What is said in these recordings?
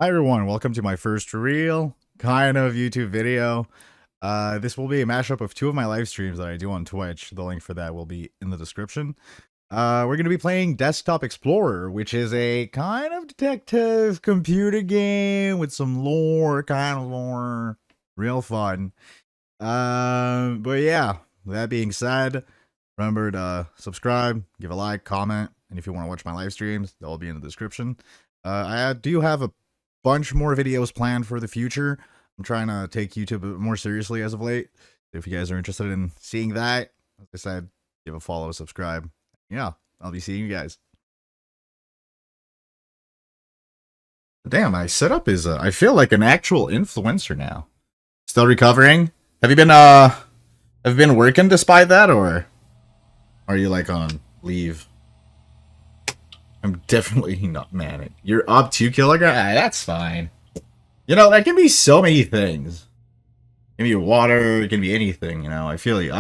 Hi everyone, welcome to my first real kind of YouTube video. This will be a mashup of two of my live streams that I do on Twitch. The link for that will be in the description. We're going to be playing Desktop Explorer, which is a kind of detective computer game with some lore, kind of lore. Real fun. But yeah, that being said, remember to subscribe, give a like, comment, and if you want to watch my live streams, they'll be in the description. I do have a bunch more videos planned for the future. I'm trying to take YouTube a bit more seriously as of late. If you guys are interested in seeing that, as I said, give a follow, subscribe. Yeah, I'll be seeing you guys. Damn, my setup is, I feel like an actual influencer now. Still recovering? Have you been working despite that, or are you like on leave? I'm definitely not manic. You're up 2 kilograms? Ah, that's fine. You know, that can be so many things. It can be water, it can be anything, you know. I feel like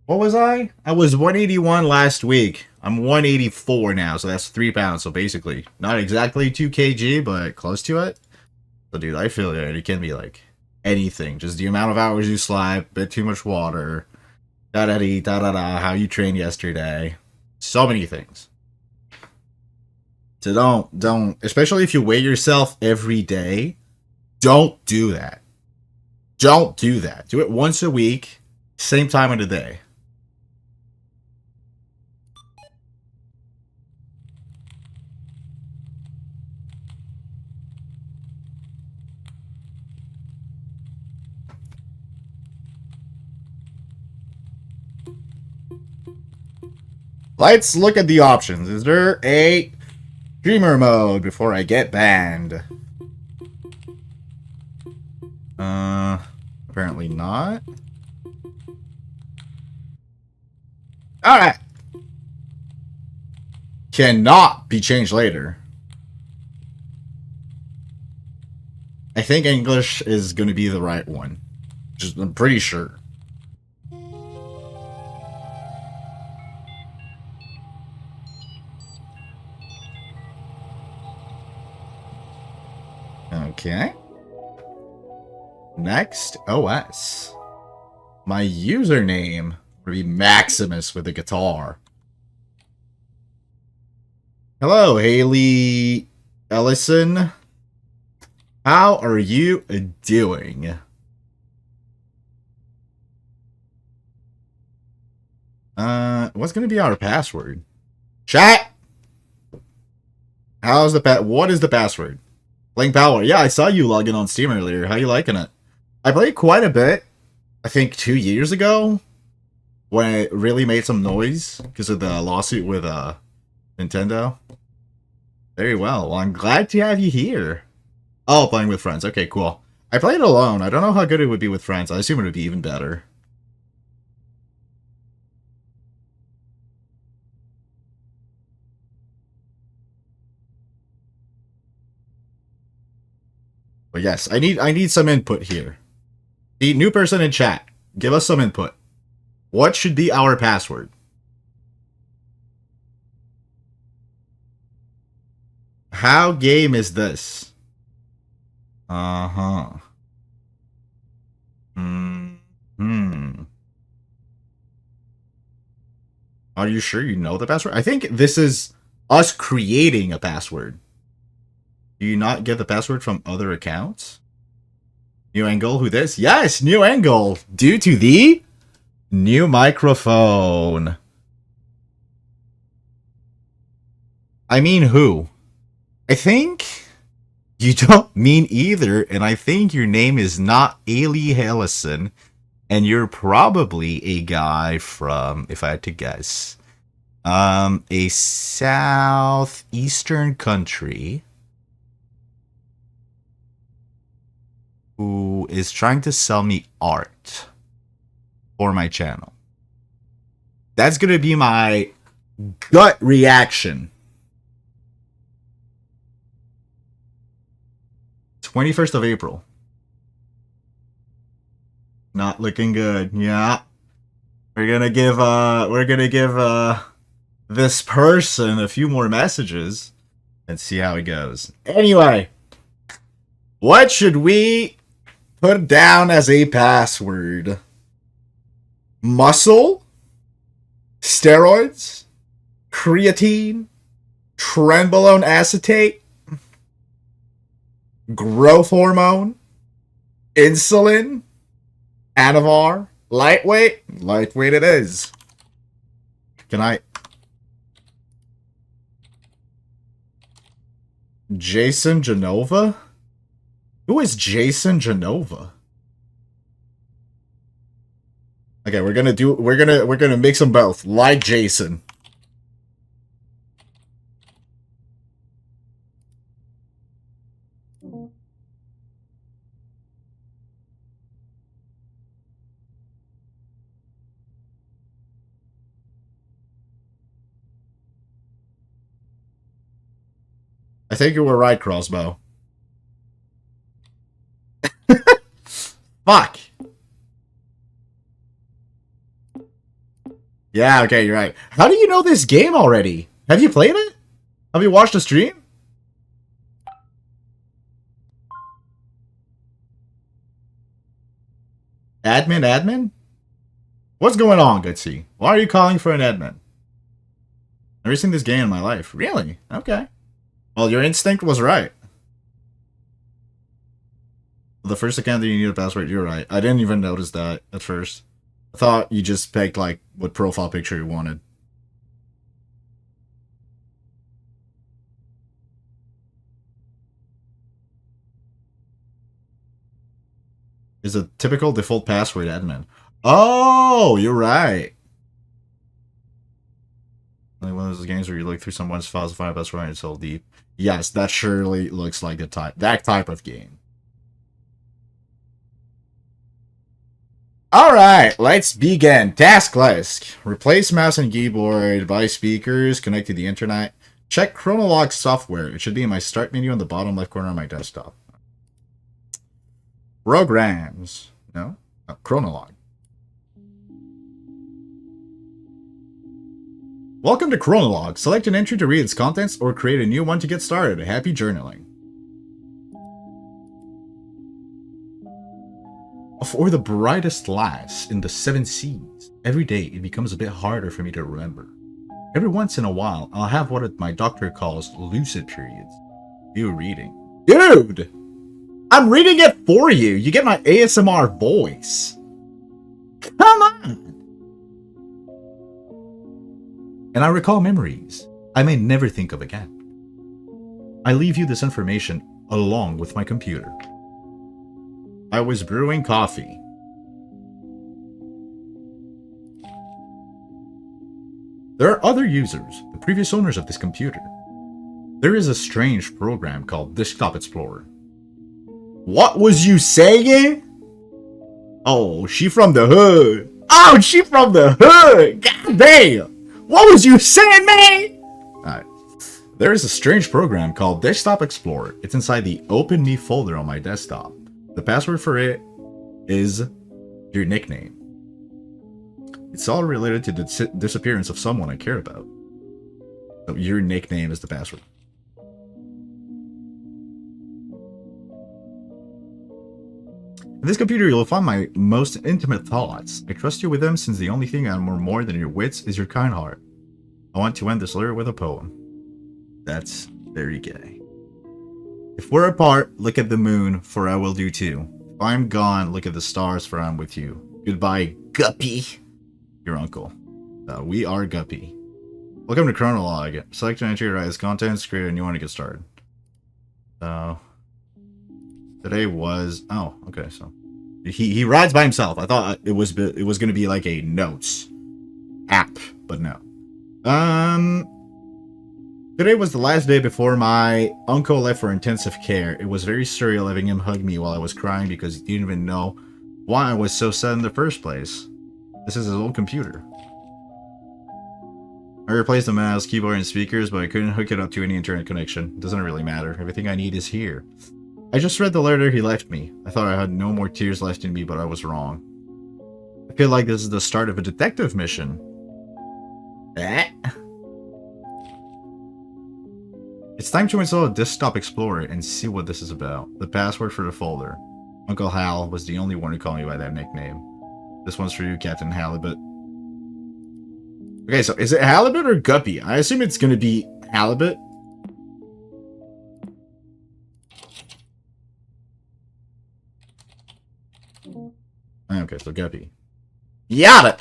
what was I? I was 181 last week. I'm 184 now, so that's 3 pounds. So basically, not exactly 2 kg, but close to it. So dude, I feel it. It can be like anything. Just the amount of hours you slept, bit too much water, da da da da da, how you trained yesterday. So many things. So don't, especially if you weigh yourself every day, don't do that. Don't do that. Do it once a week, same time of the day. Let's look at the options. Is there a streamer mode before I get banned? Apparently not. Alright. Cannot be changed later. I think English is going to be the right one. I'm pretty sure. Okay. Next, OS. My username would be Maximus with a guitar. Hello, Haley Ellison. How are you doing? What's gonna be our password? Chat! What is the password? Playing Power. Yeah, I saw you log in on Steam earlier. How you liking it? I played quite a bit, I think 2 years ago, when it really made some noise because of the lawsuit with Nintendo. Very well. Well, I'm glad to have you here. Oh, playing with friends. Okay, cool. I played alone. I don't know how good it would be with friends. I assume it would be even better. But yes, I need some input here. The new person in chat, give us some input. What should be our password? How game is this? Uh-huh. Hmm. Are you sure you know the password? I think this is us creating a password. Do you not get the password from other accounts? New angle, who this? Yes, new angle. Due to the new microphone. I mean who? I think you don't mean either, and I think your name is not Ailey Hellison, and you're probably a guy from, if I had to guess, a southeastern country who is trying to sell me art for my channel. That's gonna be my gut reaction. 21st of April. Not looking good. Yeah. We're gonna give this person a few more messages and see how it goes. Anyway, What should we put down as a password? Muscle? Steroids? Creatine? Trenbolone acetate? Growth hormone? Insulin? Anavar? Lightweight? Lightweight it is. Can I... Jason Genova? Who is Jason Genova? Okay, we're gonna mix them both. Like Jason. I think you were right, Crossbow. Fuck. Yeah, okay, you're right. How do you know this game already? Have you played it? Have you watched the stream? Admin? What's going on, Goodsy? Why are you calling for an admin? I've never seen this game in my life. Really? Okay. Well, your instinct was right. The first account that you need a password, you're right. I didn't even notice that at first. I thought you just picked, like, what profile picture you wanted. Is a typical default password admin. Oh, you're right. Like one of those games where you look through someone's files to find a password and it's so deep. Yes, that surely looks like that type of game. Alright, let's begin. Task list. Replace mouse and keyboard, buy speakers, connect to the internet. Check Chronolog software. It should be in my start menu on the bottom left corner of my desktop. Programs. No? Oh, Chronolog. Welcome to Chronolog. Select an entry to read its contents or create a new one to get started. Happy journaling. For the brightest lass in the 7 seas, every day it becomes a bit harder for me to remember. Every once in a while, I'll have what my doctor calls lucid periods. You reading. Dude! I'm reading it for you! You get my ASMR voice. Come on! And I recall memories I may never think of again. I leave you this information along with my computer. I was brewing coffee. There are other users, the previous owners of this computer. There is a strange program called Desktop Explorer. What was you saying? Oh, she from the hood. Oh, she from the hood. God damn. What was you saying, man? Alright. There is a strange program called Desktop Explorer. It's inside the Open Me folder on my desktop. The password for it is your nickname. It's all related to the disappearance of someone I care about. So your nickname is the password. In this computer, you'll find my most intimate thoughts. I trust you with them since the only thing I'm more than your wits is your kind heart. I want to end this letter with a poem. That's very gay. If we're apart, look at the moon, for I will do too. If I'm gone, look at the stars, for I'm with you. Goodbye, Guppy. Your uncle. We are Guppy. Welcome to Chronolog. Select an entry, write its contents, create a new one to get started. Today was... Oh, okay, so... He rides by himself. I thought it was going to be like a notes app, but no. Today was the last day before my uncle left for intensive care. It was very surreal having him hug me while I was crying because he didn't even know why I was so sad in the first place. This is his old computer. I replaced the mouse, keyboard, and speakers, but I couldn't hook it up to any internet connection. It doesn't really matter. Everything I need is here. I just read the letter he left me. I thought I had no more tears left in me, but I was wrong. I feel like this is the start of a detective mission. It's time to install a Desktop Explorer and see what this is about. The password for the folder. Uncle Hal was the only one who called me by that nickname. This one's for you, Captain Halibut. Okay, so is it Halibut or Guppy? I assume it's gonna be Halibut. Okay, so Guppy. Got it!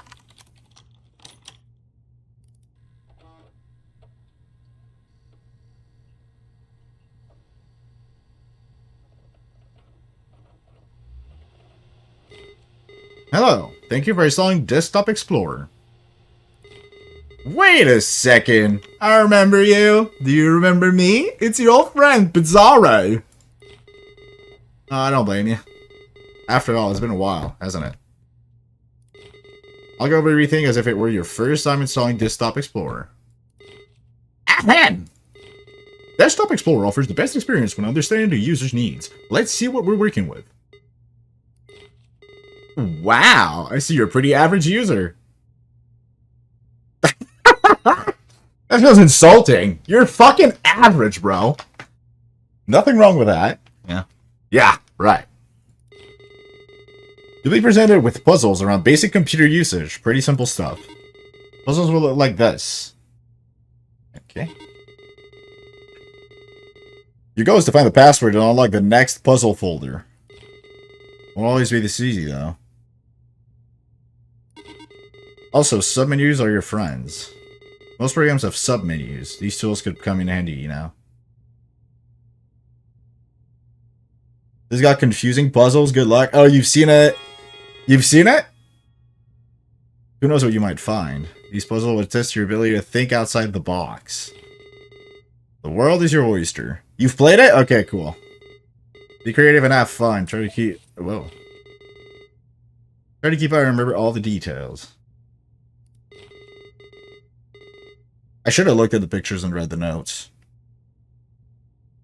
Hello, thank you for installing Desktop Explorer. Wait a second, I remember you. Do you remember me? It's your old friend, Pizarro. I don't blame you. After all, it's been a while, hasn't it? I'll go over everything as if it were your first time installing Desktop Explorer. Ahem! Desktop Explorer offers the best experience when understanding the user's needs. Let's see what we're working with. Wow, I see you're a pretty average user. That feels insulting. You're fucking average, bro. Nothing wrong with that. Yeah. Yeah, right. You'll be presented with puzzles around basic computer usage. Pretty simple stuff. Puzzles will look like this. Okay. Your goal is to find the password and unlock the next puzzle folder. Won't always be this easy, though. Also, submenus are your friends. Most programs have submenus. These tools could come in handy, you know. This got confusing puzzles. Good luck. Oh, you've seen it? You've seen it? Who knows what you might find? These puzzles will test your ability to think outside the box. The world is your oyster. You've played it? Okay, cool. Be creative and have fun. Try to keep... Whoa. Try to keep out and remember all the details. I should have looked at the pictures and read the notes.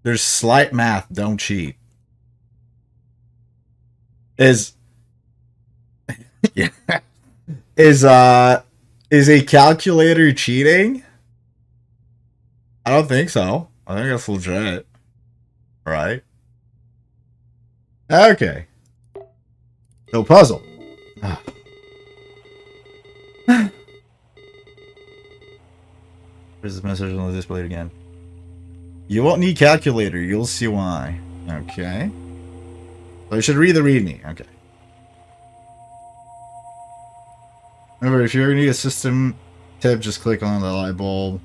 There's slight math, don't cheat. Yeah. Is a calculator cheating? I don't think so. I think that's legit. Right? Okay. So puzzle. There's this message on the display again. You won't need calculator. You'll see why. Okay. So I should read the readme. Okay. Remember, if you ever need a system tip, just click on the light bulb.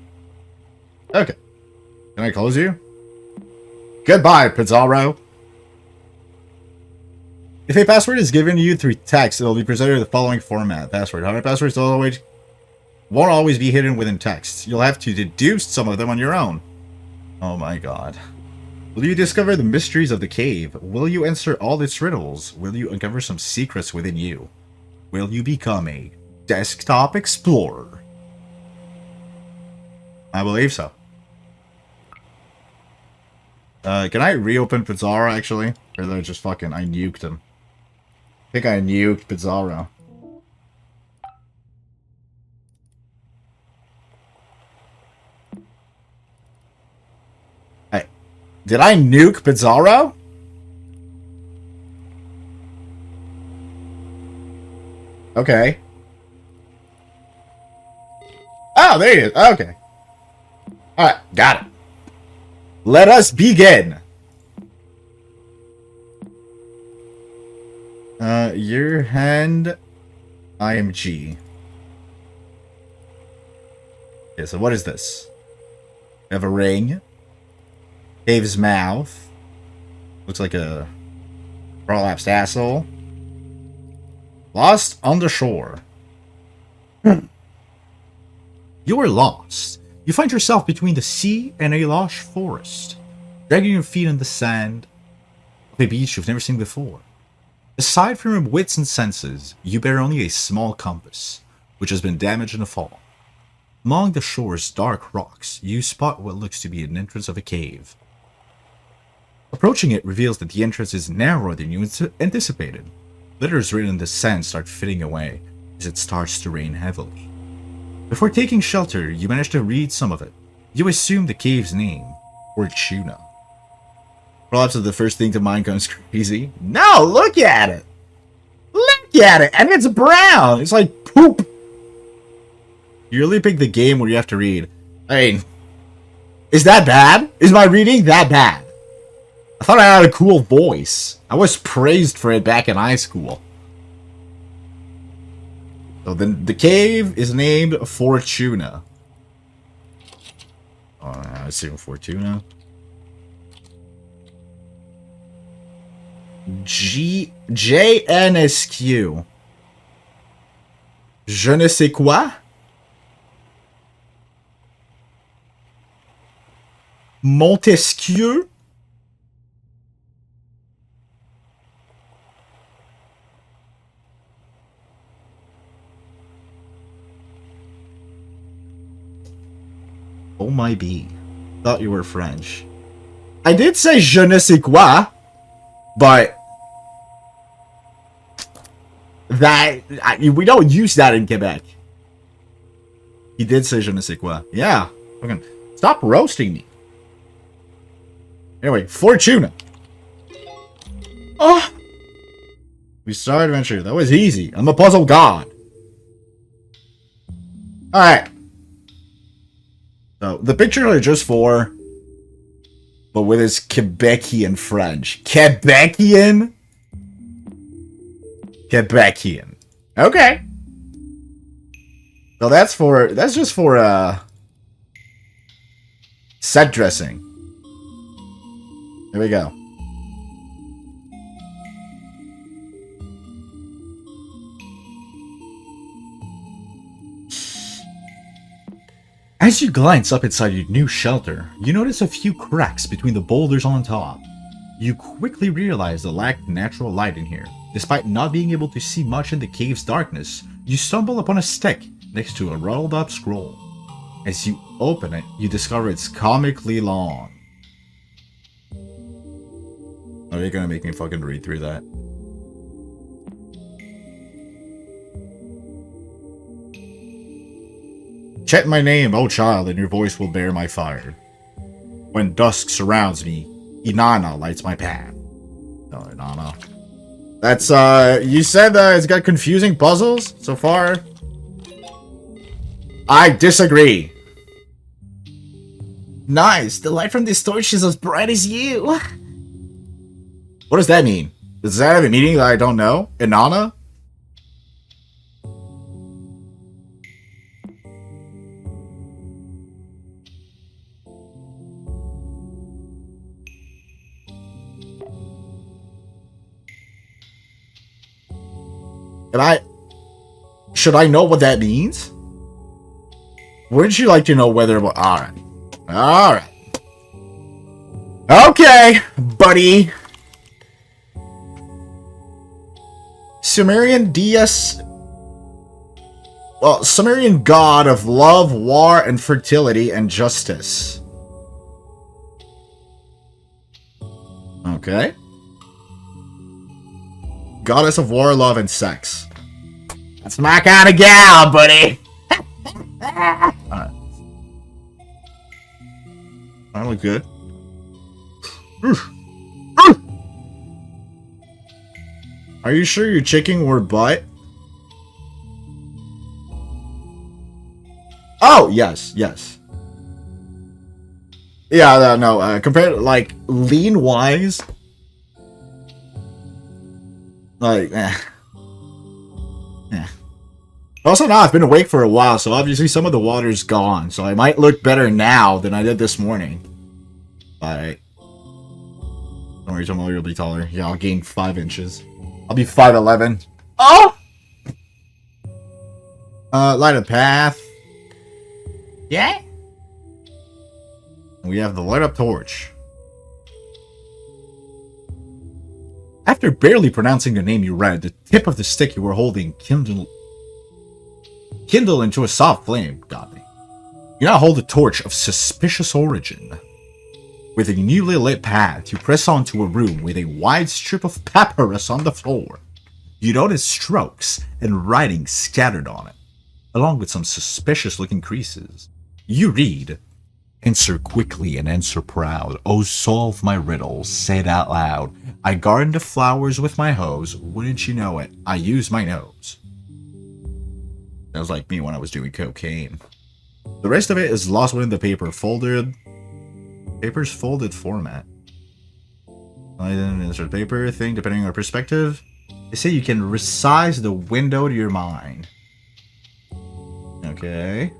Okay. Can I close you? Goodbye, Pizarro. If a password is given to you through text, it will be presented in the following format. Password. However, passwords won't always be hidden within text. You'll have to deduce some of them on your own. Oh my god. Will you discover the mysteries of the cave? Will you answer all its riddles? Will you uncover some secrets within you? Will you become a Desktop Explorer? I believe so. Can I reopen Pizarro, actually? Or did I just fucking... I nuked him. I think I nuked Pizarro. Hey, did I nuke Pizarro? Okay. Oh, there he is. Okay. Alright, got it. Let us begin. Your hand... IMG. Okay, so what is this? We have a ring. Cave's mouth. Looks like a prolapsed asshole. Lost on the shore. You are lost. You find yourself between the sea and a lush forest, dragging your feet on the sand of a beach you've never seen before. Aside from your wits and senses, you bear only a small compass, which has been damaged in a fall. Among the shore's dark rocks, you spot what looks to be an entrance of a cave. Approaching it reveals that the entrance is narrower than you anticipated. Letters written in the sand start fading away as it starts to rain heavily. Before taking shelter, you manage to read some of it. You assume the cave's name, Fortuna. Perhaps if the first thing to mind comes crazy. No, look at it! Look at it! And it's brown! It's like poop! You really picked the game where you have to read. I mean, is that bad? Is my reading that bad? I thought I had a cool voice. I was praised for it back in high school. So then the cave is named Fortuna. Oh, I see Fortuna. JNSQ. Je ne sais quoi? Montesquieu? Oh my bee. Thought you were French. I did say je ne sais quoi, but that we don't use that in Quebec. He did say je ne sais quoi. Yeah. Okay. Stop roasting me. Anyway, Fortuna. Oh! We started adventure. That was easy. I'm a puzzle god. Alright. So, the pictures are just for, but with his Quebecian French. Quebecian? Quebecian. Okay. So that's just for, set dressing. Here we go. As you glance up inside your new shelter, you notice a few cracks between the boulders on top. You quickly realize the lack of natural light in here. Despite not being able to see much in the cave's darkness, you stumble upon a stick next to a rolled up scroll. As you open it, you discover it's comically long. Are you gonna make me fucking read through that? Chant my name, O child, and your voice will bear my fire. When dusk surrounds me, Inanna lights my path. No, Inanna. That's, you said it's got confusing puzzles so far? I disagree. Nice, the light from this torch is as bright as you. What does that mean? Does that have a meaning that I don't know? Inanna? Should I know what that means? Wouldn't you like to know whether... Alright. Alright. Okay, buddy. Sumerian deus... Well, Sumerian god of love, war, and fertility, and justice. Okay. Goddess of war, love, and sex. That's my kind of gal, buddy. Alright. I look good. Are you sure you're checking your butt? Oh, yes, yes. Yeah, no, compared, like, lean-wise... Like, Also, now I've been awake for a while, so obviously some of the water's gone. So I might look better now than I did this morning. But don't worry, tomorrow you'll be taller. Yeah, I'll gain 5 inches. I'll be 5'11". Oh! Light a path. Yeah? We have the light up torch. After barely pronouncing the name you read, the tip of the stick you were holding kindled into a soft flame. Got me. You now hold a torch of suspicious origin. With a newly lit path, you press onto a room with a wide strip of papyrus on the floor. You notice strokes and writing scattered on it, along with some suspicious-looking creases. You read, Answer quickly and answer proud. Oh, solve my riddles, say it out loud. I garden the flowers with my hose. Wouldn't you know it? I use my nose. That was like me when I was doing cocaine. The rest of it is lost within the paper folded. Paper's folded format. I then insert paper thing depending on your perspective. They say you can resize the window to your mind. Okay.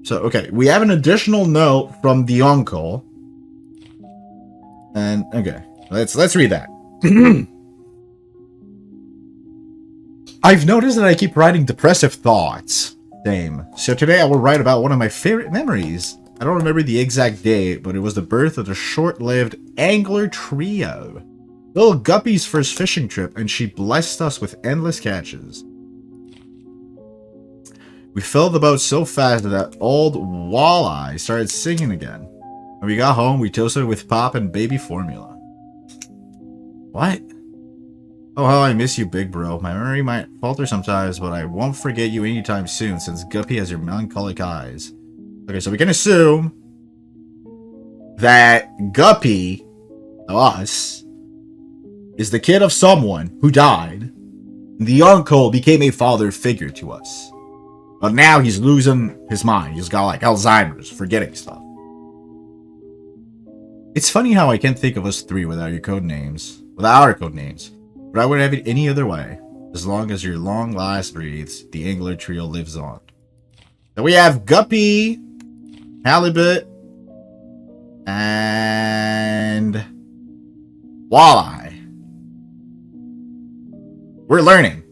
So, okay, we have an additional note from the uncle. And, okay, let's read that. I've noticed that I keep writing depressive thoughts. Same. So today I will write about one of my favorite memories. I don't remember the exact date, but it was the birth of the short-lived Angler Trio. Little Guppy's first fishing trip, and she blessed us with endless catches. We filled the boat so fast that old Walleye started singing again. When we got home, we toasted with pop and baby formula. What? Oh, how I miss you, big bro. My memory might falter sometimes, but I won't forget you anytime soon, since Guppy has your melancholic eyes. Okay, so we can assume that Guppy, us, is the kid of someone who died. The uncle became a father figure to us. But now he's losing his mind. He's got like Alzheimer's, forgetting stuff. It's funny how I can't think of us three without your code names. Without our code names. But I would have it any other way. As long as your long last breathes, the Angler Trio lives on. So we have Guppy, Halibut, and Walleye. We're learning.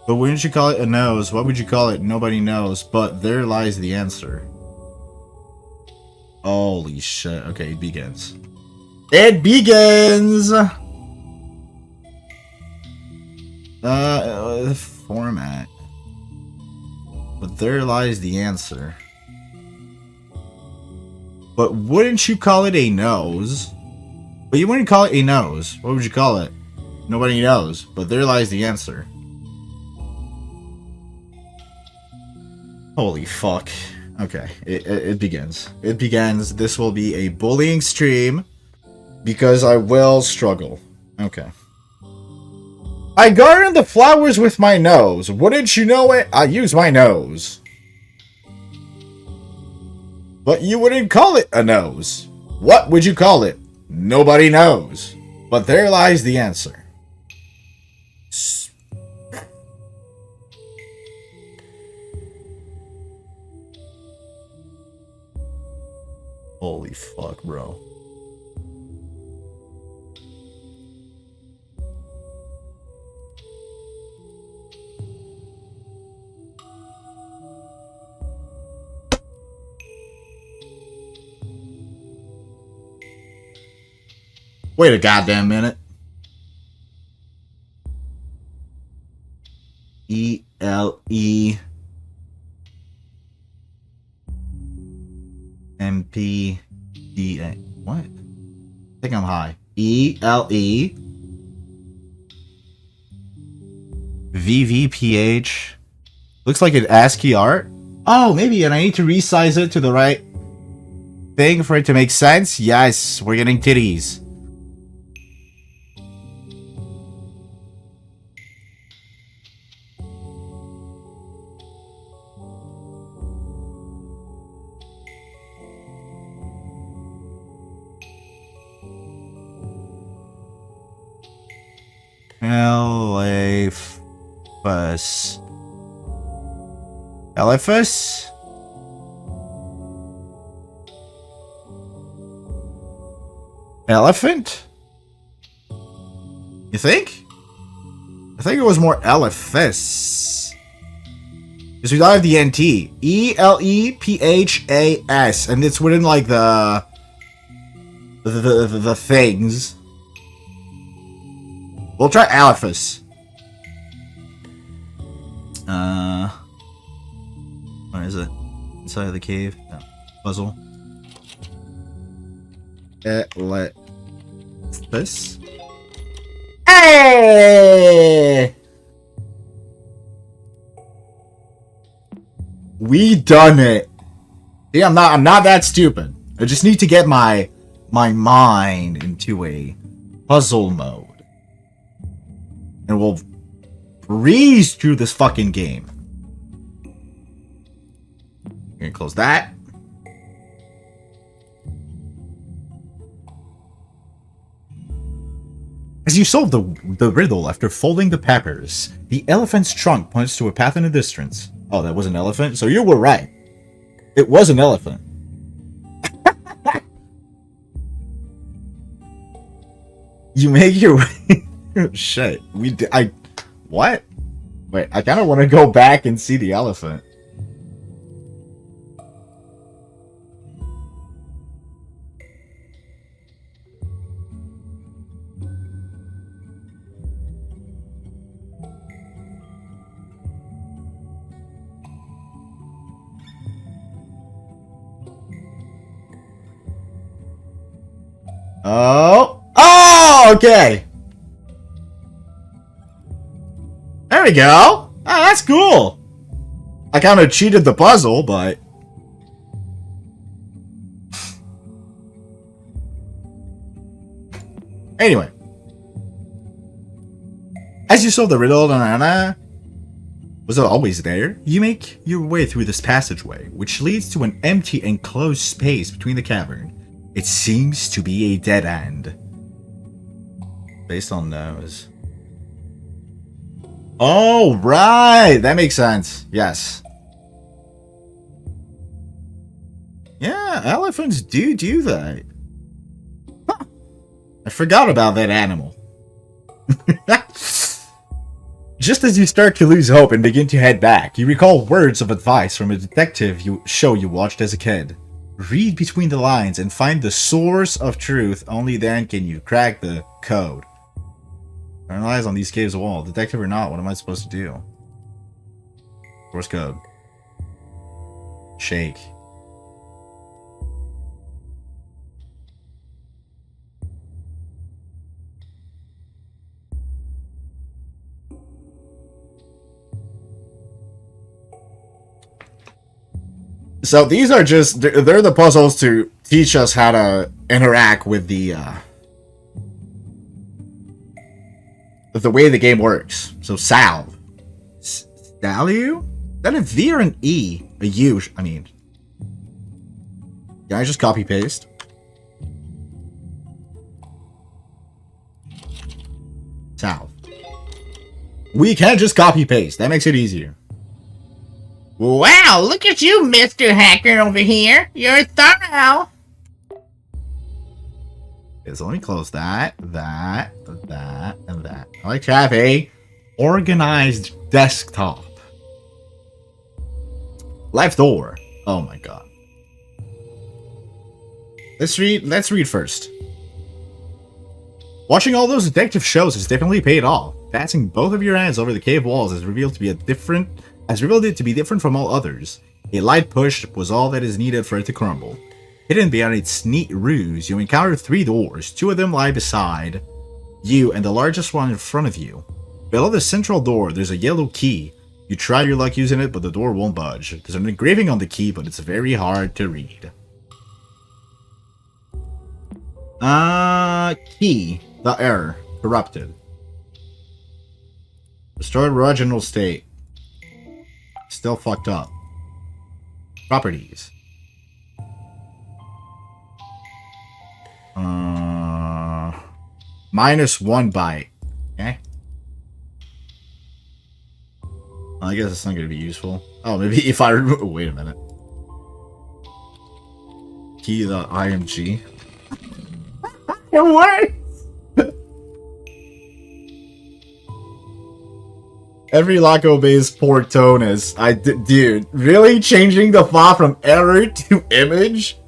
But wouldn't you call it a nose? What would you call it? Nobody knows. But there lies the answer. Holy shit. Okay, it begins. It begins! Format. But there lies the answer. But wouldn't you call it a nose? But you wouldn't call it a nose. What would you call it? Nobody knows. But there lies the answer. Holy fuck. Okay, it begins. It begins. This will be a bullying stream because I will struggle. Okay. I garden the flowers with my nose. Wouldn't you know it? I use my nose. But you wouldn't call it a nose. What would you call it? Nobody knows. But there lies the answer. Holy fuck, bro. Wait a goddamn minute. E-L-E M-P-D-A. What? I think I'm high. E-L-E V-V-P-H. Looks like an ASCII art. Oh, maybe, and I need to resize it to the right thing for it to make sense. Yes, we're getting titties. Elephus. Elephus? Elephant? You think? I think it was more Elephus. Because we don't have the NT. E-L-E-P-H-A-S. And it's within like the things. We'll try Elephus. Where is it? Inside of the cave? No. Puzzle. Let this. Hey! We done it. See, I'm not that stupid. I just need to get my mind into a puzzle mode. And we'll breeze through this fucking game. Gonna close that. As you solve the riddle after folding the peppers, the elephant's trunk points to a path in the distance. Oh, that was an elephant? So you were right. It was an elephant. You make your way. Shit. What? Wait, I kind of want to go back and see the elephant. Oh, okay. There we go. Oh, that's cool. I kind of cheated the puzzle, but... Anyway. As you solve the riddle, was it always there? You make your way through this passageway, which leads to an empty enclosed space between the cavern. It seems to be a dead end. Based on those. Oh, right! That makes sense. Yes. Yeah, elephants do that. Huh. I forgot about that animal. Just as you start to lose hope and begin to head back, you recall words of advice from a detective show you watched as a kid. Read between the lines and find the source of truth. Only then can you crack the code. Turn eyes on these caves wall. Detective or not, what am I supposed to do? Source code. Shake. So these are just, they're the puzzles to teach us how to interact with the way the game works. So salve. Stalliu? Is that a V or an E? A U, I mean. Can I just copy paste? Salve. We can just copy paste. That makes it easier. Wow, look at you, Mr. Hacker over here. You're thorough. Okay, so let me close that, and that. I like to have a organized desktop. Left door. Oh my god. Let's read first. Watching all those detective shows has definitely paid off. Passing both of your hands over the cave walls has revealed it to be different from all others. A light push was all that is needed for it to crumble. Hidden behind its neat ruse, you encounter 3 doors. 2 of them lie beside you and the largest one in front of you. Below the central door, there's a yellow key. You try your luck using it, but the door won't budge. There's an engraving on the key, but it's very hard to read. Key. The error. Corrupted. Restored original state. Still fucked up. Properties. -1 byte. Okay. I guess it's not going to be useful. Oh, maybe if I remove... Oh, wait a minute. Key.img. It works! Every lock obeys port tone is... Dude, really? Changing the font from error to image?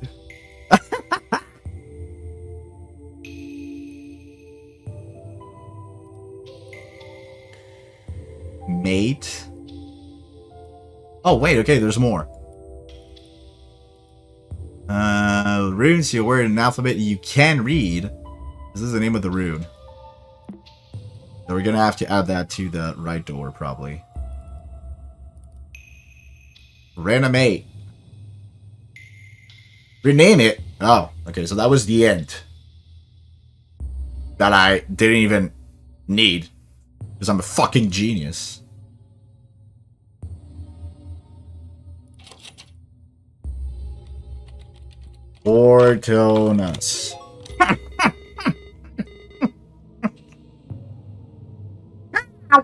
Mate. Oh, wait, okay, there's more. Runes, you word in an alphabet you can read. This is the name of the rune. So we're gonna have to add that to the right door, probably. Reanimate. Rename it. Oh, okay, so that was the end. That I didn't even need. Because I'm a fucking genius. Ortonas.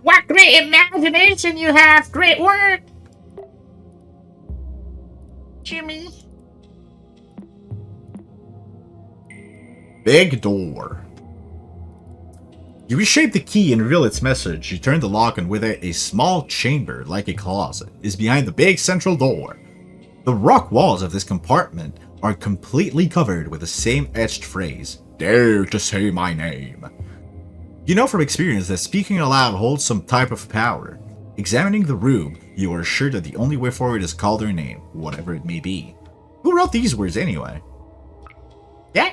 What great imagination you have! Great work! Jimmy. Big door. You reshape the key and reveal its message. You turn the lock, and with it, a small chamber, like a closet, is behind the big central door. The rock walls of this compartment are completely covered with the same etched phrase, "Dare to say my name." You know from experience that speaking aloud holds some type of power. Examining the room, you are sure that the only way forward is to call their name, whatever it may be. Who wrote these words anyway? Yeah.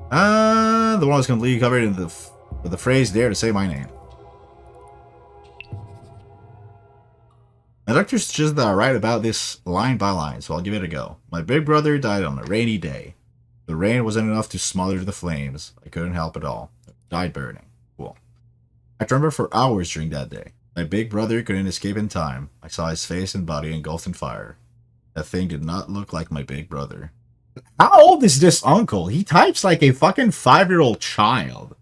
The one was completely covered in with the phrase, "Dare to say my name." My doctor suggested that I write about this line by line, so I'll give it a go. My big brother died on a rainy day. The rain wasn't enough to smother the flames. I couldn't help it all. Died burning. Cool. I remember for hours during that day. My big brother couldn't escape in time. I saw his face and body engulfed in fire. That thing did not look like my big brother. How old is this uncle? He types like a fucking 5-year-old child.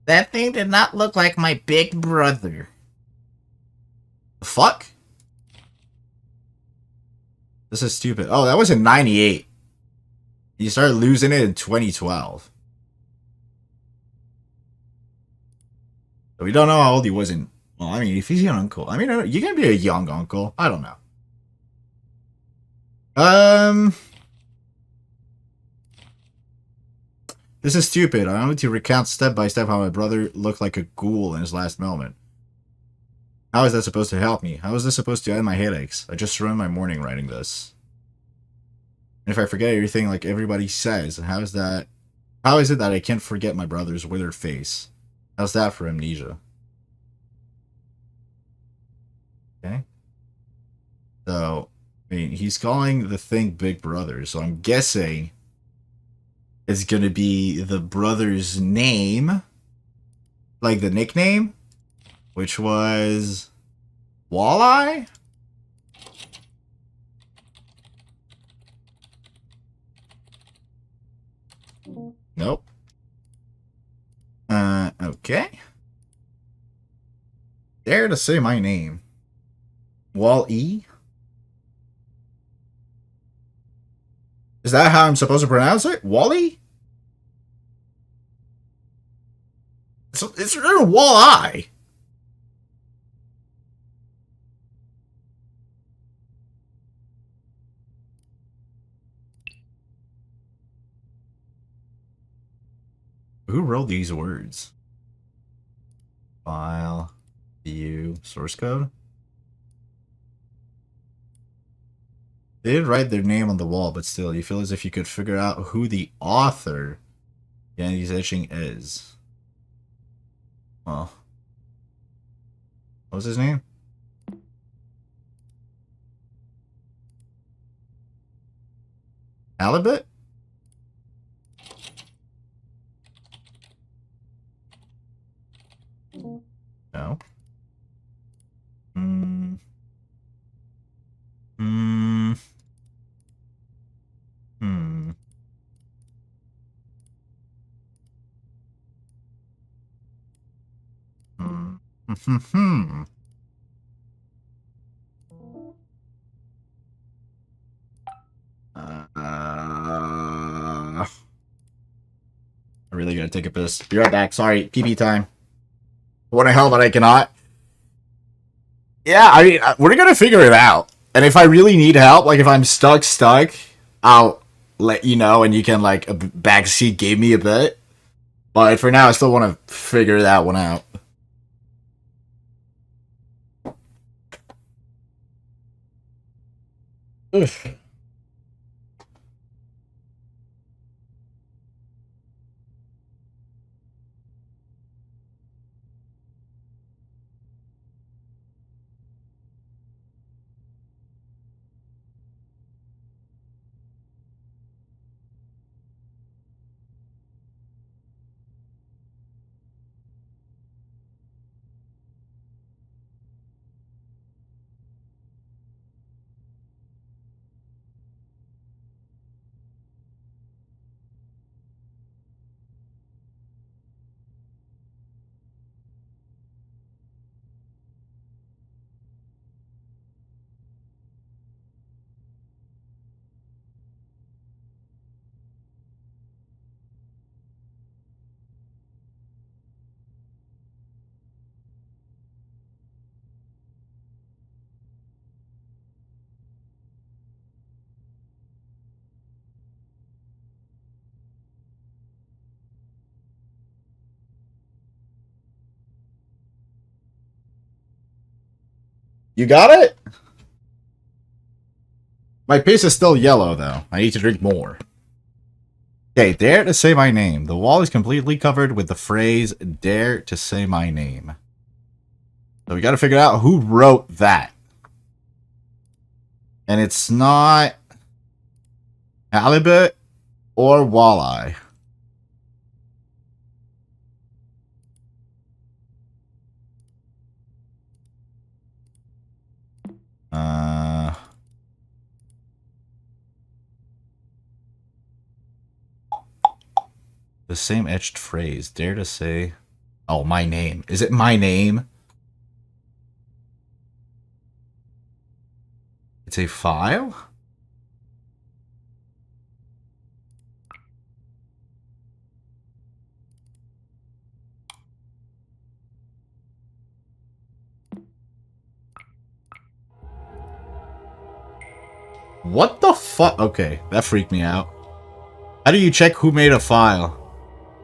That thing did not look like my big brother. The fuck? This is stupid. Oh, that was in 98. You started losing it in 2012. We don't know how old he was in... Well, I mean, if he's an uncle... I mean, you can be a young uncle. I don't know. This is stupid. I wanted to recount step by step how my brother looked like a ghoul in his last moment. How is that supposed to help me? How is this supposed to end my headaches? I just ruined my morning writing this. And if I forget everything like everybody says, how is it that I can't forget my brother's withered face? How's that for amnesia? Okay. So, I mean, he's calling the thing Big Brother, so I'm guessing it's gonna be the brother's name, like the nickname, which was Walleye? Nope. Okay. Dare to say my name. Wall-E? Is that how I'm supposed to pronounce it? Wally? It's written Wall-Eye. Who wrote these words? File, view, source code? They did write their name on the wall, but still, you feel as if you could figure out who the author behind these etching is. Well, what was his name? Halibut? No. Hmm. Hmm. Hmm. Hmm. I really gotta take a piss. Be right back. Sorry, pee time. What the hell, but I cannot. Yeah, I mean, we're gonna figure it out. And if I really need help, like if I'm stuck, I'll let you know, and you can like backseat give me a bit. But for now, I still want to figure that one out. Ugh. You got it? My piece is still yellow, though. I need to drink more. Okay, dare to say my name. The wall is completely covered with the phrase, dare to say my name. So we gotta figure out who wrote that. And it's not halibut or walleye. The same etched phrase. Dare to say... Oh, my name. Is it my name? It's a file? What the fuck? Okay, that freaked me out. How do you check who made a file?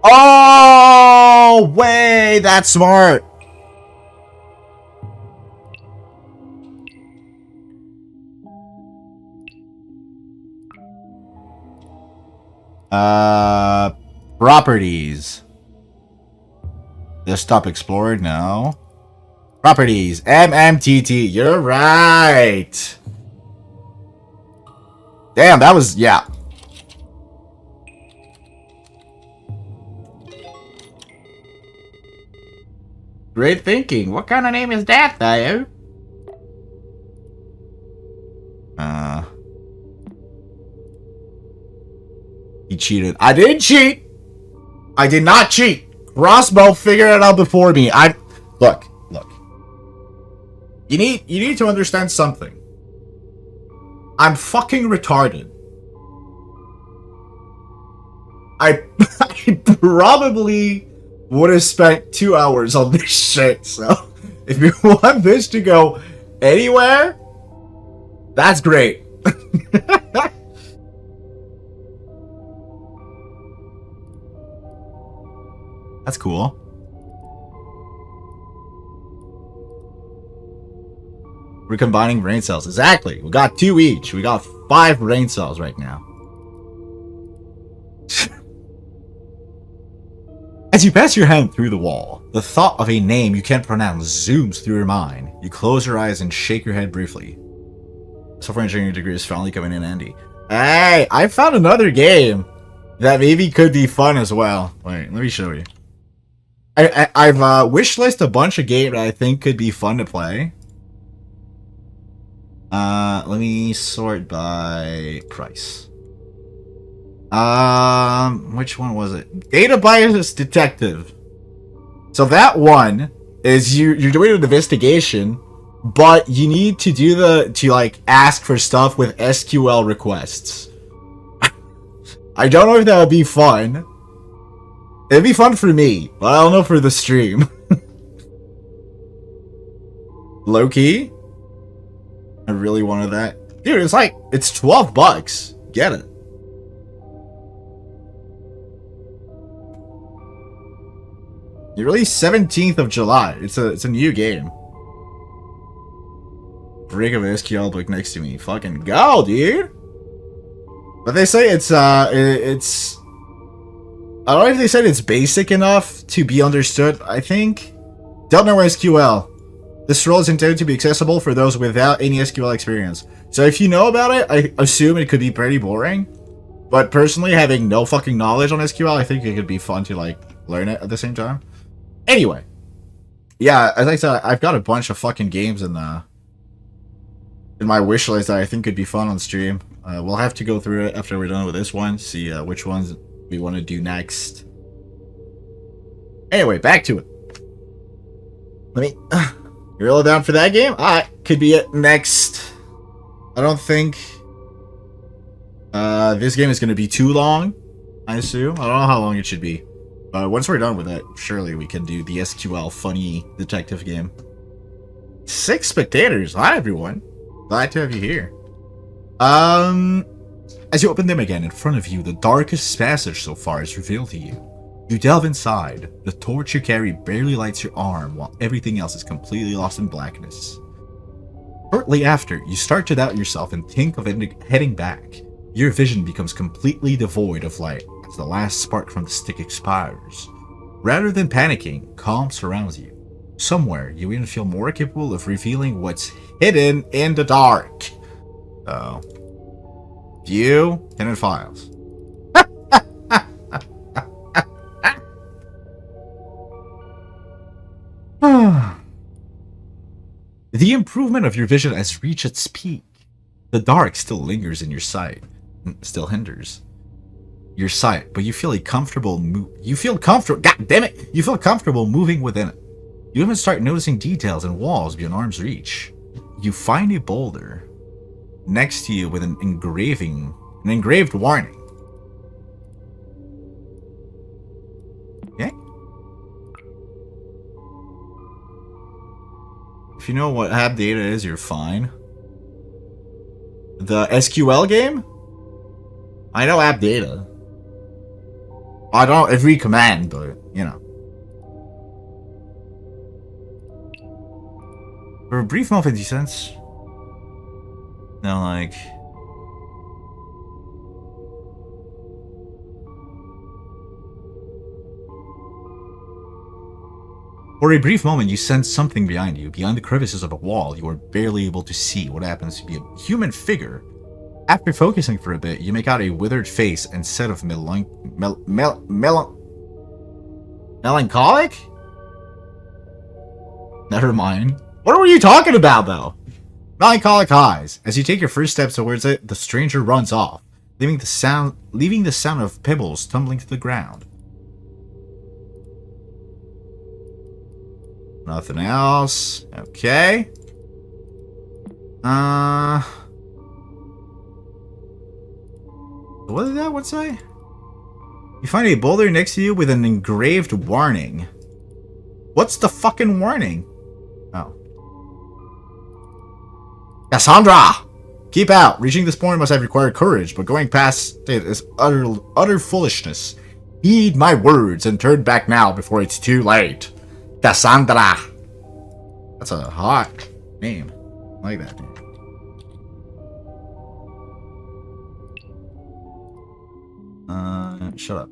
Oh, way! That's smart! Properties. Desktop Explorer, no. Properties, MMTT, you're right! Damn, that was, yeah. Great thinking. What kind of name is that, though? He cheated. I didn't cheat! I did not cheat! Crossbow figured it out before me. Look. You need to understand something. I'm fucking retarded. I probably would have spent 2 hours on this shit, so if you want this to go anywhere, that's great. That's cool. We're combining brain cells. Exactly. We got 2 each. We got 5 brain cells right now. As you pass your hand through the wall, the thought of a name you can't pronounce zooms through your mind. You close your eyes and shake your head briefly. Software engineering degree is finally coming in handy. Hey, I found another game that maybe could be fun as well. Wait, let me show you. I've wishlisted a bunch of games that I think could be fun to play. Let me sort by price. Which one was it? Data Bias Detective. So that one is you're doing an investigation, but you need to do like ask for stuff with SQL requests. I don't know if that would be fun. It'd be fun for me, but I don't know for the stream. Low key? I really wanted that. Dude, it's 12 bucks. Get it. It released 17th of July. It's a new game. brick of SQL book next to me. Fucking go, dude. But they say it's I don't know if they said it's basic enough to be understood. I think Don't know SQL. This role is intended to be accessible for those without any SQL experience. So if you know about it, I assume it could be pretty boring. But personally, having no fucking knowledge on SQL, I think it could be fun to like learn it at the same time. Anyway, yeah, as I said, I've got a bunch of fucking games in my wish list that I think could be fun on stream. We'll have to go through it after we're done with this one, see which ones we want to do next. Anyway, back to it. Let me roll it down for that game. Alright, could be it next. I don't think this game is going to be too long, I assume. I don't know how long it should be. Once we're done with it, surely we can do the SQL funny detective game. 6 spectators. Hi, everyone. Glad to have you here. As you open them again, in front of you, the darkest passage so far is revealed to you. You delve inside. The torch you carry barely lights your arm, while everything else is completely lost in blackness. Shortly after, you start to doubt yourself and think of heading back. Your vision becomes completely devoid of light as the last spark from the stick expires. Rather than panicking, calm surrounds you. Somewhere, you even feel more capable of revealing what's hidden in the dark. View hidden files. The improvement of your vision has reached its peak. The dark still lingers in your sight, still hinders your sight, but you feel comfortable. God damn it! You feel comfortable moving within it. You even start noticing details and walls beyond arm's reach. You find a boulder next to you with an engraved warning. Okay. If you know what app data is, you're fine. The SQL game? I know app data. I don't know every command, but you know. For a brief moment, you sense. No, like. For a brief moment, you sense something behind you. Behind the crevices of a wall, you are barely able to see what happens to be a human figure. After focusing for a bit, you make out a withered face instead of melancholic? Never mind. What were you talking about, though? Melancholic eyes. As you take your first steps towards it, the stranger runs off, leaving the sound of pebbles tumbling to the ground. Nothing else. Okay. What did that one say? You find a boulder next to you with an engraved warning. What's the fucking warning? Oh. Cassandra! Keep out. Reaching this point must have required courage, but going past it is utter foolishness. Heed my words and turn back now before it's too late. Cassandra. That's a hot name. I like that name. Shut up.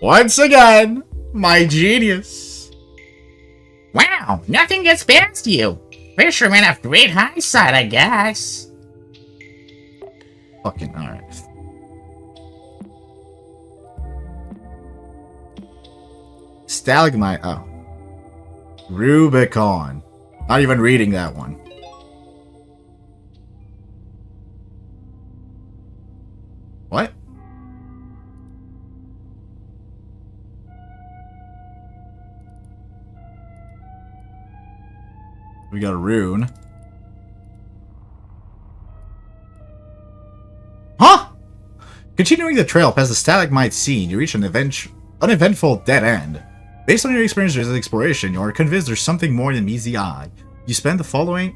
Once again, my genius. Wow, nothing gets past you. Fishermen have great eyesight, I guess. Fucking alright. Stalagmite. Oh. Rubicon. Not even reading that one. What? We got a rune. Huh? Continuing the trail past the stalagmite scene, you reach an uneventful dead end. Based on your experience with exploration, you are convinced there's something more than meets the eye. You spend the following...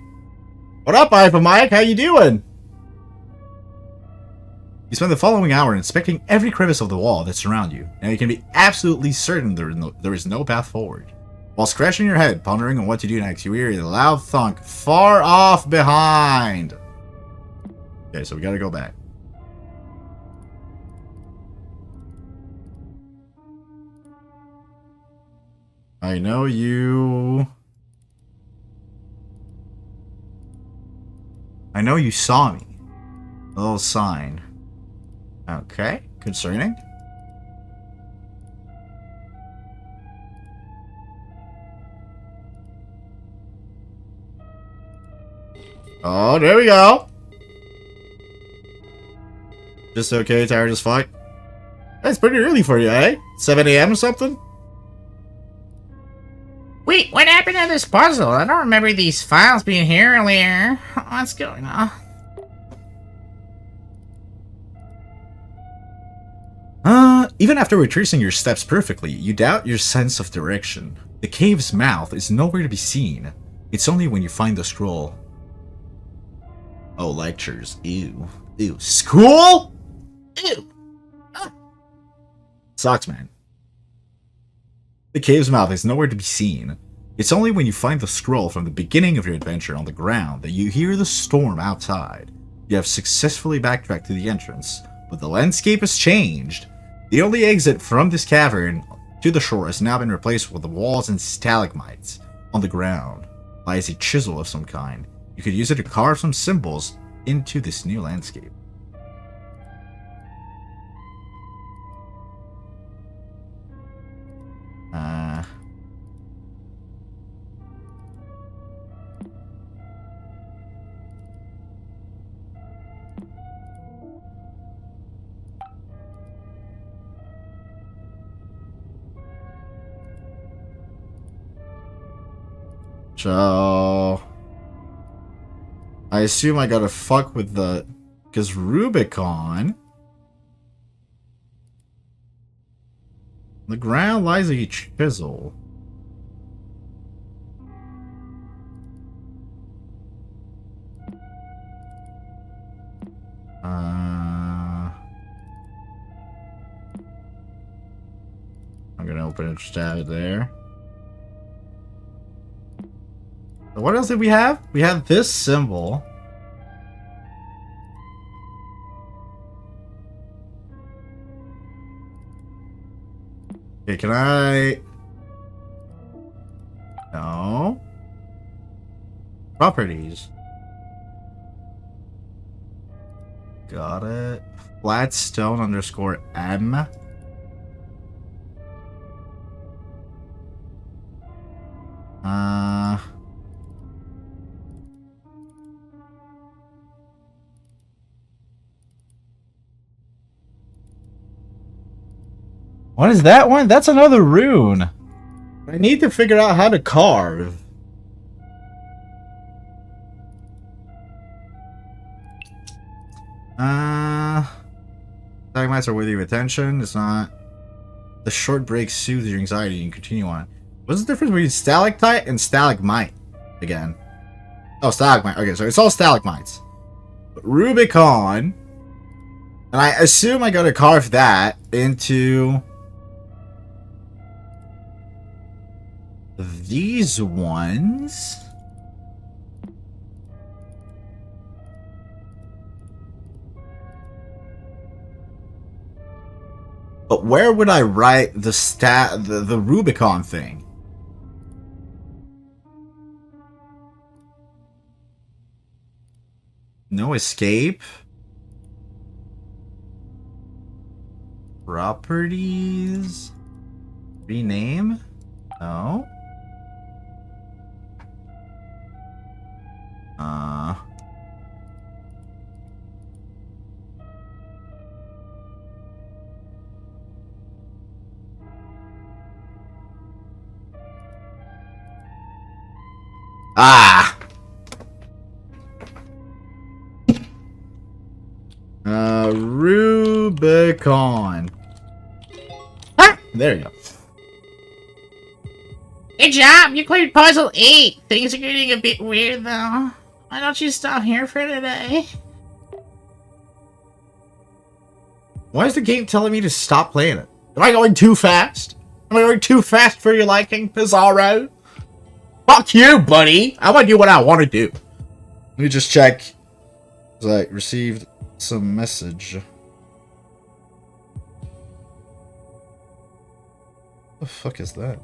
What up, Ivan Mike? How you doing? You spend the following hour inspecting every crevice of the wall that surrounds you, and you can be absolutely certain there is no path forward. While scratching your head, pondering on what to do next, you hear a loud thunk far off behind. Okay, so we gotta go back. I know you... I know you saw me. A little sign. Okay, concerning. Oh, there we go. Just okay, tired as fuck. That's pretty early for you, eh? 7 a.m. or something? Wait, what happened to this puzzle? I don't remember these files being here earlier. What's going on? Even after retracing your steps perfectly, you doubt your sense of direction. The cave's mouth is nowhere to be seen. It's only when you find the scroll. Oh, lectures. Ew. Ew. School? Ew. Sucks, man. The cave's mouth is nowhere to be seen. It's only when you find the scroll from the beginning of your adventure on the ground that you hear the storm outside. You have successfully backtracked to the entrance, but the landscape has changed. The only exit from this cavern to the shore has now been replaced with the walls and stalagmites. On the ground lies a chisel of some kind. You could use it to carve some symbols into this new landscape. So I assume I gotta fuck with the... Because Rubicon... The ground lies a chisel. I'm gonna open it, stab it there. What else did we have? We have this symbol. Okay, can I... No. Properties. Got it. Flatstone underscore M. What is that one? That's another rune. I need to figure out how to carve. Stalagmites are worthy of attention. It's not. The short break soothes your anxiety and continue on. What's the difference between stalactite and stalagmite? Again. Oh, stalagmite. Okay, so it's all stalagmites. Rubicon. And I assume I gotta carve that into these ones. But where would I write the Rubicon thing? No escape. Properties. Rename? No. Rubicon. Ah! There you go. Good job! You cleared puzzle 8! Things are getting a bit weird though. Why don't you stop here for today? Why is the game telling me to stop playing it? Am I going too fast? Am I going too fast for your liking, Pizarro? Fuck you, buddy! I want to do what I want to do. Let me just check. I received some message. What the fuck is that?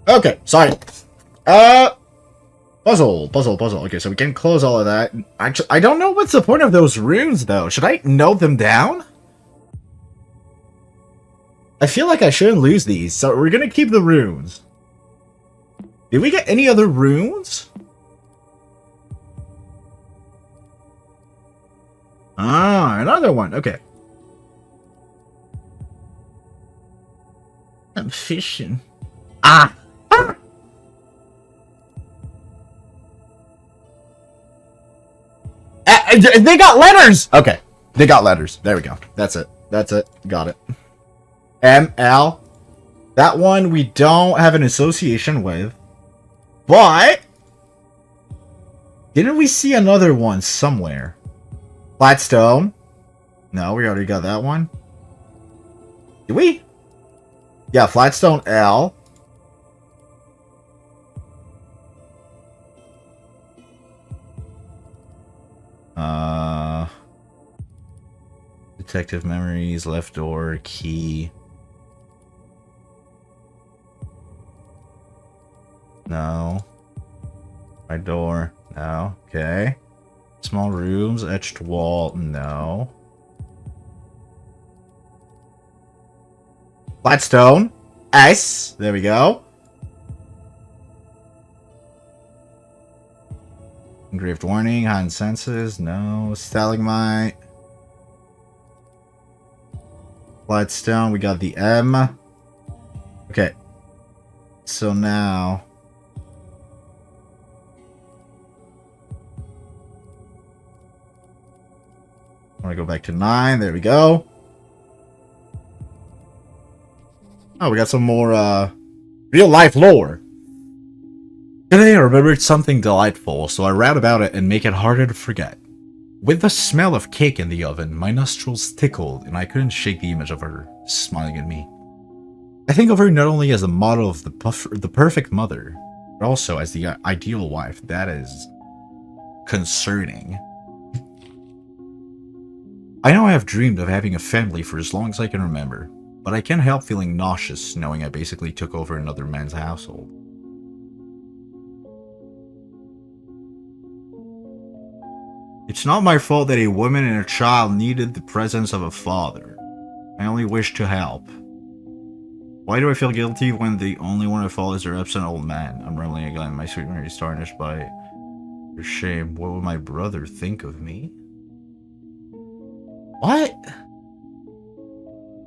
Okay, sorry. Puzzle. Okay, so we can close all of that. Actually, I don't know what's the point of those runes, though. Should I note them down? I feel like I shouldn't lose these, so we're gonna keep the runes. Did we get any other runes? Ah, another one. Okay. I'm fishing. Ah! They got letters! Okay. They got letters. There we go. That's it. Got it. ML. That one we don't have an association with. But didn't we see another one somewhere? Flatstone. No, we already got that one. Did we? Yeah, Flatstone L. Detective memories, left door, key. No. Right door. No. Okay. Small rooms, etched wall. No. Flatstone. S. There we go. Engraved warning, heightened senses. No. Stalagmite. Flatstone. We got the M. Okay. So now. I want to go back to 9. There we go. Oh, we got some more real life lore. Today I remembered something delightful, so I read about it and make it harder to forget. With the smell of cake in the oven, my nostrils tickled and I couldn't shake the image of her smiling at me. I think of her not only as the model of the perfect mother, but also as the ideal wife. That is concerning. I know I have dreamed of having a family for as long as I can remember, but I can't help feeling nauseous knowing I basically took over another man's household. It's not my fault that a woman and a child needed the presence of a father. I only wish to help. Why do I feel guilty when the only one I follow is their absent old man? I'm rambling again. My sweet Mary is tarnished by your shame. What would my brother think of me? What?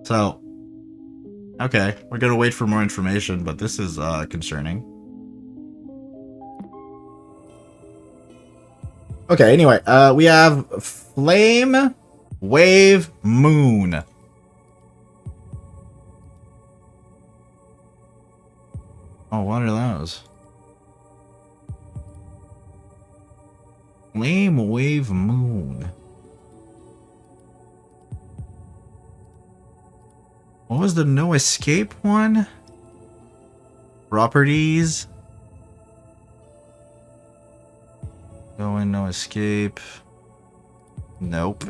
So, okay, we're gonna wait for more information, but this is concerning. Okay, anyway, we have Flame, Wave, Moon. Oh, what are those? Flame, Wave, Moon. What was the no escape one? Properties. Go in, no escape. Nope.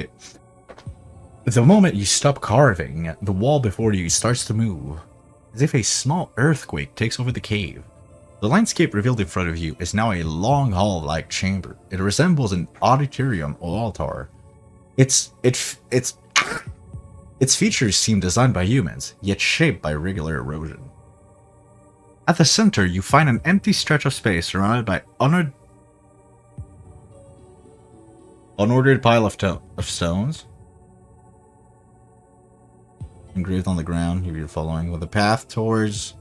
Okay. The moment you stop carving, the wall before you starts to move, as if a small earthquake takes over the cave. The landscape revealed in front of you is now a long hall-like chamber. It resembles an auditorium or altar. Its features seem designed by humans, yet shaped by regular erosion. At the center, you find an empty stretch of space surrounded by unordered pile of stones. Engraved on the ground, you read the following: with a path towards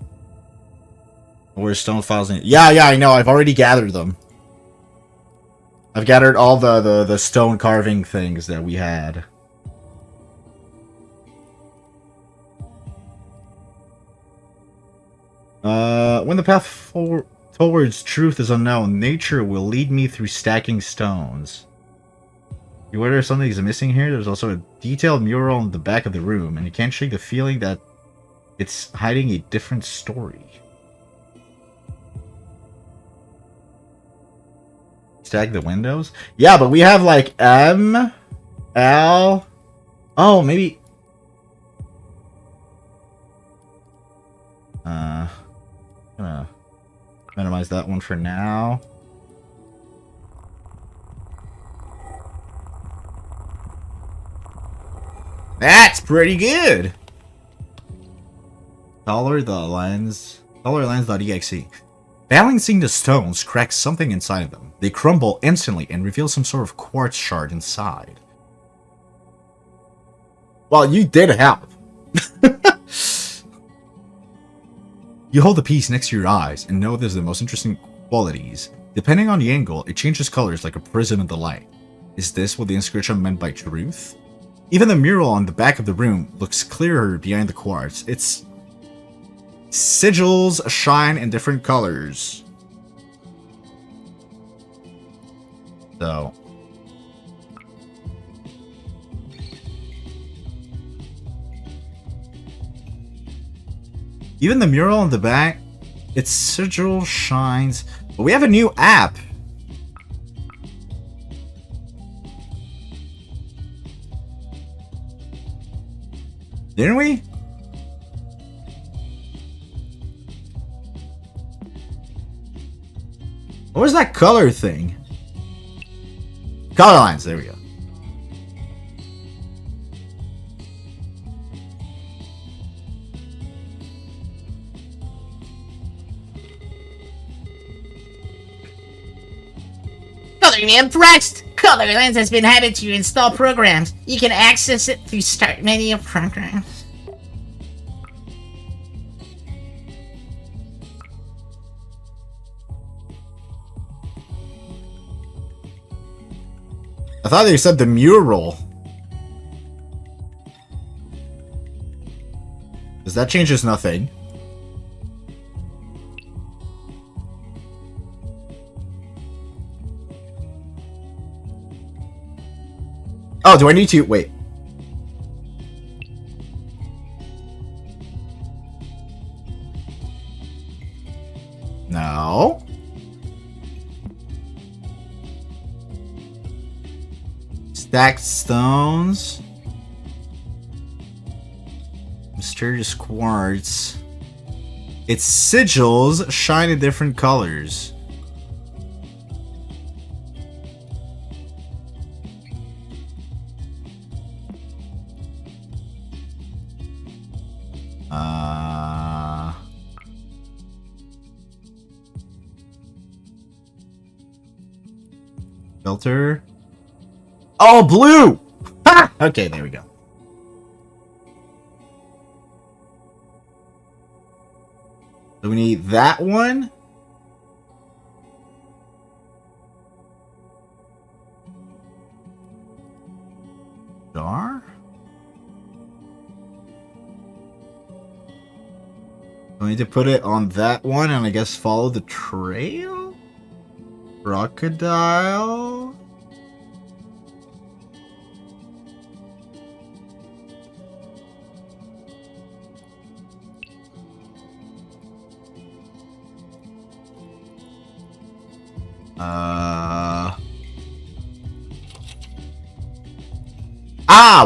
Where's stone files? Yeah, I know. I've already gathered them. I've gathered all the stone carving things that we had. When the path towards truth is unknown, nature will lead me through stacking stones. You wonder if something is missing here? There's also a detailed mural in the back of the room, and you can't shake the feeling that it's hiding a different story. Stack the windows? Yeah, but we have like M, L. Oh, maybe. Gonna minimize that one for now. That's pretty good. Lens.exe. Balancing the stones cracks something inside of them. They crumble instantly and reveal some sort of quartz shard inside. Well, you did help. You hold the piece next to your eyes and know there's the most interesting qualities. Depending on the angle, it changes colors like a prism in the light. Is this what the inscription meant by truth? Even the mural on the back of the room looks clearer behind the quartz. Its sigils shine in different colors. So... even the mural on the back, its sigil shines. But we have a new app. Didn't we? What was that color thing? Color lines, there we go. Coloring me impressed! Color Lens has been added to your install programs. You can access it through Start Menu Programs. I thought they said the mural. Because that changes nothing. Oh, do I need to... wait. No. Stacked stones. Mysterious quartz. Its sigils shine in different colors. Filter. Oh, blue! Ha! Okay, there we go. So we need that one. Jar. We need to put it on that one and I guess follow the trail? Crocodile.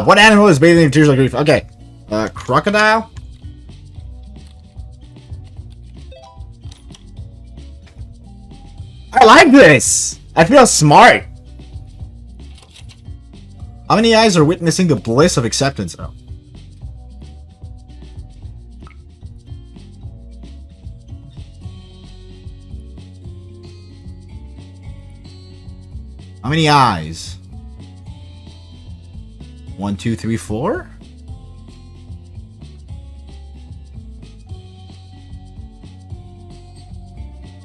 What animal is bathing in tears like grief? Okay. Crocodile? I like this! I feel smart! How many eyes are witnessing the bliss of acceptance? Oh. How many eyes? 1, 2, 3, 4?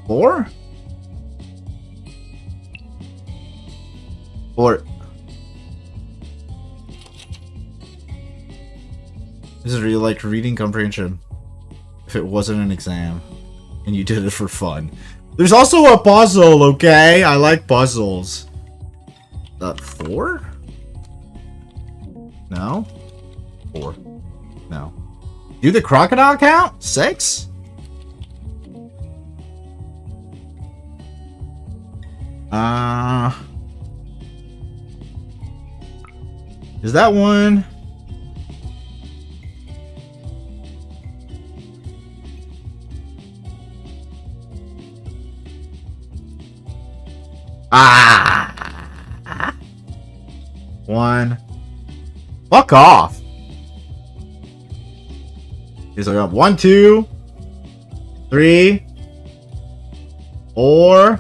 4? Or... This is really like reading comprehension. If it wasn't an exam. And you did it for fun. There's also a puzzle, okay? I like puzzles. 4? No? 4. No. Do the crocodile count? 6? Is that one? One. Fuck off. Okay, so I got 1, 2, 3, 4,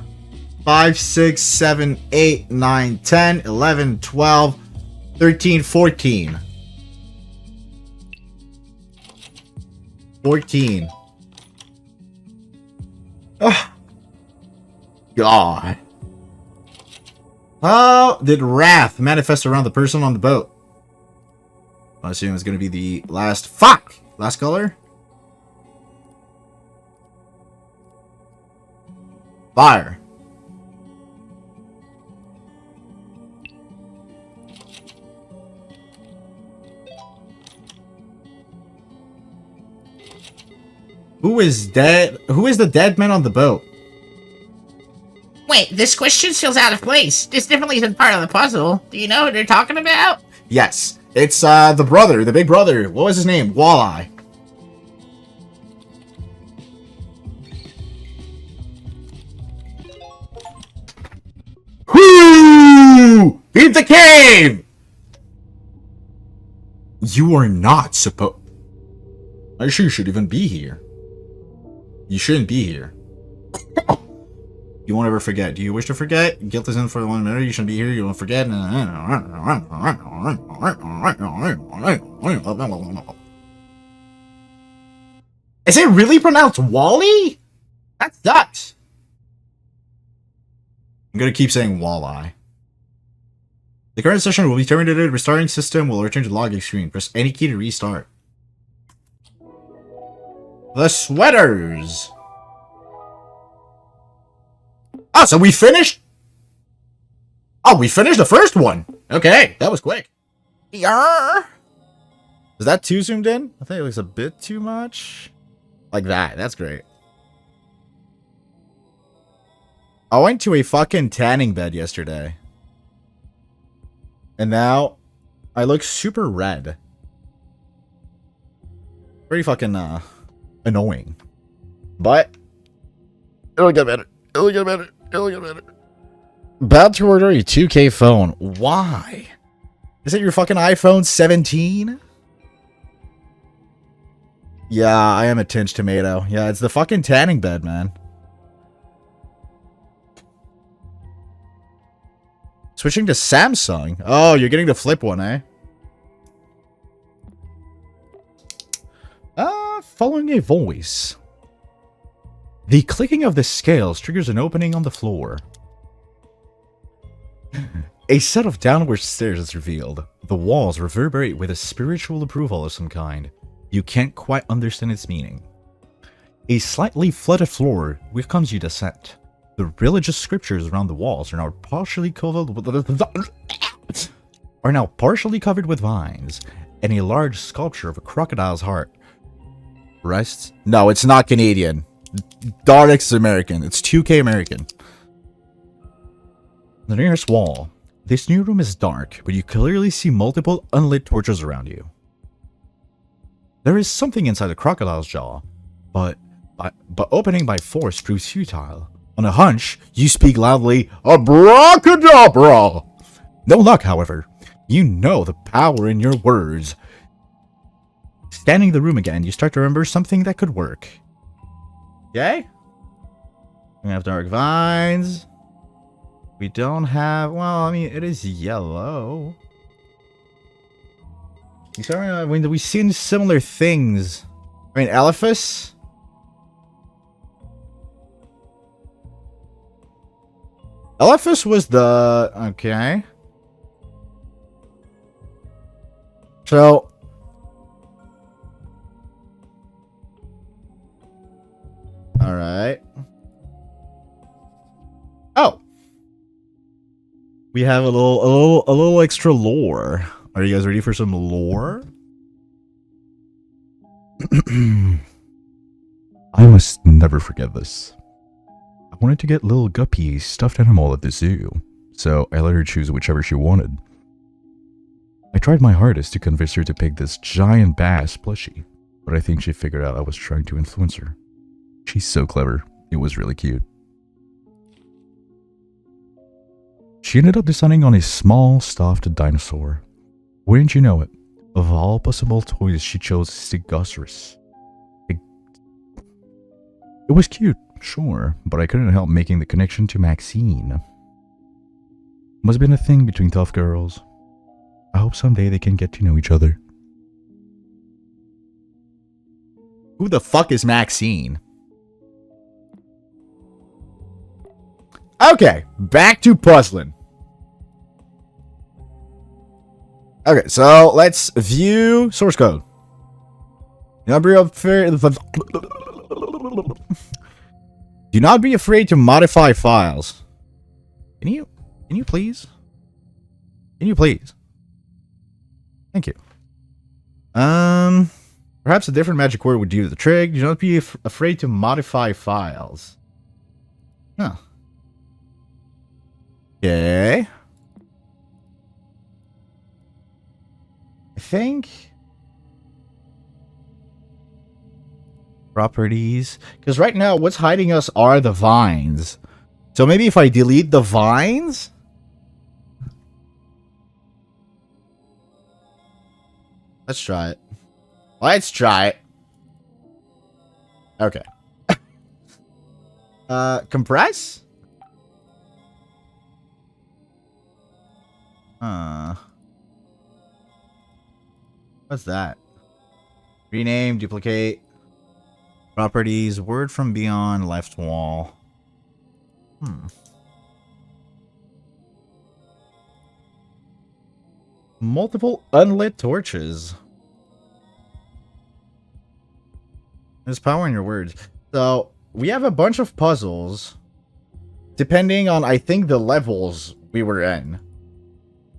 5, 6, 7, 8, 9, 10, 11, 12, 13, 14. 14. Oh. God. How did wrath manifest around the person on the boat? I assume it's going to be the last... Fuck! Last color? Fire. Who is dead? Who is the dead man on the boat? Wait, this question feels out of place. This definitely isn't part of the puzzle. Do you know who they're talking about? Yes. It's the brother, the big brother. What was his name? Walleye. Whoo! Beat the cave! You are not supposed... I sure you should even be here. You shouldn't be here. You won't ever forget. Do you wish to forget? Guilt is in for 1 minute. You shouldn't be here. You won't forget. Is it really pronounced Wally? That sucks. I'm gonna keep saying walleye. The current session will be terminated. Restarting system will return to the login screen. Press any key to restart. The sweaters. Oh, so we finished? Oh, we finished the first one. Okay, that was quick. Yarr. Is that too zoomed in? I think it looks a bit too much. Like that. That's great. I went to a fucking tanning bed yesterday. And now I look super red. Pretty fucking annoying. But it'll get better. It'll get better. It'll get better. About to order a 2K phone. Why? Is it your fucking iPhone 17? Yeah, I am a tinge tomato. Yeah, it's the fucking tanning bed, man. Switching to Samsung. Oh, you're getting the flip one, eh? Following a voice. The clicking of the scales triggers an opening on the floor. A set of downward stairs is revealed. The walls reverberate with a spiritual approval of some kind. You can't quite understand its meaning. A slightly flooded floor welcomes you descent. The religious scriptures around the walls are now partially covered with vines, and a large sculpture of a crocodile's heart rests. No, it's not Canadian. Dardex is American. It's 2K American. The nearest wall. This new room is dark, but you clearly see multiple unlit torches around you. There is something inside the crocodile's jaw, but opening by force proves futile. On a hunch, you speak loudly, "Abracadabra!" No luck, however. You know the power in your words. Scanning the room again, you start to remember something that could work. Okay? We have dark vines. We don't have... Well, I mean, it is yellow. We've seen similar things. I mean, Elephas? LFS was the... Okay. So... Alright. Oh! We have a little extra lore. Are you guys ready for some lore? I must never forget this. I wanted to get little Guppy a stuffed animal at the zoo, so I let her choose whichever she wanted. I tried my hardest to convince her to pick this giant bass plushie, but I think she figured out I was trying to influence her. She's so clever. It was really cute. She ended up deciding on a small stuffed dinosaur. Wouldn't you know it? Of all possible toys, she chose Stegosaurus. It was cute, sure, but I couldn't help making the connection to Maxine. Must have been a thing between tough girls. I hope someday they can get to know each other. Who the fuck is Maxine? Okay, back to puzzling. Okay, so let's view source code. Do not be afraid to modify files. Can you please? Can you please? Thank you. Perhaps a different magic word would do the trick. Do not be afraid to modify files. Huh. Okay. I think properties, because right now what's hiding us are the vines. So maybe if I delete the vines, let's try it. Let's try it. Okay. Compress? What's that? Rename, duplicate. Properties, word from beyond, left wall. Multiple unlit torches. There's power in your words. So, we have a bunch of puzzles, depending on, I think, the levels we were in.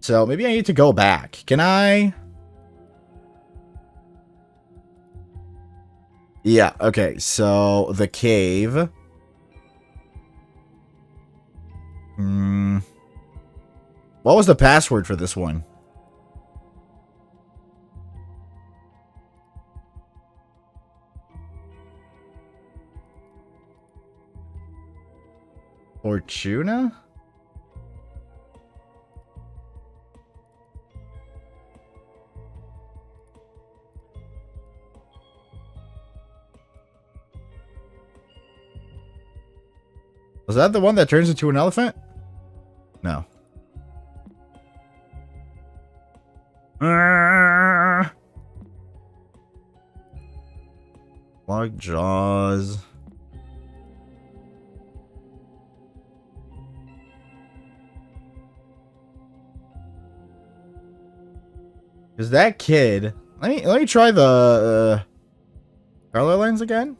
So, maybe I need to go back. Can I? Yeah, okay, so the cave. What was the password for this one? Fortuna? Was that the one that turns into an elephant? No. Log jaws. Is that kid? Let me try the color lens again.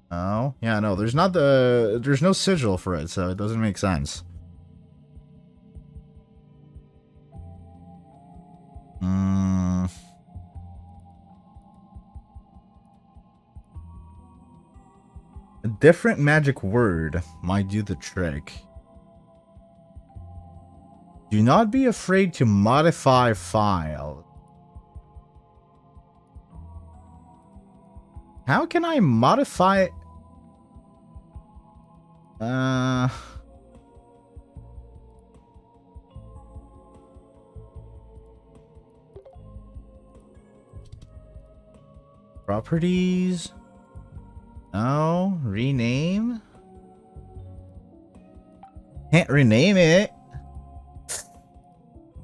Oh, yeah, no, there's no sigil for it, so it doesn't make sense. A different magic word might do the trick. Do not be afraid to modify files. How can I modify? Properties. No, rename. Can't rename it.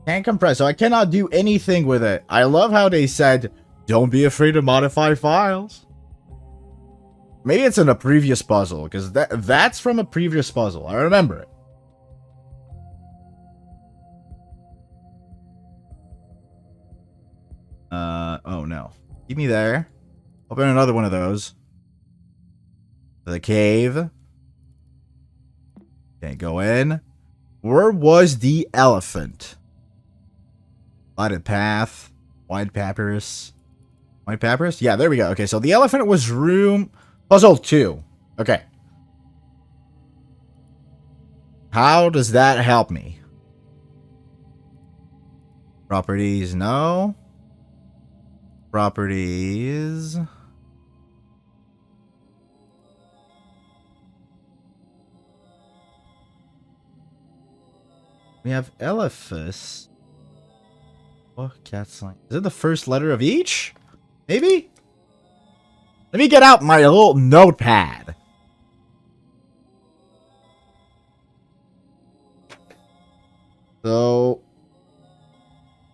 Can't compress, so I cannot do anything with it. I love how they said, don't be afraid to modify files. Maybe it's in a previous puzzle, because that's from a previous puzzle. I remember it. Oh no. Keep me there. Open another one of those. The cave. Okay, go in. Where was the elephant? Lighted path. White papyrus. White papyrus? Yeah, there we go. Okay, so the elephant was room... Puzzle 2. Okay. How does that help me? Properties, no. Properties. We have Elephas. Oh, cat's like. Is it the first letter of each? Maybe? Let me get out my little notepad. So,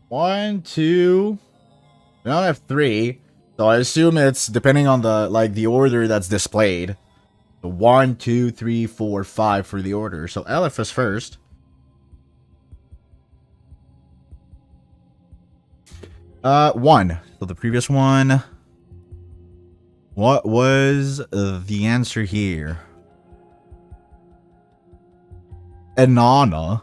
1, 2. We don't have 3. So I assume it's depending on the order that's displayed. So 1, 2, 3, 4, 5 for the order. So Elephas first. 1. So the previous one. What was the answer here? Inanna.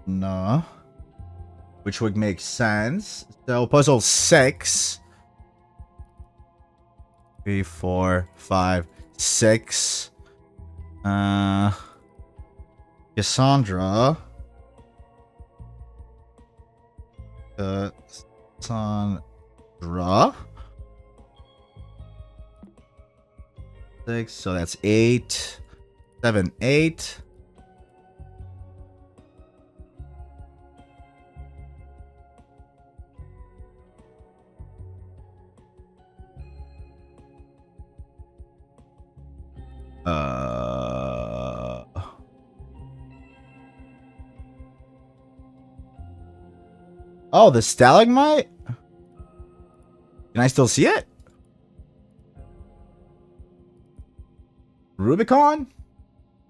No. Which would make sense. So puzzle 6. 3, 4, 5, 6. Cassandra. Cassandra. 6. So that's 8. 7, 8. Oh, the stalagmite? Can I still see it? Rubicon?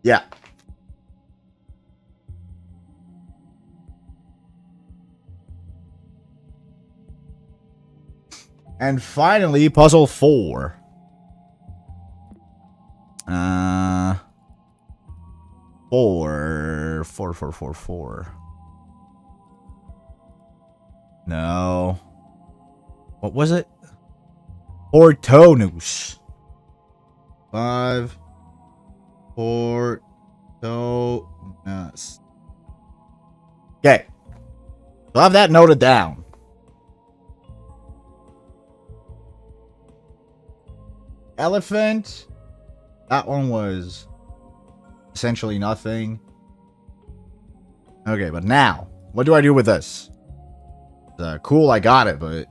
Yeah. And finally, puzzle 4. 4. No. What was it? Hortonus. 5. Hortonus. Okay. So I have that noted down. Elephant. That one was essentially nothing. Okay, but now, what do I do with this? Cool, I got it, but...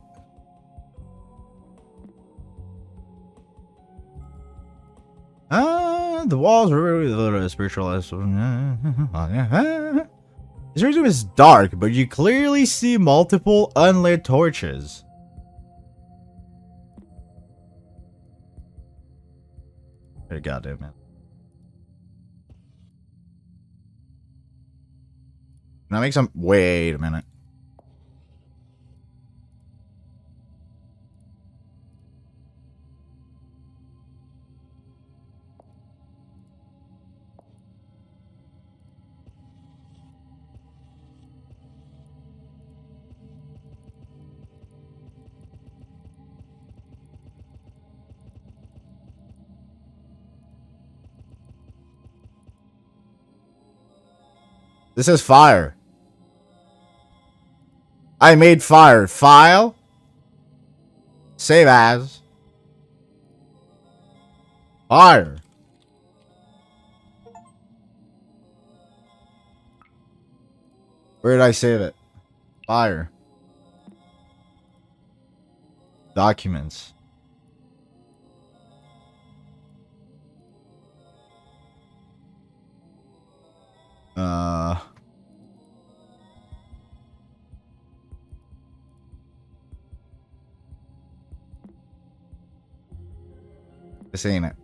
the walls were really spiritualized. This room is dark, but you clearly see multiple unlit torches. Hey, goddamn, man. Can I make some... Wait a minute. This is fire. I made fire. File. Save as. Fire. Where did I save it? Fire. Documents. This ain't it.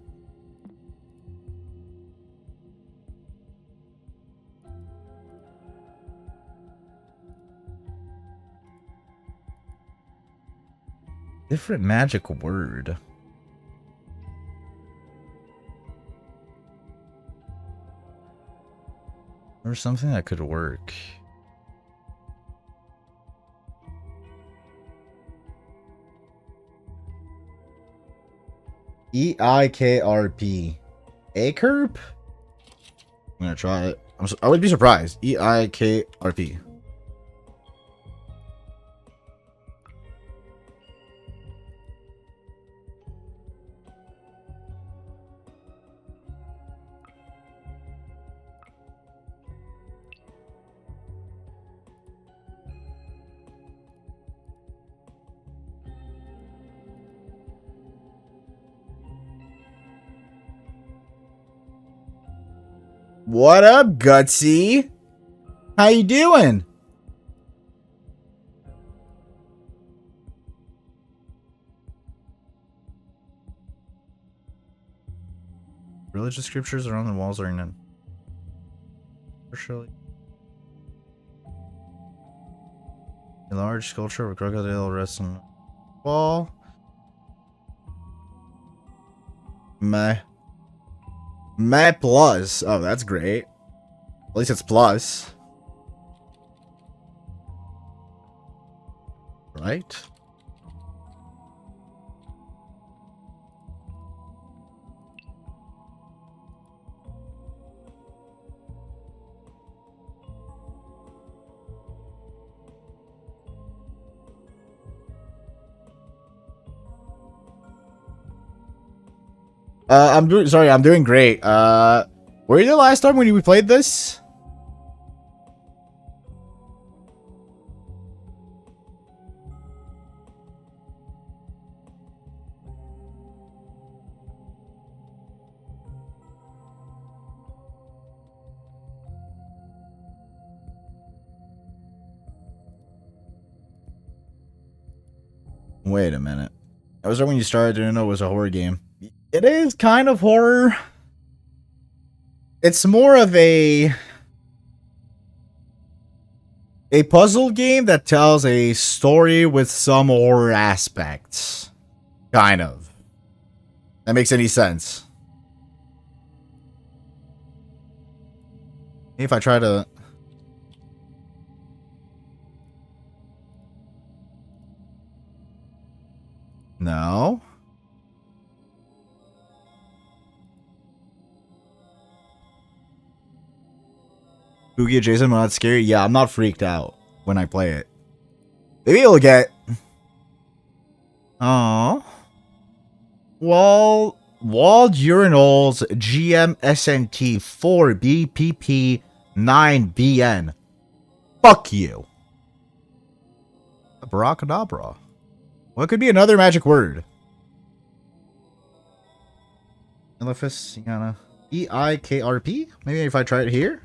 Different magic word. Or something that could work. EIKRP. A-curp? I'm gonna try it. I would be surprised. EIKRP. What up, Gutsy? How you doing? Religious scriptures around the walls are none. Surely. A large sculpture of a crocodile rests on the wall. Meh. Plus. Oh, that's great. At least it's plus. Right? I'm doing great. Were you the last time when we played this? Wait a minute. I was there when you started, didn't know it was a horror game. It is kind of horror. It's more of a puzzle game that tells a story with some horror aspects. Kind of. That makes any sense. If I try to... No. Spooky adjacent, but not scary. Yeah, I'm not freaked out when I play it. Maybe you'll get... Aww. Walled Urinals GMSNT 4BPP9BN. Fuck you. Abracadabra. What could be another magic word? Elephas, Yana. EIKRP? Maybe if I try it here?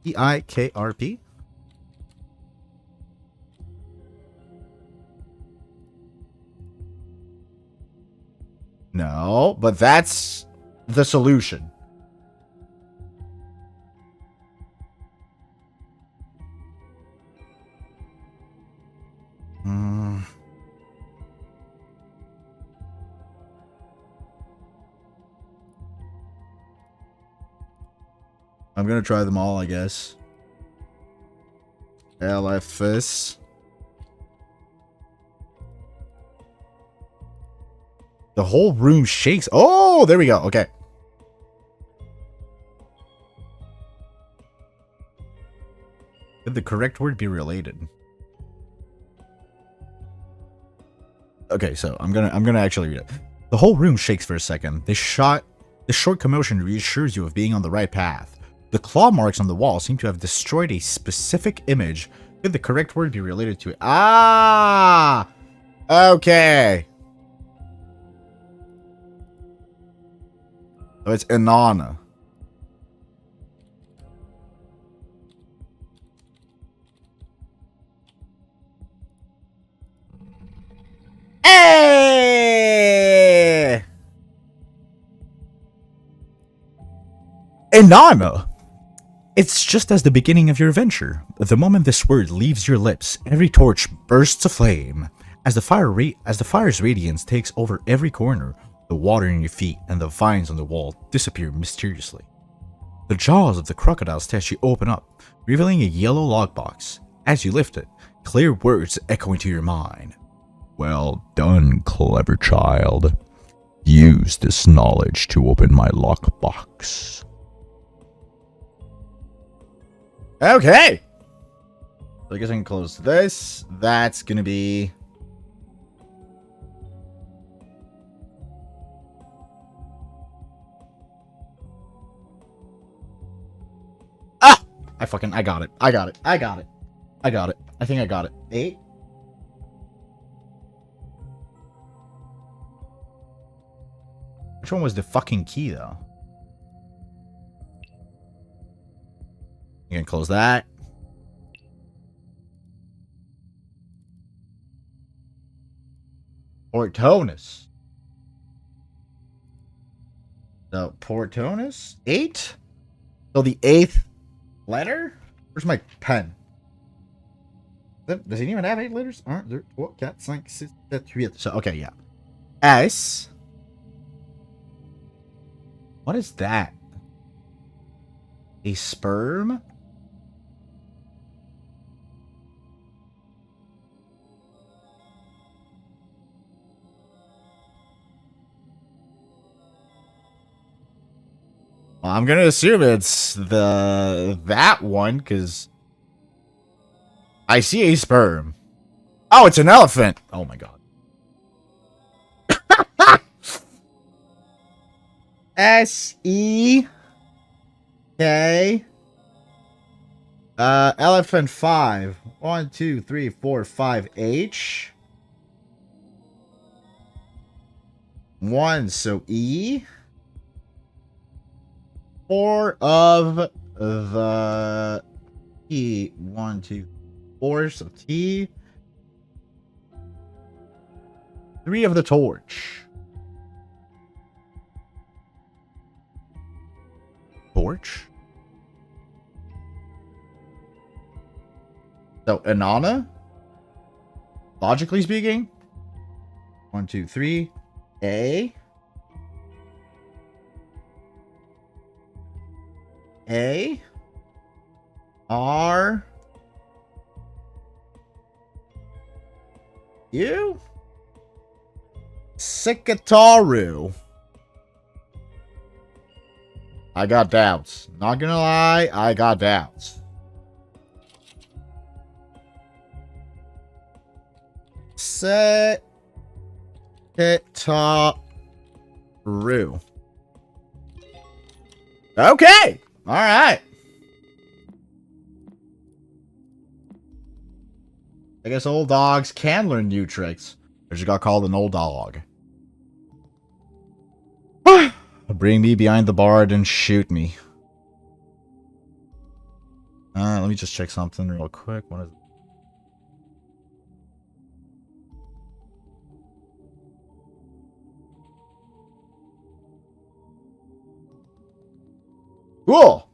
EIKRP? No, but that's the solution. I'm gonna try them all, I guess. Elephas. The whole room shakes. Oh, there we go. Okay. Could the correct word be related? Okay, so I'm gonna actually read it. The whole room shakes for a second. This short commotion reassures you of being on the right path. The claw marks on the wall seem to have destroyed a specific image. Could the correct word be related to it? Ah! Okay. So it's Inanna. Hey! Inanna! It's just as the beginning of your adventure. The moment this word leaves your lips, every torch bursts aflame. As the fire's radiance takes over every corner, the water in your feet and the vines on the wall disappear mysteriously. The jaws of the crocodile statue open up, revealing a yellow lockbox. As you lift it, clear words echo into your mind. Well done, clever child. Use this knowledge to open my lockbox. Okay. So I guess I can close this. That's gonna be... Ah! I got it. I got it. I think I got it. 8? Which one was the fucking key, though? You can close that. Portonus. So, Portonus? 8? So the 8th letter? Where's my pen? Does it even have 8 letters? Aren't there? 4, 4, 5, 6, 7, 8. So, okay, yeah. S. What is that? A sperm? Well, I'm gonna assume it's that one, because I see a sperm. Oh, it's an elephant! Oh my god. S-E-K. Elephant 5. 1, 2, 3, 4, 5. H. 1, so E. 4 of the T. 1, 2, 4, so T. 3 of the torch. Torch? So, Inanna? Logically speaking? 1, 2, 3. A. A. R. U. Sikataru. I got doubts. Not gonna lie, I got doubts. Sikataru. Okay. All right. I guess old dogs can learn new tricks. I just got called an old dog. Bring me behind the bard and shoot me. Let me just check something real quick. What is it? Cool.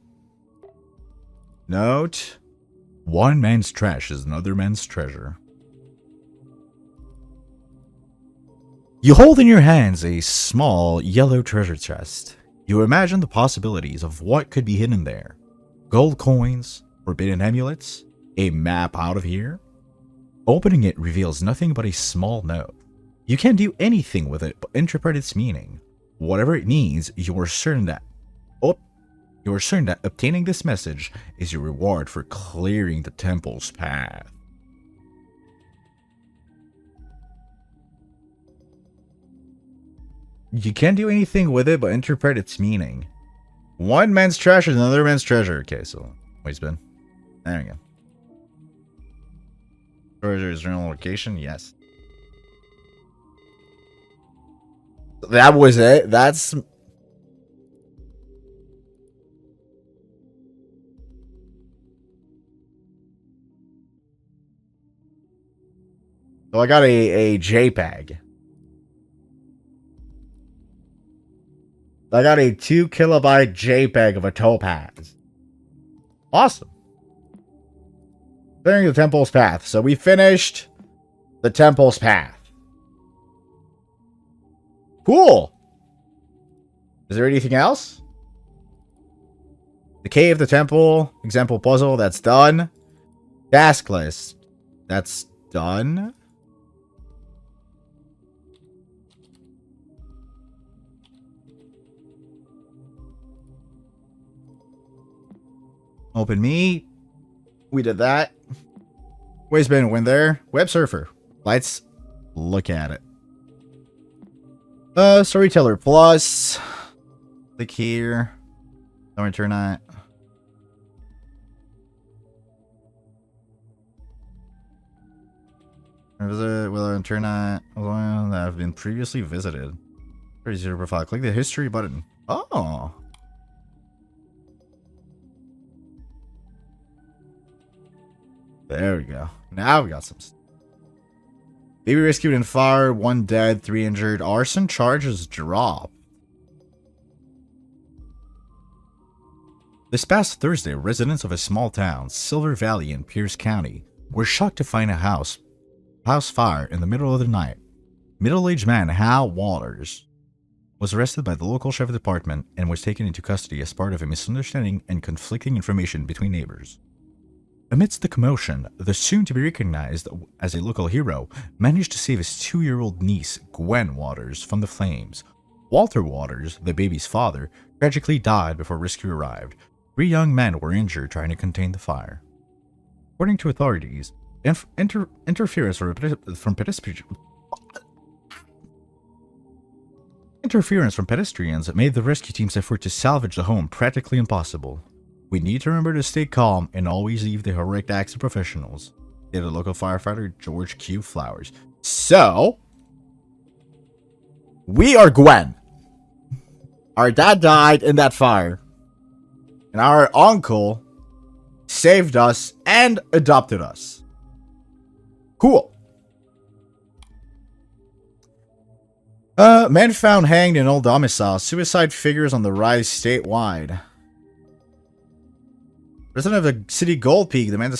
Note. One man's trash is another man's treasure. You hold in your hands a small yellow treasure chest. You imagine the possibilities of what could be hidden there. Gold coins, forbidden amulets, a map out of here. Opening it reveals nothing but a small note. You can't do anything with it but interpret its meaning. Whatever it means, you are certain that obtaining this message is your reward for clearing the temple's path. You can't do anything with it but interpret its meaning. One man's trash is another man's treasure. Okay, so wait, spin. There we go. Treasure's real location, yes. That was it. That's... So I got a JPEG. I got a 2 kilobyte JPEG of a topaz. Awesome. Clearing the Temple's Path. So we finished the Temple's Path. Cool. Is there anything else? The Cave, the Temple, example puzzle, that's done. Task list, that's done. Open me. We did that. Waste bin win there. Web surfer. Let's look at it. Storyteller Plus. Click here. Don't return that. Visit will internet that have been previously visited. Pretty zero profile. Click the history button. Oh. There we go. Now we got some. Baby rescued in fire. 1 dead, 3 injured. Arson charges drop. This past Thursday, residents of a small town, Silver Valley in Pierce County, were shocked to find a house fire in the middle of the night. Middle-aged man Hal Waters was arrested by the local sheriff department and was taken into custody as part of a misunderstanding and conflicting information between neighbors. Amidst the commotion, the soon-to-be recognized as a local hero managed to save his 2-year-old niece, Gwen Waters, from the flames. Walter Waters, the baby's father, tragically died before rescue arrived. 3 young men were injured trying to contain the fire. According to authorities, interference from pedestrians made the rescue team's effort to salvage the home practically impossible. We need to remember to stay calm and always leave the heroic acts to professionals. Did a local firefighter, George Q. Flowers. So, we are Gwen. Our dad died in that fire. And our uncle saved us and adopted us. Cool. Man found hanged in old domicile. Suicide figures on the rise statewide. President of the city Gold Peak demands the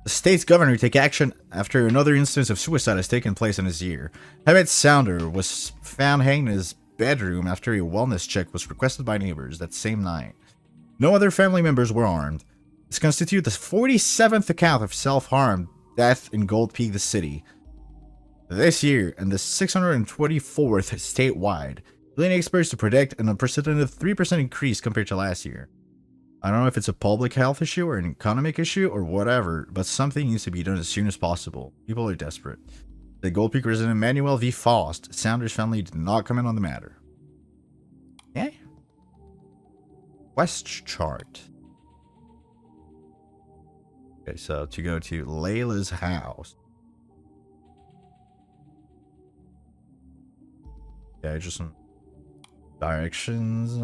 state's governor take action after another instance of suicide has taken place in his year. Emmett Sounder was found hanged in his bedroom after a wellness check was requested by neighbors that same night. No other family members were harmed. This constitutes the 47th account of self-harm death in Gold Peak, the city, this year, and the 624th statewide, leading experts to predict an unprecedented 3% increase compared to last year. I don't know if it's a public health issue or an economic issue or whatever, but something needs to be done as soon as possible. People are desperate. The Gold Peak resident Manuel V. Faust, Sounders family did not comment on the matter. Okay. Quest chart. Okay, so to go to Layla's house. Yeah, just some directions.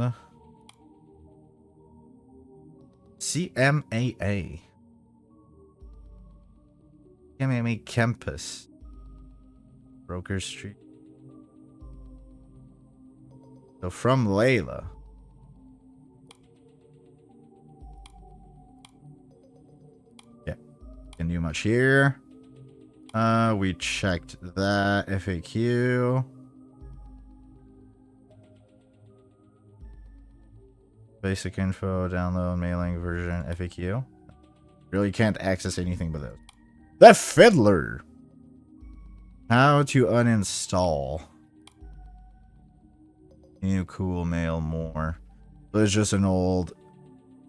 CMAA. CMAA campus. Broker Street. So from Layla. Yeah. Can't do much here. We checked that FAQ. Basic info, download, mailing version, FAQ. Really can't access anything but those. The Fiddler. How to uninstall. New cool mail more. So it's just an old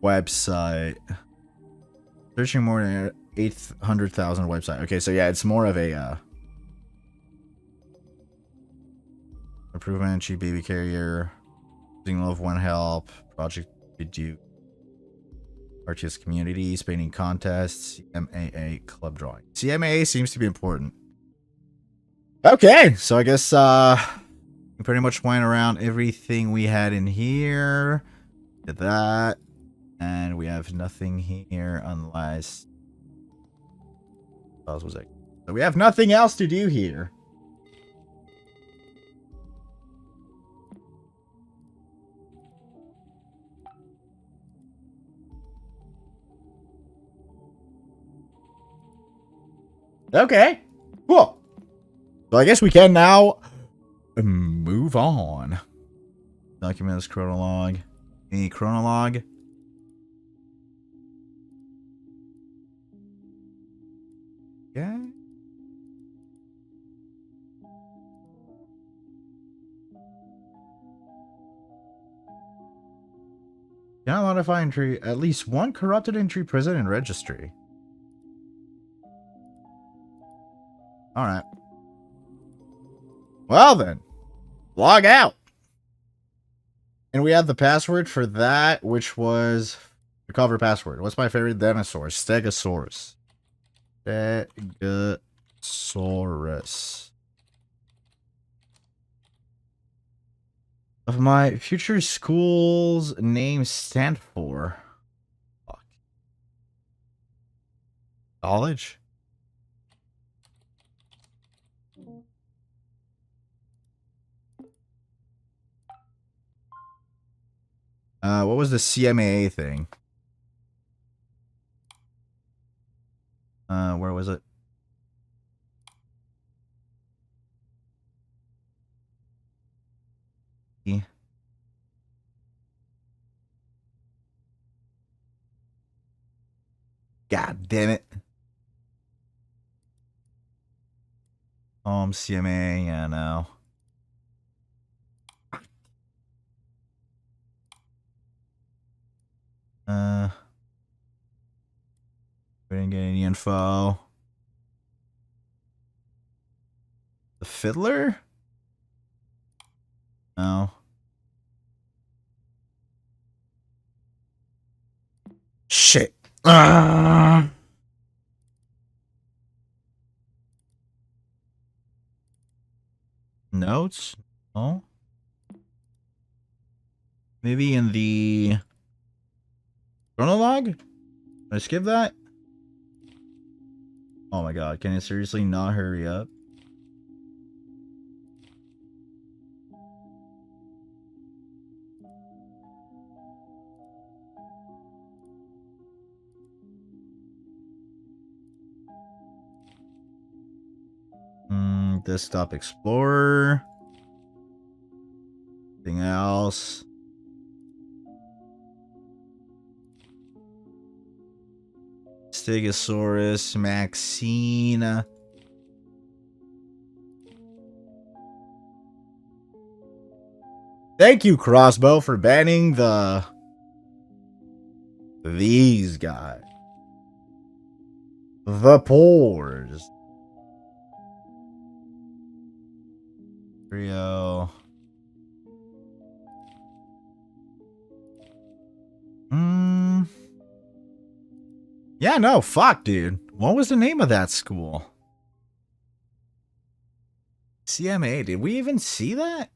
website. Searching more than 800,000 website. Okay, so yeah, it's more of a improvement, cheap baby carrier, using love one help, project we do, artist communities, painting contests, CMAA club drawing. CMAA seems to be important. Okay, so I guess we pretty much went around everything we had in here. Did that. And we have nothing here unless... what else was it? So we have nothing else to do here. Okay. Cool. So I guess we can now move on. Documents, chronologue. Any chronologue? Okay. Cannot modify entry. At least one corrupted entry present in registry. Alright. Well then. Log out. And we had the password for that, which was the cover password. What's my favorite dinosaur? Stegosaurus. Stegosaurus. Of my future school's name stand for? Fuck. College? What was the CMAA thing? Where was it? God damn it. CMA, yeah, no. We didn't get any info. The Fiddler? No. Shit. Notes? Oh. Maybe in the chronologue? Can I skip that? Oh my god, can it seriously not hurry up? Desktop Explorer. Anything else? Stegosaurus, Maxine. Thank you, Crossbow, for banning these guys. The pores. Trio. Yeah, no, fuck, dude. What was the name of that school? CMA, did we even see that?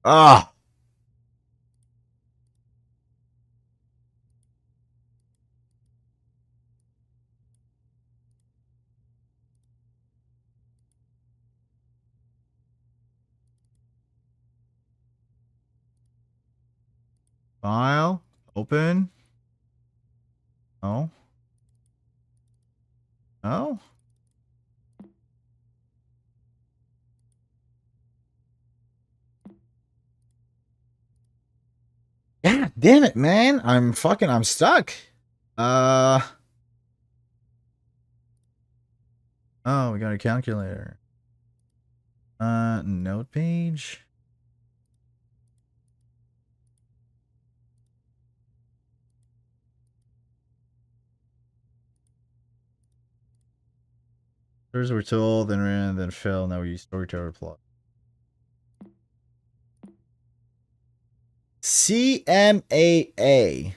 Ah. File. Open. Oh. Oh. God damn it, man. I'm stuck. Oh, we got a calculator. Note page. First we're told, then ran, then fell. Now we use storyteller plot. CMAA.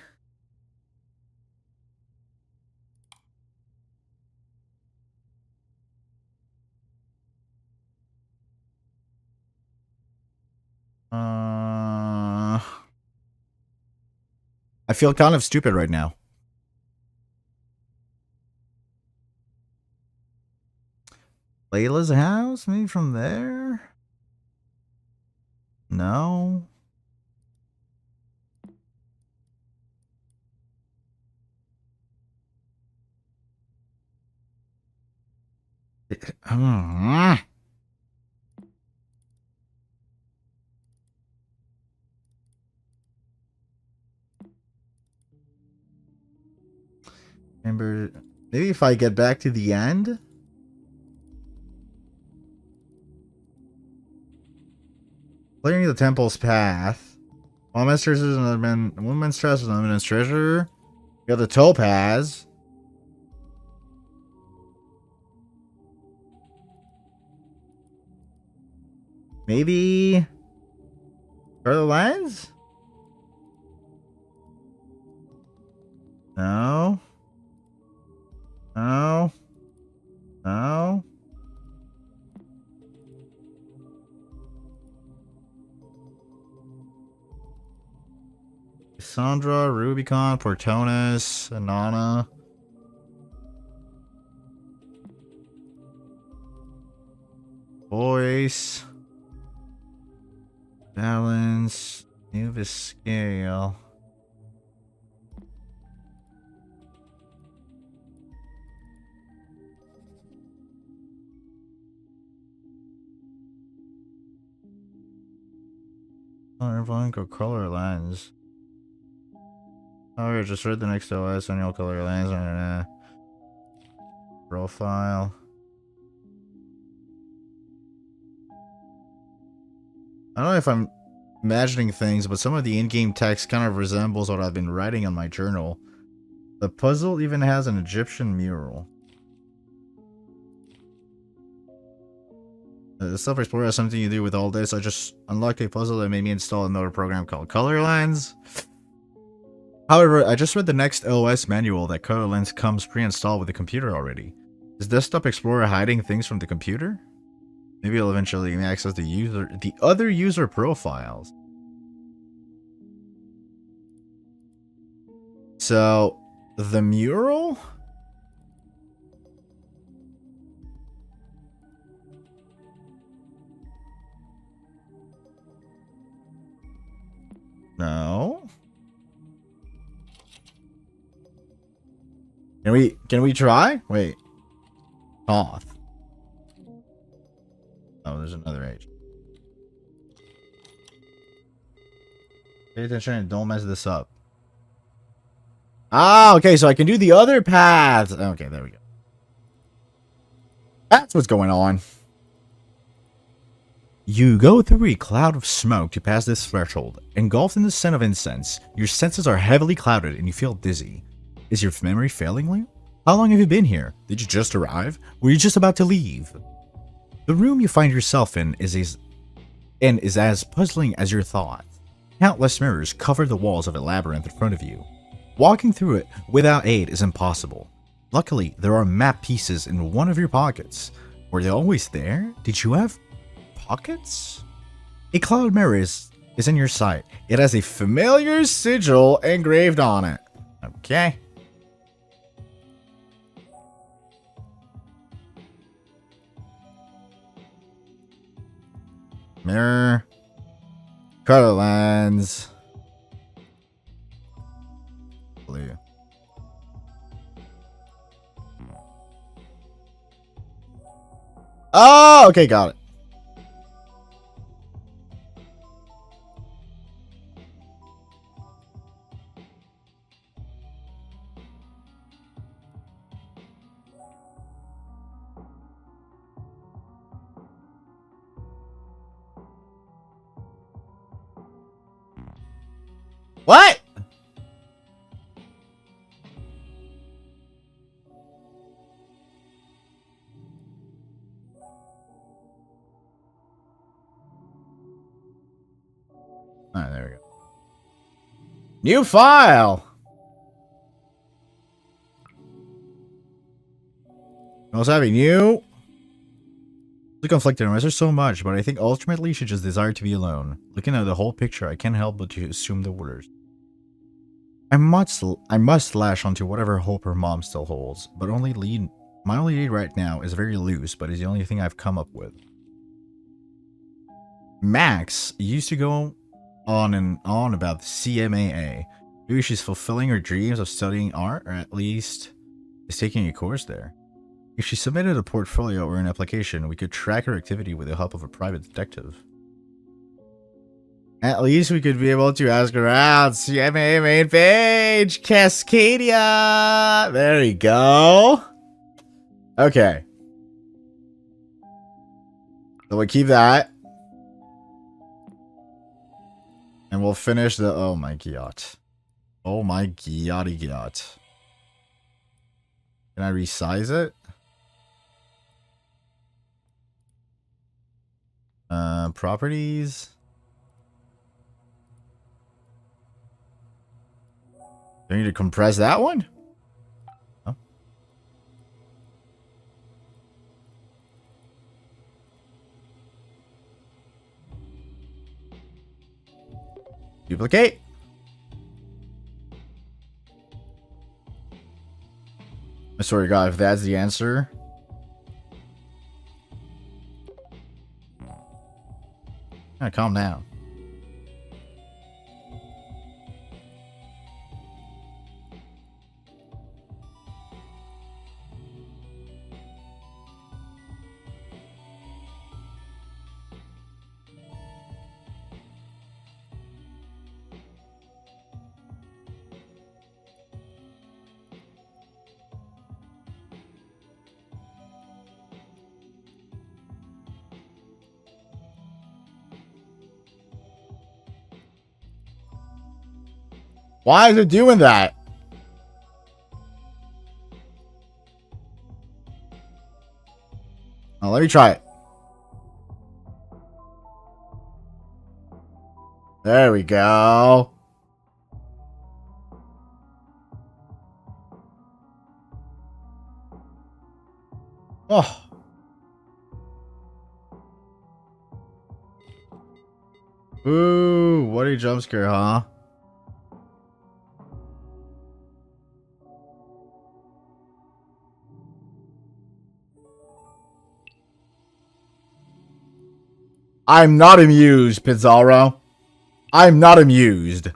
I feel kind of stupid right now. Layla's house? Maybe from there? No. Remember, maybe if I get back to the end. Clearing the temple's path. Woman's treasure is an eminence treasure. You have the topaz. Maybe further lens? No. No. No. Cassandra, Rubicon, Portonis, Anana. Voice. Balance. Nubis scale. Color color lens. Oh, I just read the next OS on your color lens. Profile. I don't know if I'm imagining things, but some of the in-game text kind of resembles what I've been writing on my journal. The puzzle even has an Egyptian mural. The Self Explorer has something to do with all this. I just unlocked a puzzle that made me install another program called Color Lens. However, I just read the next OS manual that Color Lens comes pre-installed with the computer already. Is Desktop Explorer hiding things from the computer? Maybe I'll eventually access the other user profiles. So, the mural? No. Can we try? Wait. Off. Oh, there's another H. Pay attention and don't mess this up. Ah, okay, so I can do the other paths. Okay, there we go. That's what's going on. You go through a cloud of smoke to pass this threshold. Engulfed in the scent of incense, your senses are heavily clouded and you feel dizzy. Is your memory failing you? How long have you been here? Did you just arrive? Were you just about to leave? The room you find yourself in is as puzzling as your thought. Countless mirrors cover the walls of a labyrinth in front of you. Walking through it without aid is impossible. Luckily, there are map pieces in one of your pockets. Were they always there? Did you have pockets? A cloud mirror is in your sight. It has a familiar sigil engraved on it. Okay. Mirror. Color lens. Blue. Oh, okay, got it. What? Alright, there we go. New file! I was having you. The conflicted. There's so much, but I think ultimately she just desired to be alone. Looking at the whole picture, I can't help but to assume the orders. I must lash onto whatever hope her mom still holds, but my only lead right now is very loose, but is the only thing I've come up with. Max used to go on and on about the CMAA. Maybe she's fulfilling her dreams of studying art, or at least is taking a course there. If she submitted a portfolio or an application, we could track her activity with the help of a private detective. At least we could be able to ask her out. CMAA main page, Cascadia. There we go. Okay. So we'll keep that. And we'll finish the... Oh my god. Oh my god. Can I resize it? Properties. Do I need to compress that one? Oh. Duplicate. I swear to God, if that's the answer. Calm down. Why is it doing that? Oh, let me try it. There we go. Oh. Ooh, what a jump scare, huh? I'm not amused, Pizarro. I'm not amused.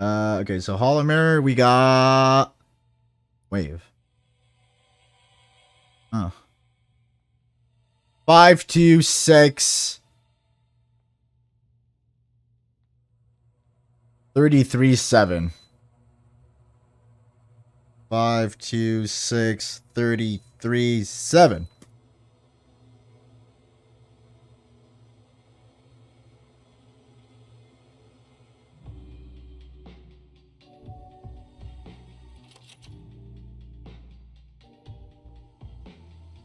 Okay, so Hollow Mirror, we got... Wave. Oh. 5, 2, 6... 33, 7. 5, 2, 6, 33, 7.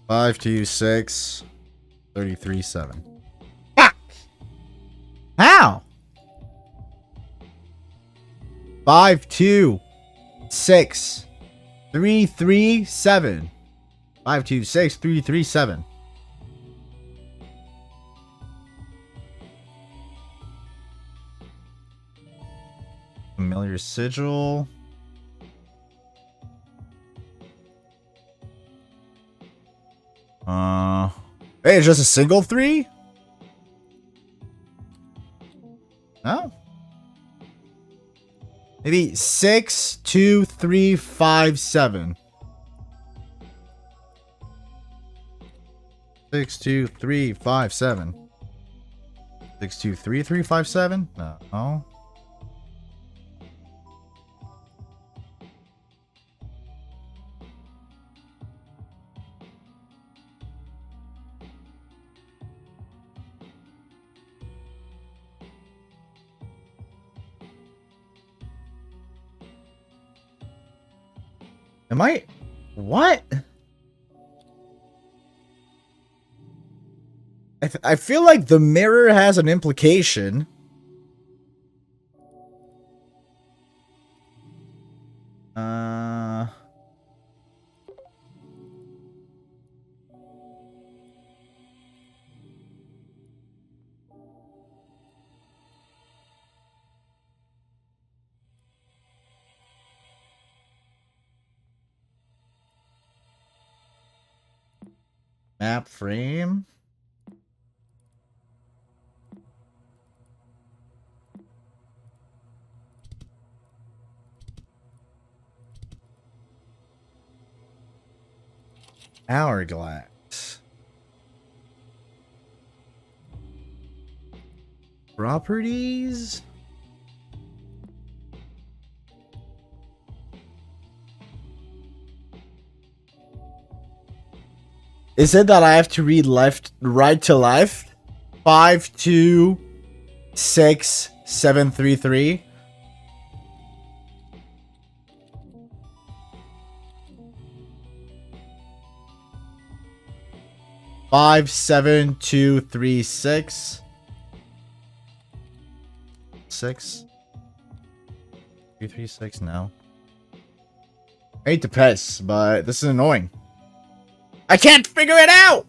Five, 2, 6, 33, 7. Fuck! How? 5, 2, 6, 3, 3, 7. 5, 2, 6, 3, 3, 7. Familiar sigil. Hey, it's just a single 3? No? Maybe 6, 2, 3, 5, 7. 6, 2, 3, 5, 7. 6, 2, 3, 3, 5, 7? No. Am I... What? I feel like the mirror has an implication. Map frame. Hourglass. Properties. It said that I have to read right to left. 526733. Five, 7, 2, 3, 6. 6. 3, 3, 6, no. I hate to piss, but this is annoying. I can't figure it out!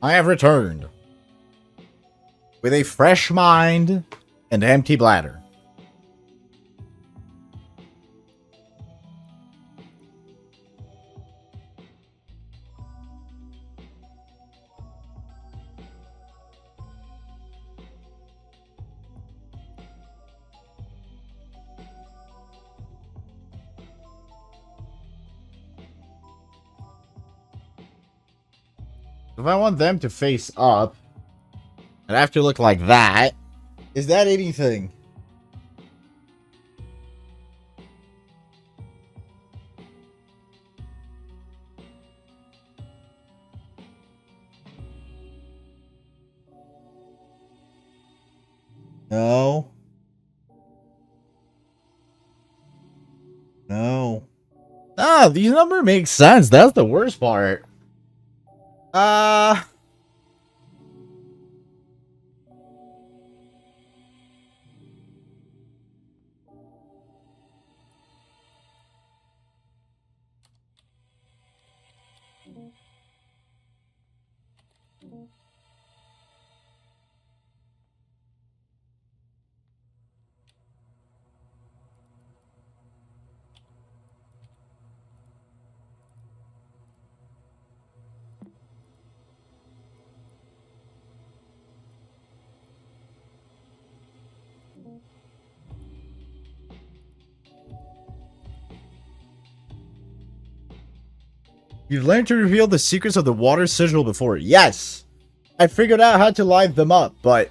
I have returned with a fresh mind and empty bladder. If I want them to face up, I'd have to look like that. Is that anything? No. No. Ah, these numbers make sense. That's the worst part. You've learned to reveal the secrets of the water sigil before. Yes! I figured out how to light them up, but...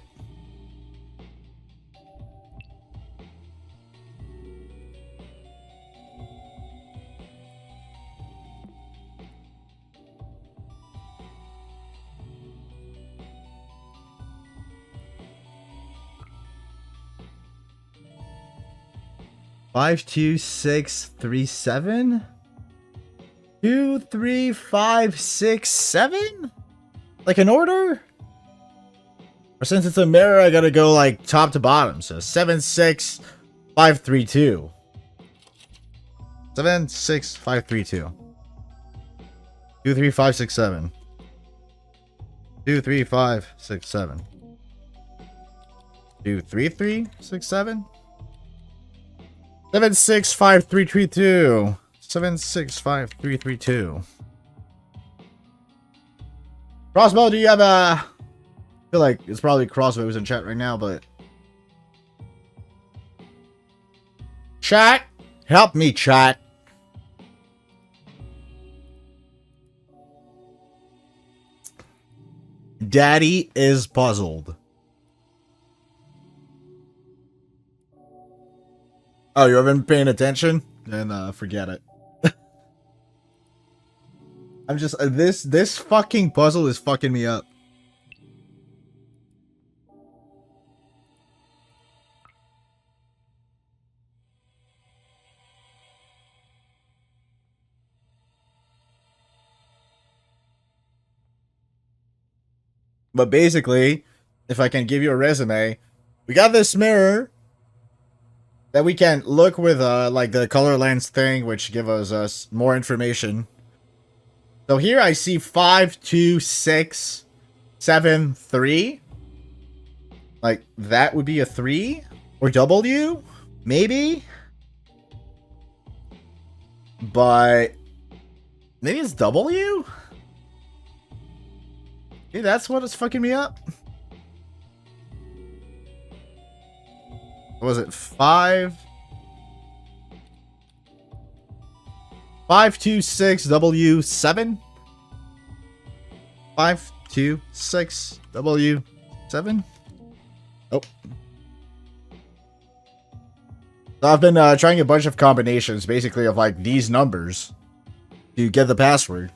52637? 2, 3, 5, 6, 7? Like an order? Or since it's a mirror, I gotta go like top to bottom. So 7, 6, 5, 3, 2. 7, 6, 5, 3, 2. 2, 3, 5, 6, 7. 2, 3, 5, 6, 7. 2, 3, 3, 6, 7. 7, 6, 5, 3, 3, 2. 7, 6, 5, 3, 3, 2. Crossbow, do you have a... I feel like it's probably Crossbow who's in chat right now, but... Chat! Help me, chat! Daddy is puzzled. Oh, you haven't been paying attention? Then forget it. I'm just this fucking puzzle is fucking me up. But basically, if I can give you a resume, we got this mirror that we can look with like the color lens thing, which gives us more information. So here I see 5, 2, 6, 7, 3. Like that would be a 3 or W, maybe. But maybe it's W. Maybe that's what is fucking me up. What was it? 5, 5, 2, 6, W, 7? 5, 2, 6, W, 7? Oh. So I've been trying a bunch of combinations, basically, of like these numbers to get the password.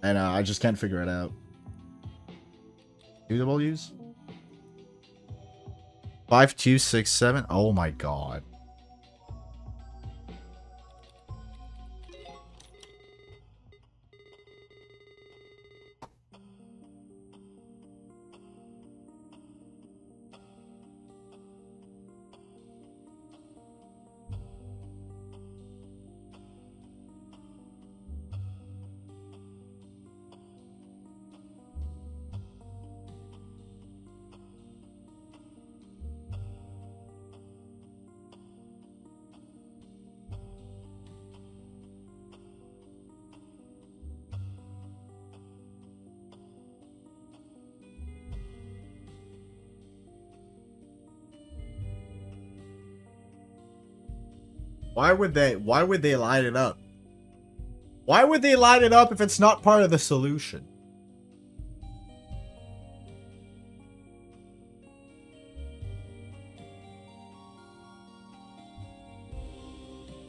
And I just can't figure it out. 2 W's? 5, 2, 6, 7? Oh my god. Why would they light it up? Why would they light it up if it's not part of the solution?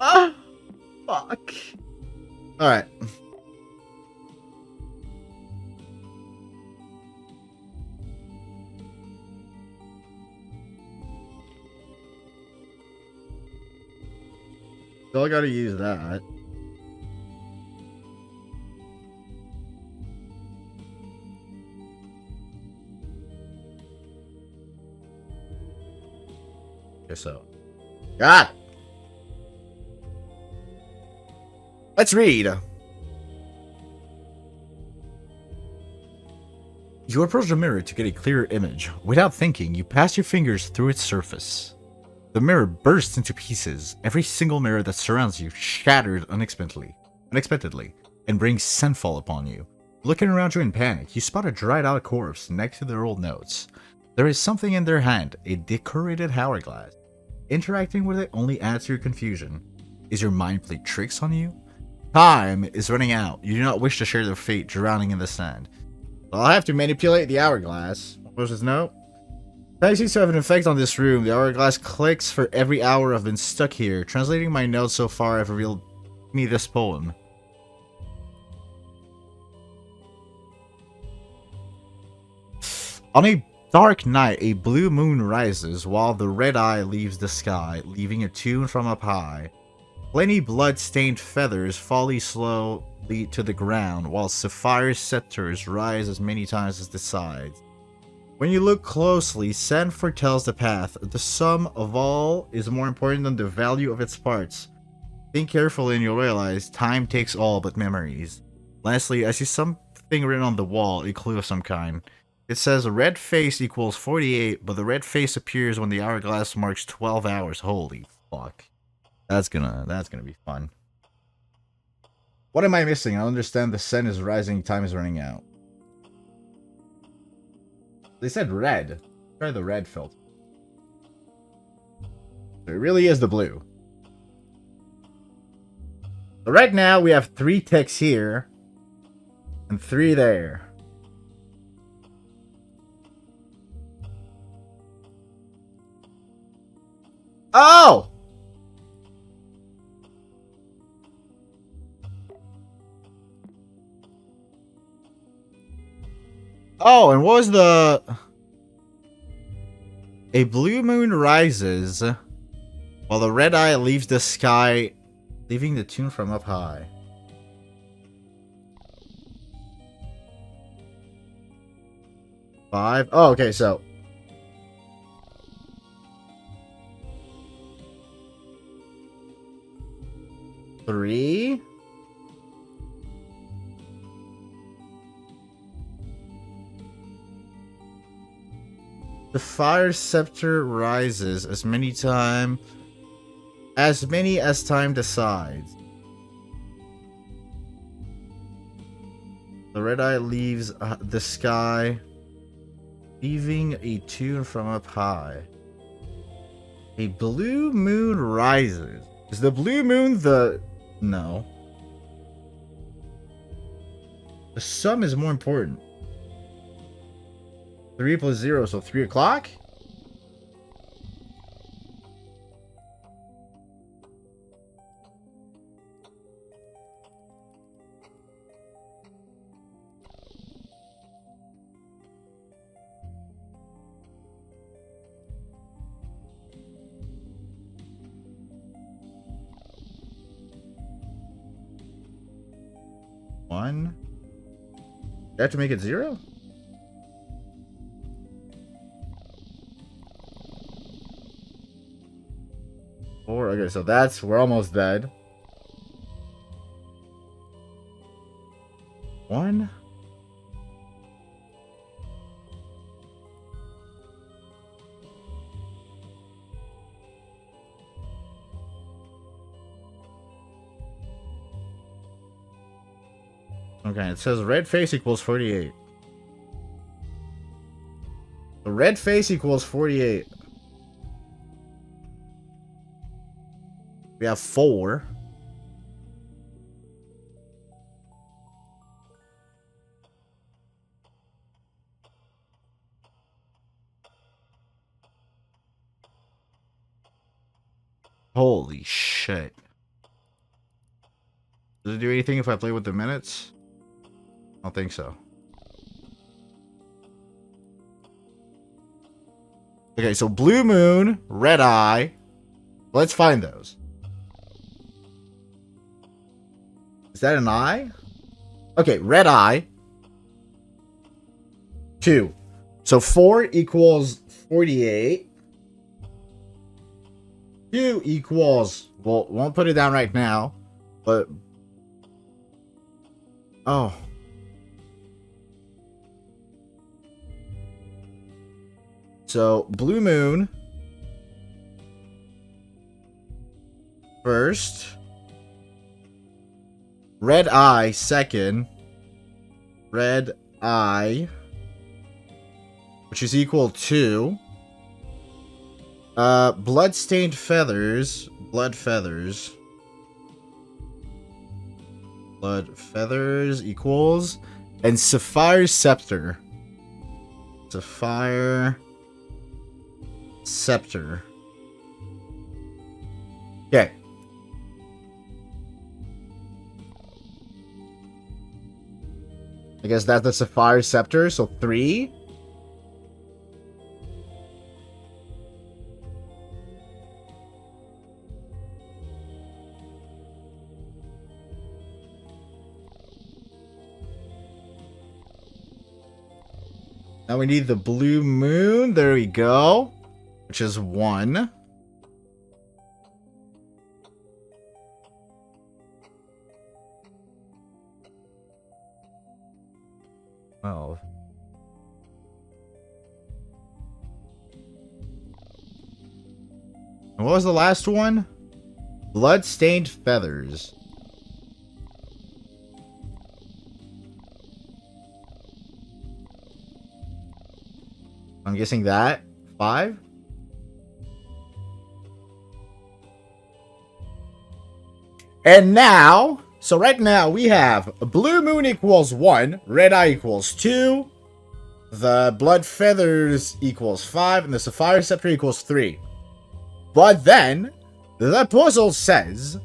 Ah, fuck. All right. Still gotta use that. Okay, so. God! Let's read. You approach the mirror to get a clearer image. Without thinking, you pass your fingers through its surface. The mirror bursts into pieces, every single mirror that surrounds you shattered unexpectedly, and brings scentfall upon you. Looking around you in panic, you spot a dried out corpse next to their old notes. There is something in their hand, a decorated hourglass. Interacting with it only adds to your confusion. Is your mind playing tricks on you? Time is running out. You do not wish to share their fate drowning in the sand. So I'll have to manipulate the hourglass. What was his note? Time seems to have an effect on this room. The hourglass clicks for every hour I've been stuck here. Translating my notes so far have revealed me this poem. On a dark night, a blue moon rises, while the red eye leaves the sky, leaving a tune from up high. Plenty blood-stained feathers fall slowly to the ground, while sapphire scepters rise as many times as the sides. When you look closely, sand foretells the path. The sum of all is more important than the value of its parts. Think carefully and you'll realize time takes all but memories. Lastly, I see something written on the wall, a clue of some kind. It says red face equals 48, but the red face appears when the hourglass marks 12 hours. Holy fuck. That's gonna be fun. What am I missing? I understand the sun is rising, time is running out. They said red. Try the red filter. It really is the blue. So right now we have 3 ticks here and 3 there. Oh! Oh, and what was the... A blue moon rises while the red eye leaves the sky, leaving the tune from up high. Five. Oh, okay, so... Three... The fire scepter rises as many as time decides. The red eye leaves the sky, leaving a tune from up high. A blue moon rises. Is the blue moon the... No. The sum is more important. 3 plus 0, so 3 o'clock? One. You have to make it 0? Four. Okay, so we're almost dead. 1. Okay, it says red face equals 48. The red face equals 48. We have 4. Holy shit. Does it do anything if I play with the minutes? I don't think so. Okay, so blue moon, red eye. Let's find those. Is that an eye? Okay, red eye. 2. So 4 equals 48. 2 equals... Well, won't put it down right now. But... Oh. So, blue moon. First. Red eye, second. Red eye. Which is equal to... blood-stained feathers. Blood feathers. Blood feathers equals... And sapphire scepter. Sapphire... Scepter. Okay. I guess that's the sapphire scepter, so 3. Now we need the blue moon. There we go. Which is 1. Oh. And what was the last one? Blood-stained feathers. I'm guessing that 5. And now, so right now we have blue moon equals 1, red eye equals 2, the blood feathers equals 5, and the sapphire scepter equals 3. But then, the puzzle says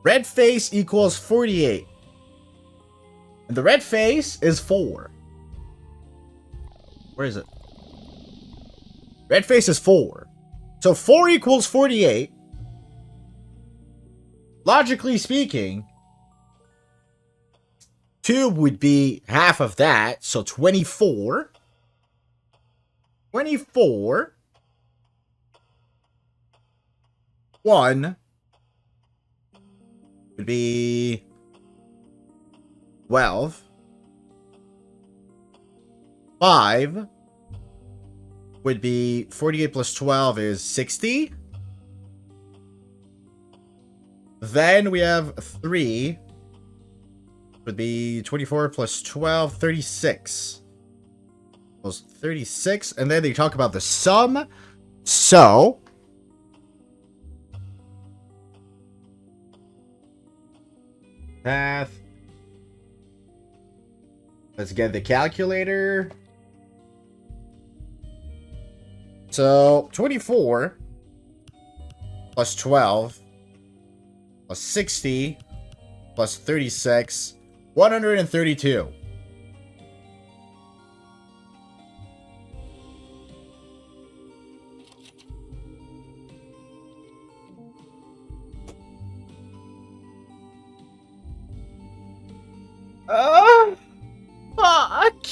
red face equals 48. And the red face is 4. Where is it? Red face is 4. So 4 equals 48. Logically speaking, 2 would be half of that, so 24. 24. 1 would be 12. 5 would be 48 plus 12 is 60. Then we have 3 would be 24 plus 12, 36. Was 36, and then they talk about the sum. So math. Let's get the calculator. So 24 plus 12 plus 60 plus 36, 132. Fuck.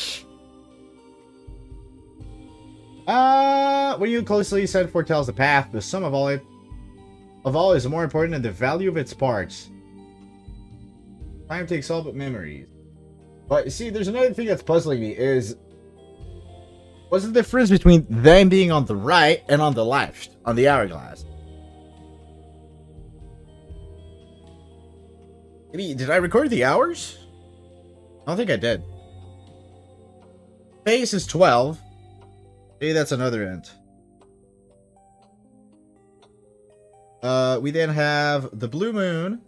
When you closely said foretells the path, the sum of all is more important than the value of its parts. Time takes all but memories. But see, there's another thing that's puzzling me is what's the difference between them being on the right and on the left on the hourglass? Maybe did I record the hours? I don't think I did. Face is 12. Maybe that's another int. We then have the blue moon.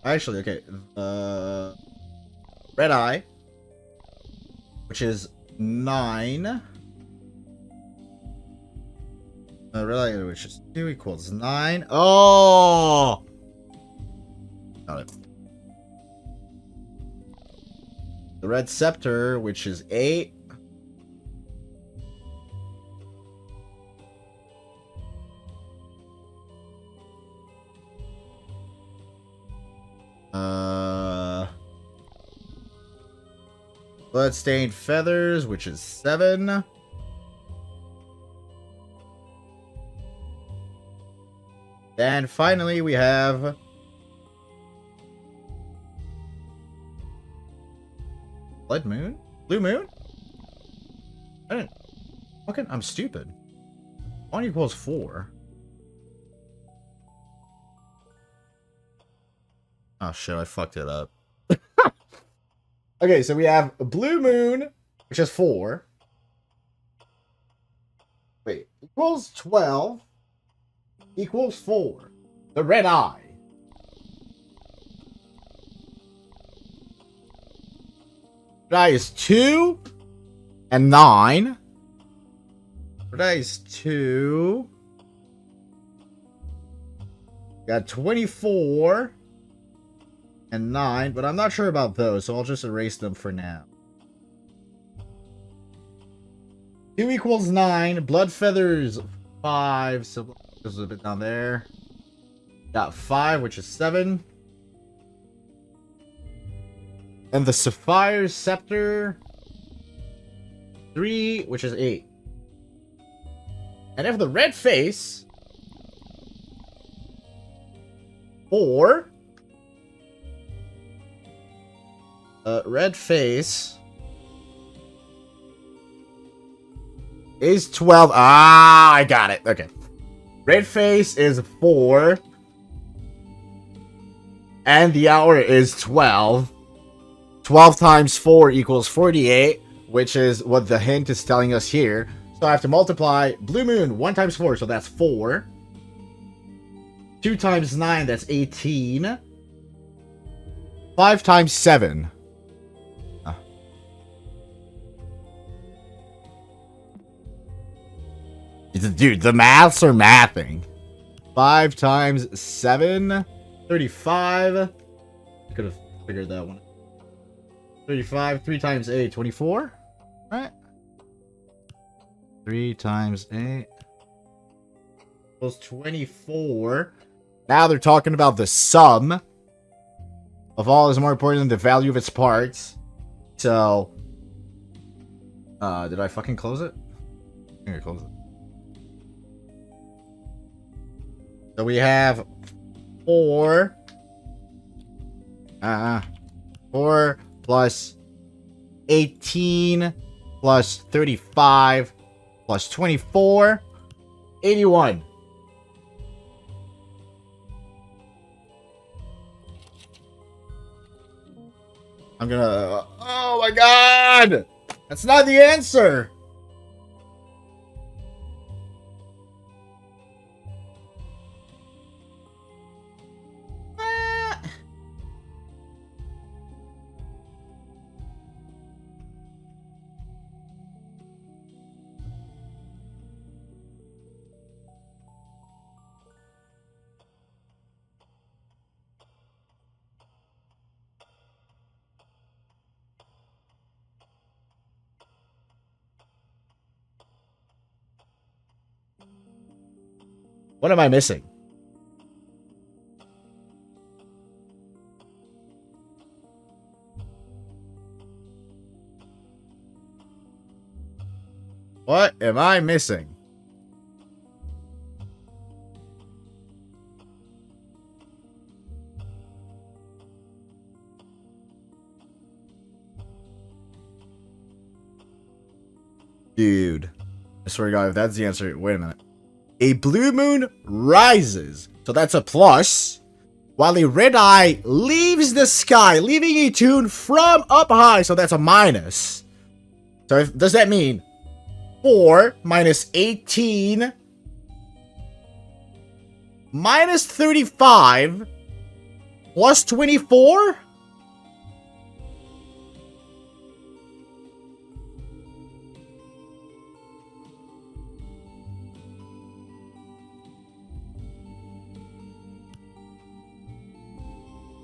Actually, okay. Red eye, which is 9. Red eye, which is 2 equals 9. Oh! Got it. The red scepter, which is 8. Bloodstained feathers, which is 7. And finally, we have blood moon, blue moon. I didn't. Okay, I'm stupid. 1 equals 4. Oh shit, I fucked it up. Okay, so we have a blue moon, which is 4. Wait, equals 12 equals 4. The red eye. Red eye is 2 and 9. Red eye is 2. Got 24. And 9, but I'm not sure about those, so I'll just erase them for now. 2 equals 9. Blood feathers 5, so there's a bit down there. Got 5, which is 7. And the sapphire scepter 3, which is 8. And if the red face, 4, red face is 12. Ah, I got it. Okay. Red face is 4. And the hour is 12. 12 times 4 equals 48, which is what the hint is telling us here. So I have to multiply blue moon 1 times 4, so that's 4. 2 times 9, that's 18. 5 times 7. Dude, the maths are mathing. 5 times 7, 35. I could have figured that one. 35, 3 times 8, 24. Right? 3 times 8 equals 24. Now they're talking about the sum of all is more important than the value of its parts. So, did I fucking close it? I think I closed it. So we have 4. 4 plus 18 plus 35 plus 24. 81. I'm gonna... Oh my god! That's not the answer! What am I missing? What am I missing? Dude. I swear to God, if that's the answer, wait a minute. A blue moon rises, so that's a plus, while a red eye leaves the sky, leaving a tune from up high, so that's a minus. So does that mean 4 minus 18 minus 35 plus 24?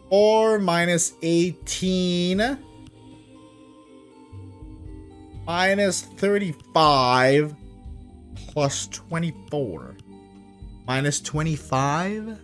Or minus 18 minus 35 plus 24 minus 25.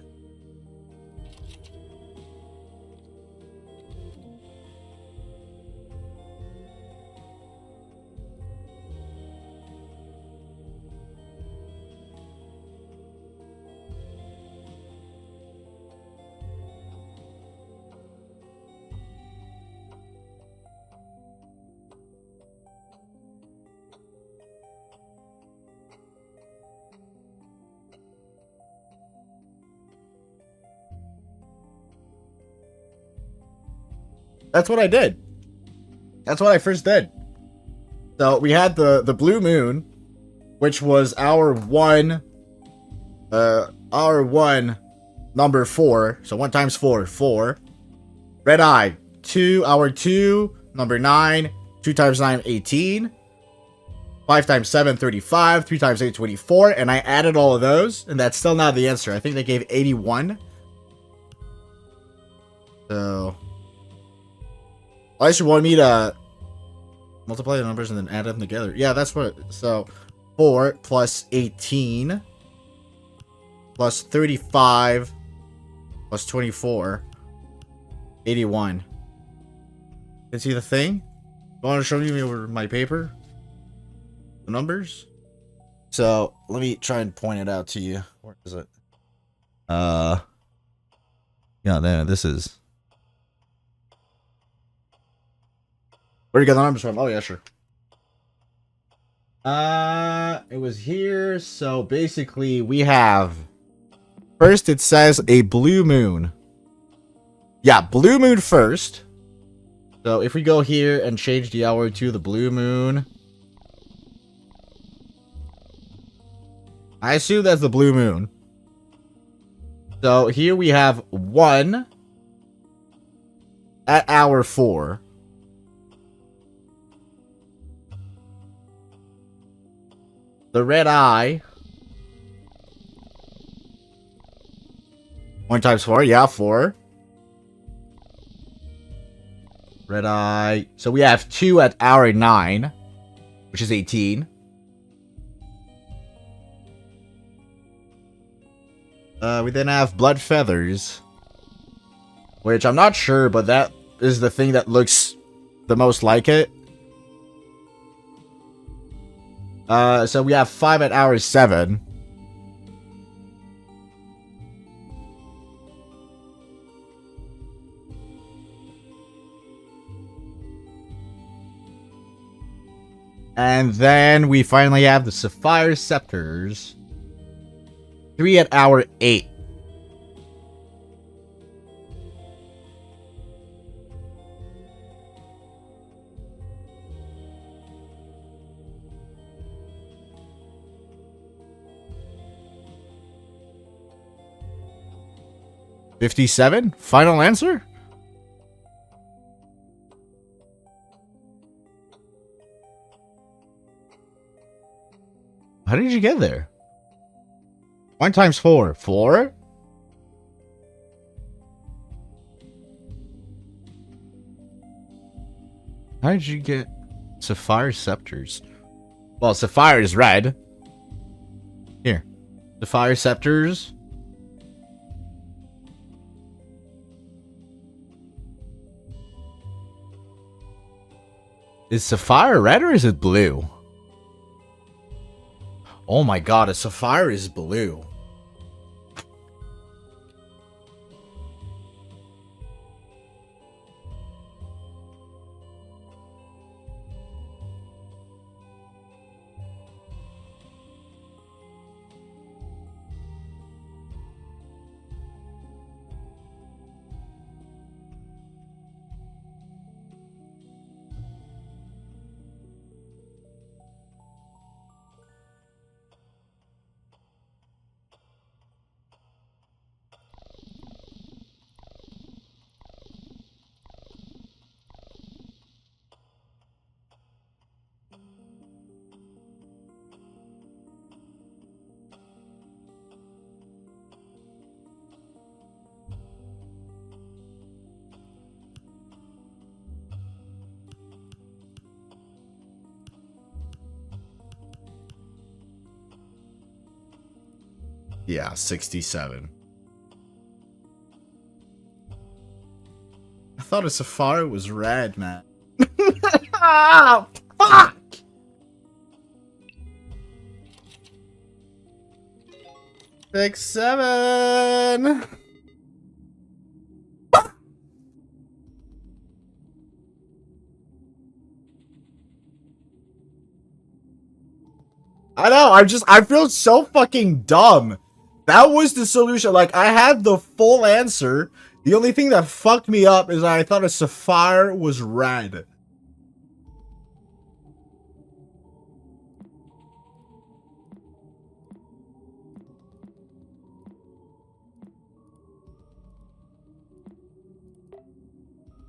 That's what I did. That's what I first did. So we had the blue moon, which was our one number 4. So 1 times 4, 4. Red eye, 2, our 2, number 9, 2 times 9, 18. 5 times 7, 35. 3 times 8, 24. And I added all of those, and that's still not the answer. I think they gave 81. So... Unless you want me to multiply the numbers and then add them together. Yeah, that's what... So, 4 plus 18 plus 35 plus 24. 81. You see the thing? You want to show me over my paper? the numbers. So let me try and point it out to you. Where is it? Yeah, there. This is. Where do you get the numbers from? Oh yeah, sure. It was here. So basically, we have. First, it says a blue moon. Yeah, blue moon first. So if we go here and change the hour to the blue moon. I assume that's the blue moon. So here we have 1 at hour 4. The red eye. 1 times 4, yeah, 4. Red eye. So we have 2 at hour 9, which is 18. We then have blood feathers, which I'm not sure, but that is the thing that looks the most like it. So we have 5 at hour 7. And then we finally have the sapphire scepters. 3 at hour 8. $57? Final answer? How did you get there? 1 times 4. 4? How did you get sapphire scepters? Well, sapphire is red. Here. Sapphire scepters. Is sapphire red or is it blue? Oh my god, a sapphire is blue. Yeah, 67. I thought a sapphire was red, man. Ah, fuck! Six, 7. I know, I feel so fucking dumb. That was the solution. Like, I had the full answer. The only thing that fucked me up is I thought a sapphire was red.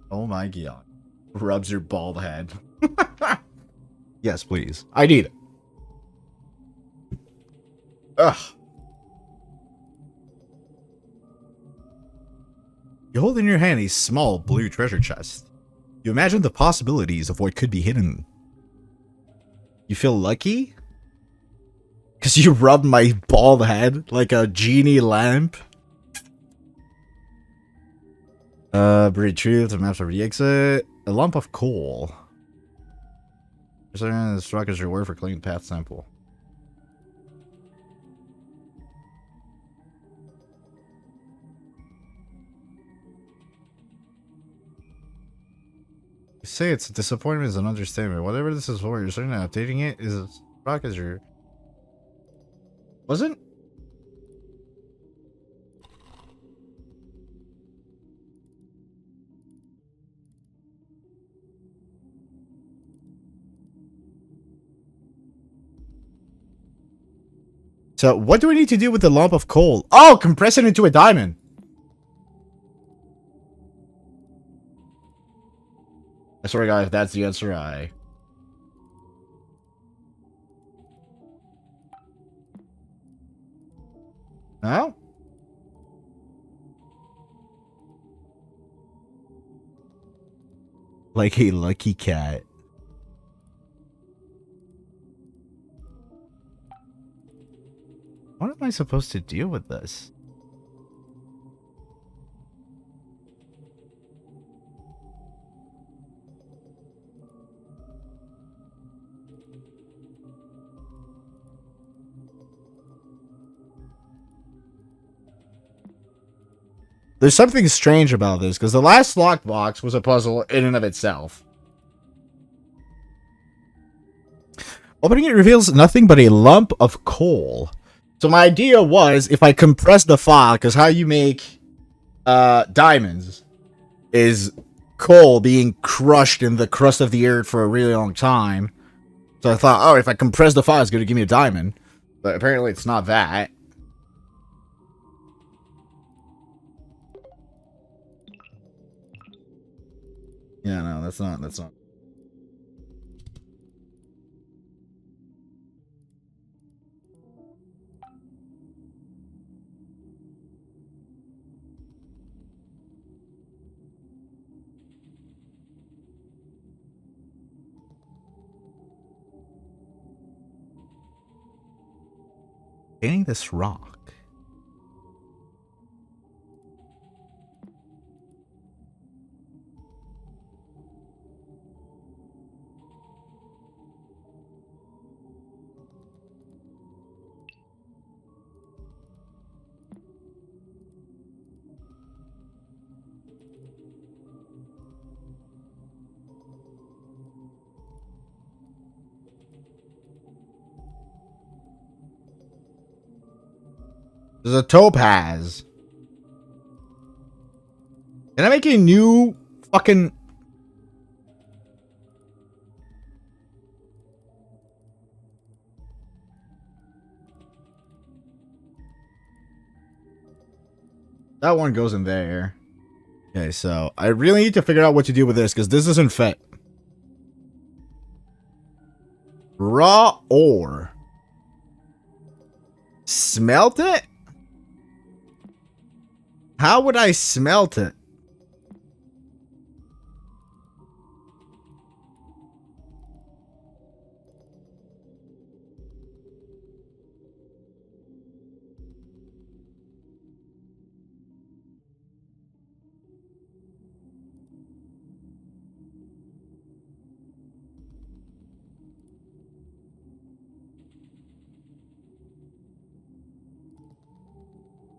Oh my god. Rubs your bald head. Yes, please. I need it. Ugh. You hold in your hand a small blue treasure chest. You imagine the possibilities of what could be hidden. You feel lucky? Because you rubbed my bald head like a genie lamp? Retrieve the maps of the exit. A lump of coal. Considering this rock is reward for clean path sample. You say it's a disappointment is an understatement. Whatever this is for, you're certainly updating it. Is rock as your wasn't? So what do we need to do with the lump of coal? Oh, compress it into a diamond. I swear to God, if that's the answer, No? Like a lucky cat. What am I supposed to do with this? There's something strange about this, because the last lockbox was a puzzle in and of itself. Opening it reveals nothing but a lump of coal. So my idea was, if I compress the file, because how you make diamonds is coal being crushed in the crust of the earth for a really long time. So I thought, oh, if I compress the file, it's going to give me a diamond. But apparently it's not that. Yeah, no, that's not. Gaining this rock. There's a topaz. Can I make a new fucking... That one goes in there. Okay, so I really need to figure out what to do with this, because this doesn't fit. Raw ore. Smelt it? How would I smelt it?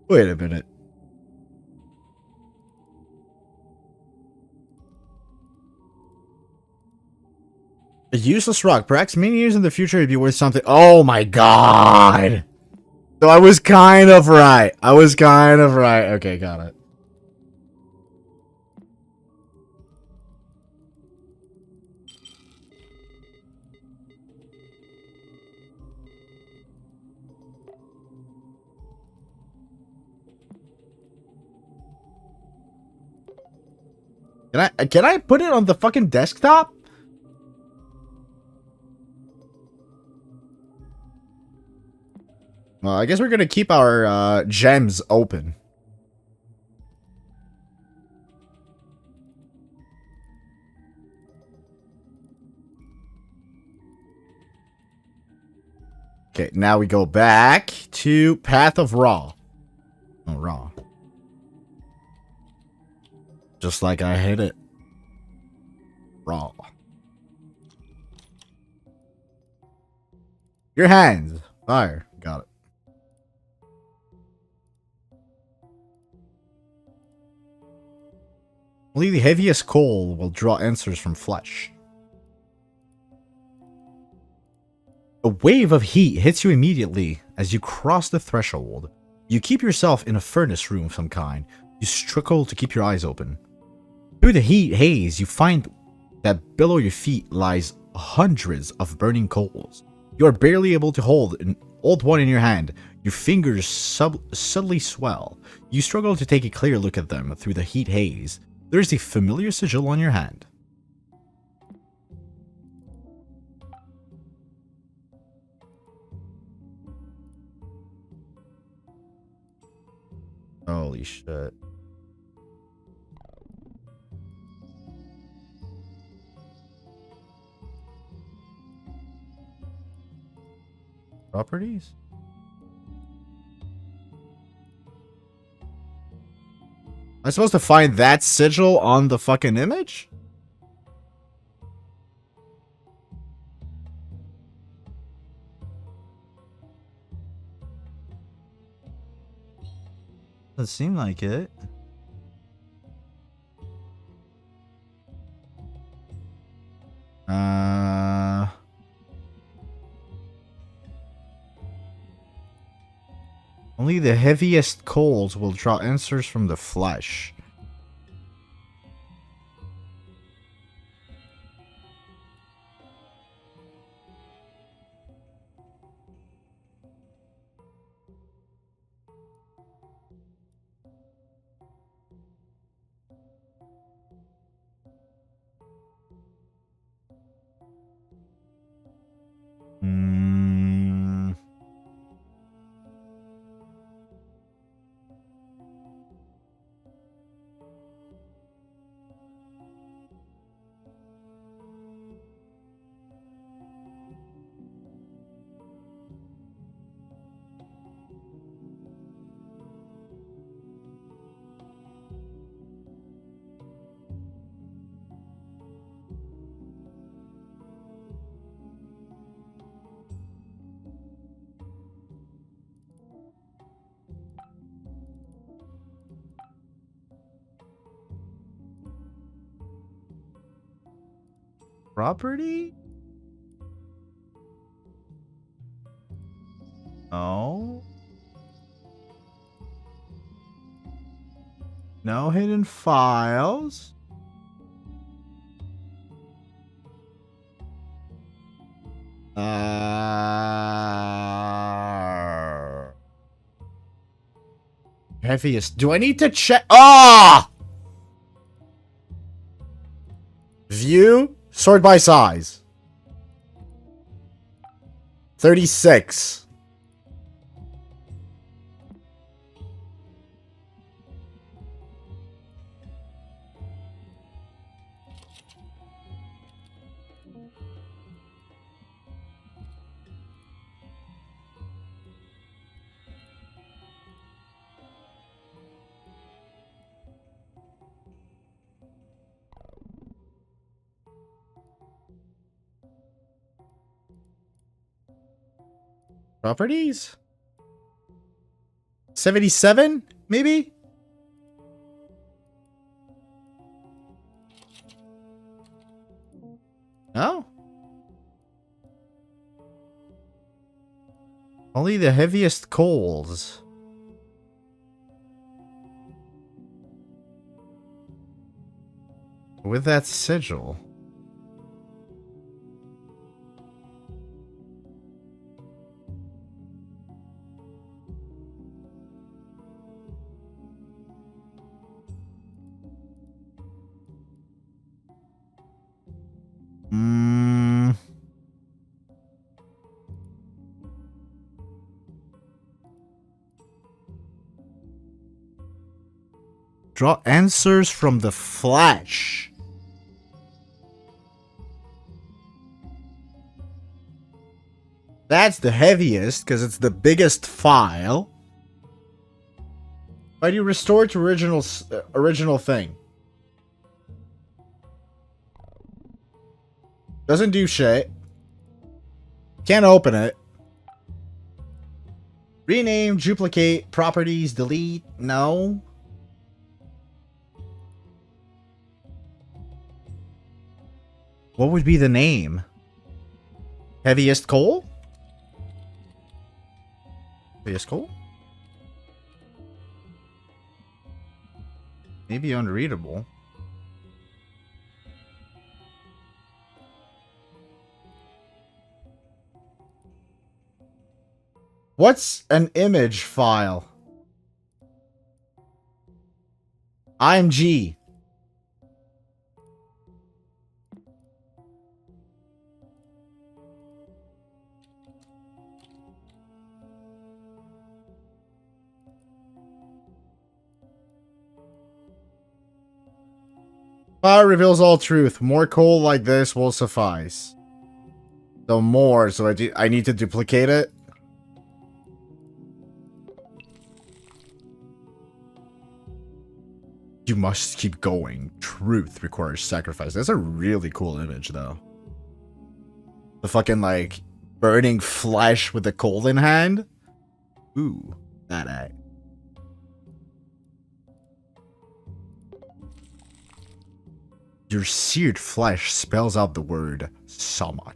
Wait a minute. A useless rock. Perhaps many years in the future it'd be worth something. Oh my god! So I was kind of right. Okay, got it. Can I put it on the fucking desktop? Well, I guess we're gonna keep our gems open. Okay, now we go back to Path of Raw. Oh, Raw. Just like I hit it. Raw. Your hands. Fire. Got it. Only the heaviest coal will draw answers from flesh. A wave of heat hits you immediately as you cross the threshold. You keep yourself in a furnace room of some kind. You struggle to keep your eyes open. Through the heat haze, you find that below your feet lies hundreds of burning coals. You are barely able to hold one in your hand. Your fingers subtly swell. You struggle to take a clear look at them through the heat haze. There is a familiar sigil on your hand. Holy shit. Properties? I'm supposed to find that sigil on the fucking image? Doesn't seem like it. Only the heaviest coals will draw answers from the flesh. Property? No. No hidden files. Heaviest. Do I need to check? Ah! View. Sort by size. 36. Properties? 77, maybe? No? Only the heaviest coals. With that sigil. Draw answers from the flash. That's the heaviest because it's the biggest file. Why do you restore to original thing? Doesn't do shit. Can't open it. Rename, duplicate, properties, delete. No. What would be the name? Heaviest coal? Heaviest coal? Maybe unreadable. What's an image file? IMG. Fire reveals all truth. More coal like this will suffice. So more, so I need to duplicate it. You must keep going. Truth requires sacrifice. That's a really cool image, though. The fucking, like, burning flesh with the coal in hand. Ooh, that eye. Your seared flesh spells out the word Samat.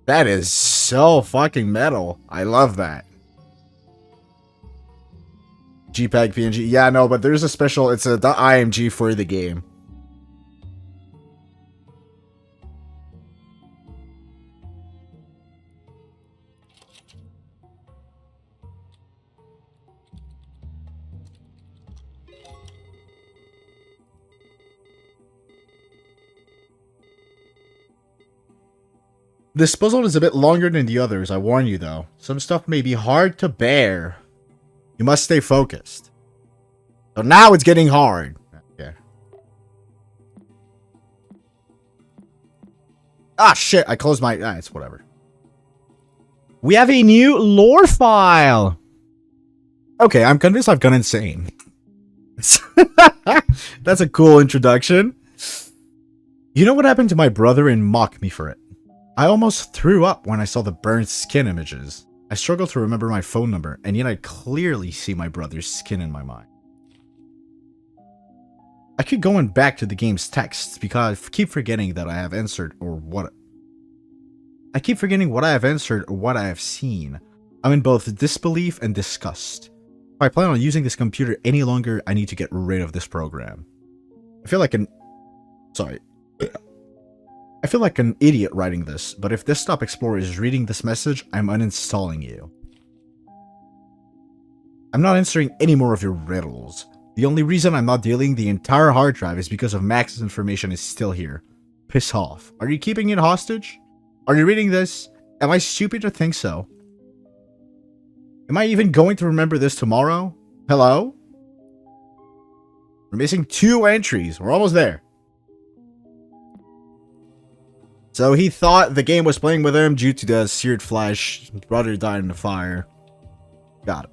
That is so fucking metal. I love that. JPEG PNG. Yeah, no, but there's a special, it's a .img for the game. This puzzle is a bit longer than the others, I warn you though. Some stuff may be hard to bear. You must stay focused. So now it's getting hard. Okay. Ah, shit. I closed my... Ah, it's whatever. We have a new lore file. Okay, I'm convinced I've gone insane. That's a cool introduction. You know what happened to my brother and mock me for it? I almost threw up when I saw the burned skin images. I struggle to remember my phone number, and yet I clearly see my brother's skin in my mind. I keep going back to the game's texts because I keep forgetting that I have answered or what... I keep forgetting what I have answered or what I have seen. I'm in both disbelief and disgust. If I plan on using this computer any longer, I need to get rid of this program. I feel like an idiot writing this, but if Desktop Explorer is reading this message, I'm uninstalling you. I'm not answering any more of your riddles. The only reason I'm not deleting the entire hard drive is because of Max's information is still here. Piss off. Are you keeping it hostage? Are you reading this? Am I stupid to think so? Am I even going to remember this tomorrow? Hello? We're missing 2 entries. We're almost there. So he thought the game was playing with him due to the seared flesh. His brother died in the fire. Got it.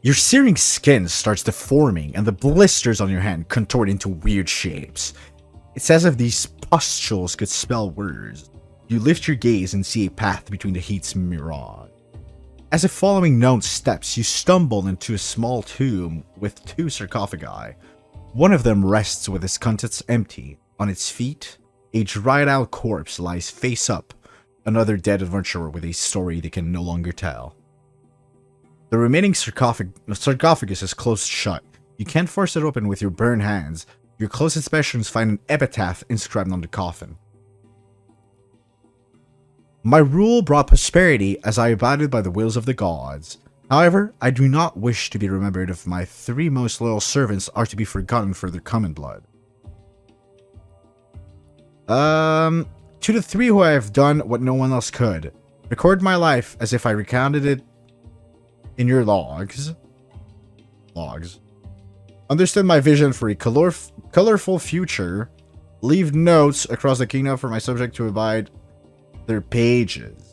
Your searing skin starts deforming and the blisters on your hand contort into weird shapes. It's as if these pustules could spell words. You lift your gaze and see a path between the heat's mirage. As if following known steps, you stumble into a small tomb with 2 sarcophagi. One of them rests with its contents empty. On its feet, a dried out corpse lies face up, another dead adventurer with a story they can no longer tell. The remaining sarcophagus is closed shut. You can't force it open with your burned hands. Your close inspections find an epitaph inscribed on the coffin. My rule brought prosperity as I abided by the wills of the gods. However, I do not wish to be remembered if my 3 most loyal servants are to be forgotten for their common blood. To the 3 who I have done what no one else could. Record my life as if I recounted it in your logs. Understand my vision for a colorful future. Leave notes across the kingdom for my subject to abide their pages.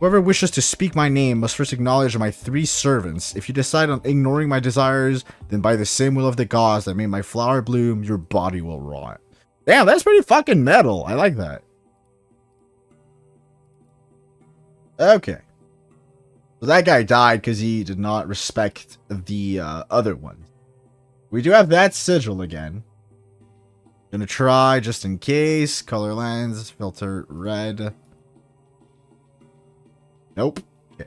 Whoever wishes to speak my name must first acknowledge my 3 servants. If you decide on ignoring my desires, then by the same will of the gods that made my flower bloom, your body will rot. Damn, that's pretty fucking metal. I like that. Okay. So that guy died because he did not respect the other one. We do have that sigil again. Gonna try just in case. Color lens, filter red. Nope. Okay.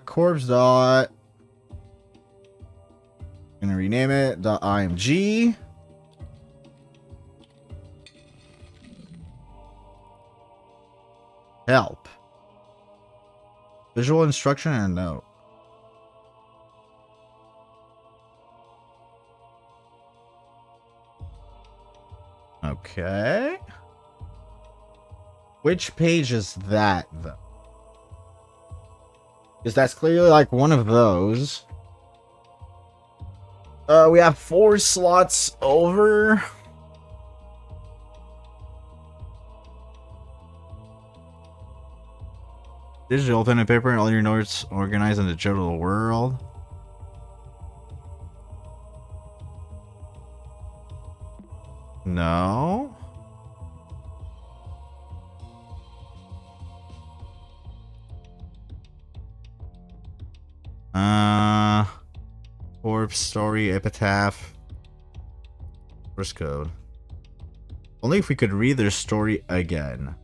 Corpse dot. Gonna rename it .img. Help. Visual instruction or no? Okay. Which page is that, though? Because that's clearly like one of those. We have 4 slots over. Digital pen and paper and all your notes organized in the digital world. No. Corpse, story, epitaph. Source code. Only if we could read their story again.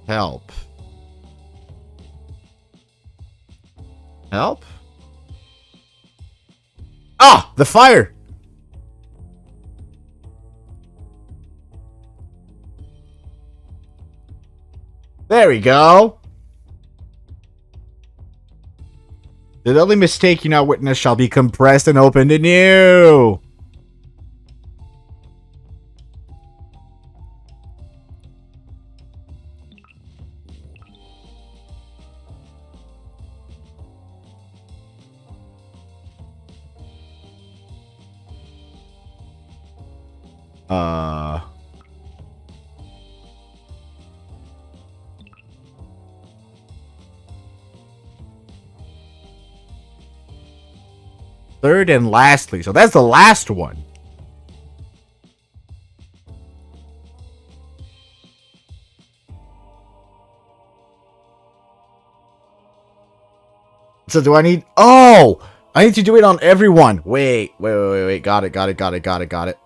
Help. Help? Ah! The fire! There we go. The deadly mistake you now witness shall be compressed and opened anew. Third and lastly. So that's the last one. So do I need... Oh! I need to do it on everyone. Wait. Got it.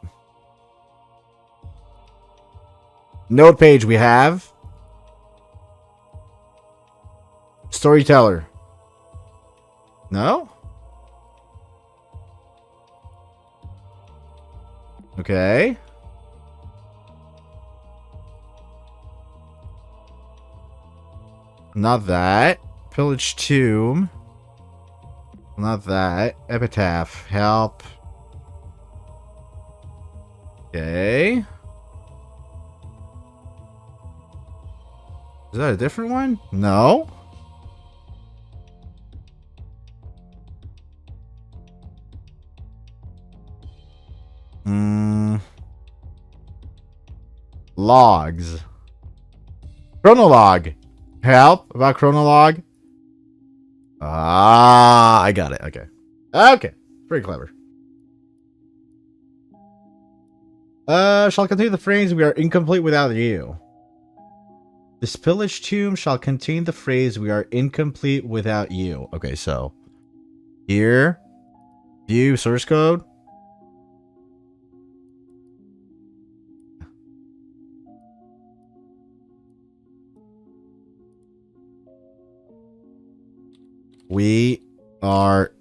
Note page we have. Storyteller. No? Okay. Not that. Pillage tomb. Not that. Epitaph. Help. Okay. Is that a different one? No. Logs. Chronolog. Help about chronolog. Ah, I got it. Okay. Okay. Pretty clever. Shall contain the phrase, we are incomplete without you. This pillage tomb shall contain the phrase, we are incomplete without you. Okay, so. Here. View source code. We are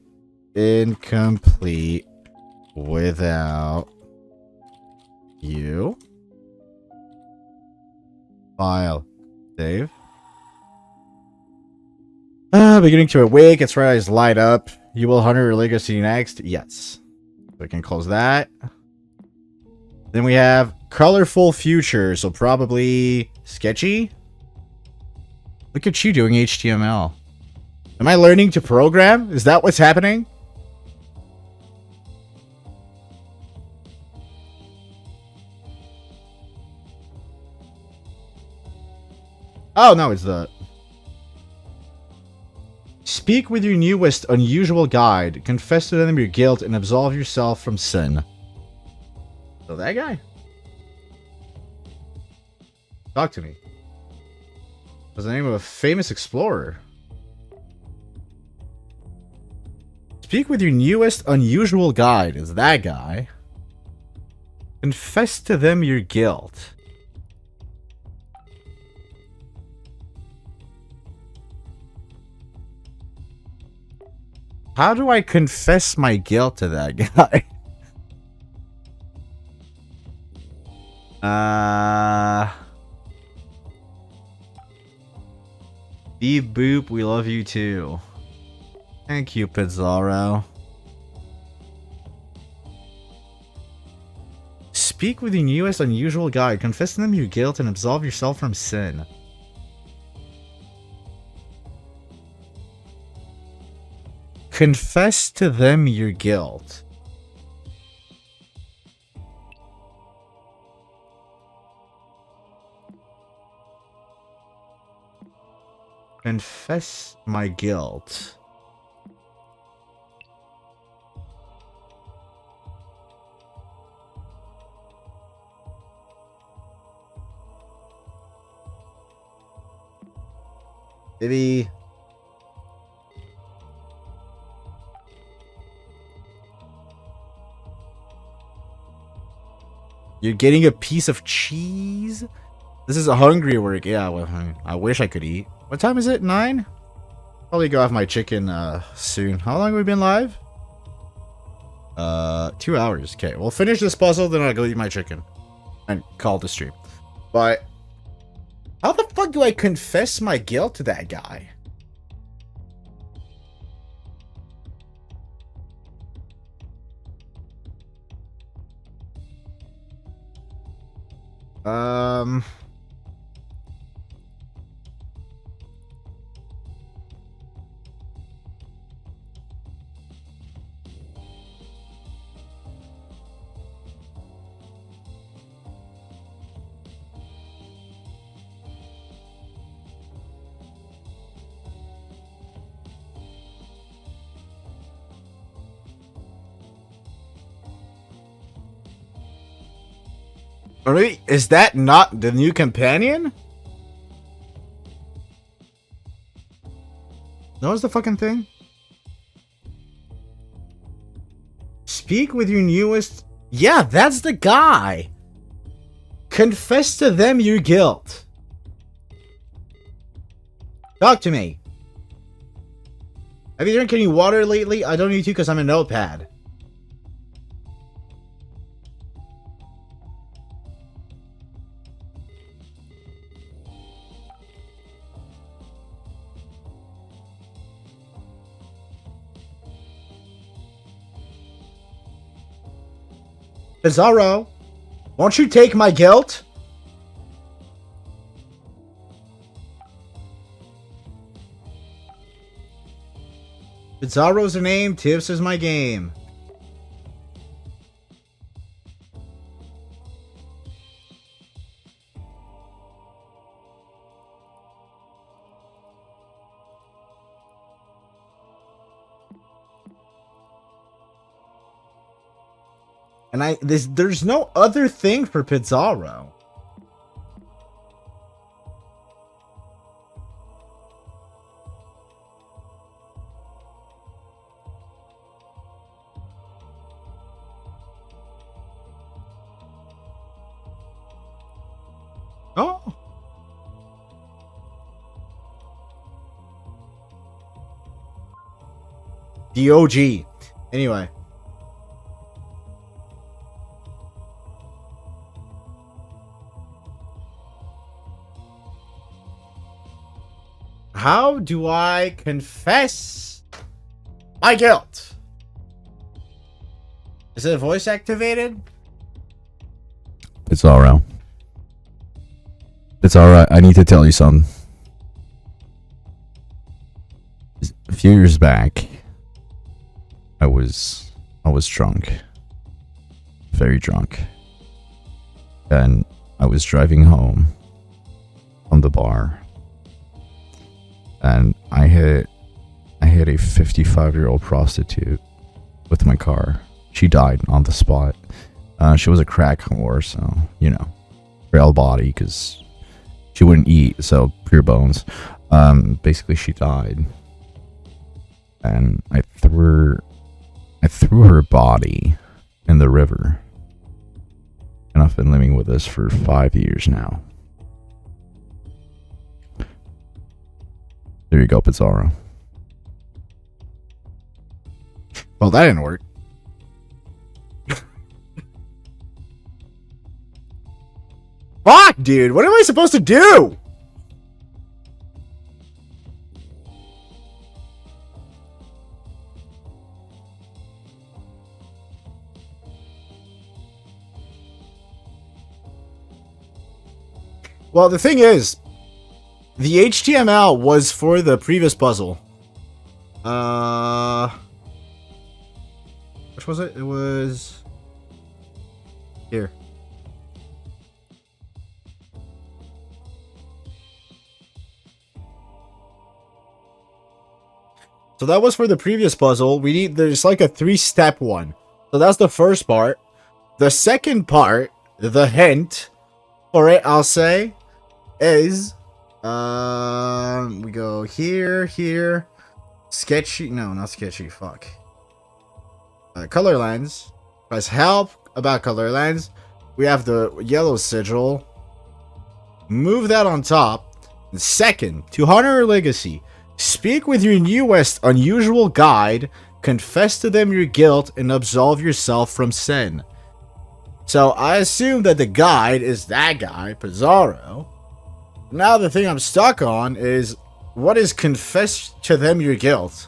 incomplete without you. File. Save. Beginning to awake. Its red eyes light up. You will hunter your legacy next. Yes. We can close that. Then we have colorful future, so probably sketchy. Look at you doing HTML. Am I learning to program? Is that what's happening? Oh, no, it's the... Speak with your newest unusual guide. Confess to them your guilt and absolve yourself from sin. So that guy. Talk to me. What's the name of a famous explorer? Speak with your newest unusual guide. Is that guy. Confess to them your guilt. How do I confess my guilt to that guy? Beep boop, we love you too. Thank you, Pizarro. Speak with your newest unusual guide. Confess to them your guilt and absolve yourself from sin. Confess to them your guilt. Confess my guilt. Maybe... You're getting a piece of cheese? This is a hungry work. Yeah, well, I wish I could eat. What time is it? 9? Probably go have my chicken soon. How long have we been live? 2 hours. Okay, we'll finish this puzzle, then I'll go eat my chicken. And call the stream. But how the fuck do I confess my guilt to that guy? Wait, is that not the new companion? That was the fucking thing? Speak with your newest... Yeah, that's the guy! Confess to them your guilt. Talk to me. Have you drank any water lately? I don't need to because I'm a notepad. Pizarro, won't you take my guilt? Pizarro's the name, Tips is my game. And there's no other thing for Pizarro. Oh. The OG. Anyway. How do I confess my guilt? Is it voice activated? It's alright. It's alright. I need to tell you something. A few years back, I was drunk. Very drunk. And I was driving home from the bar. And I hit a 55-year-old prostitute with my car. She died on the spot. She was a crack whore, so, you know, frail body, because she wouldn't eat, so pure bones. Basically, she died. And I threw her body in the river. And I've been living with this for 5 years now. There you go, Pizarro. Well, that didn't work. Fuck, dude. What am I supposed to do? Well, the thing is, the HTML was for the previous puzzle. Which was it? It was here. So that was for the previous puzzle. There's like a 3-step one. So that's the first part. The second part, the hint for it, I'll say, is we go here, sketchy, no, not sketchy, fuck. Color lens. Press help about color lens. We have the yellow sigil. Move that on top. And second, to honor her legacy, speak with your newest unusual guide, confess to them your guilt, and absolve yourself from sin. So I assume that the guide is that guy, Pizarro. Now the thing I'm stuck on is, what is confess to them your guilt?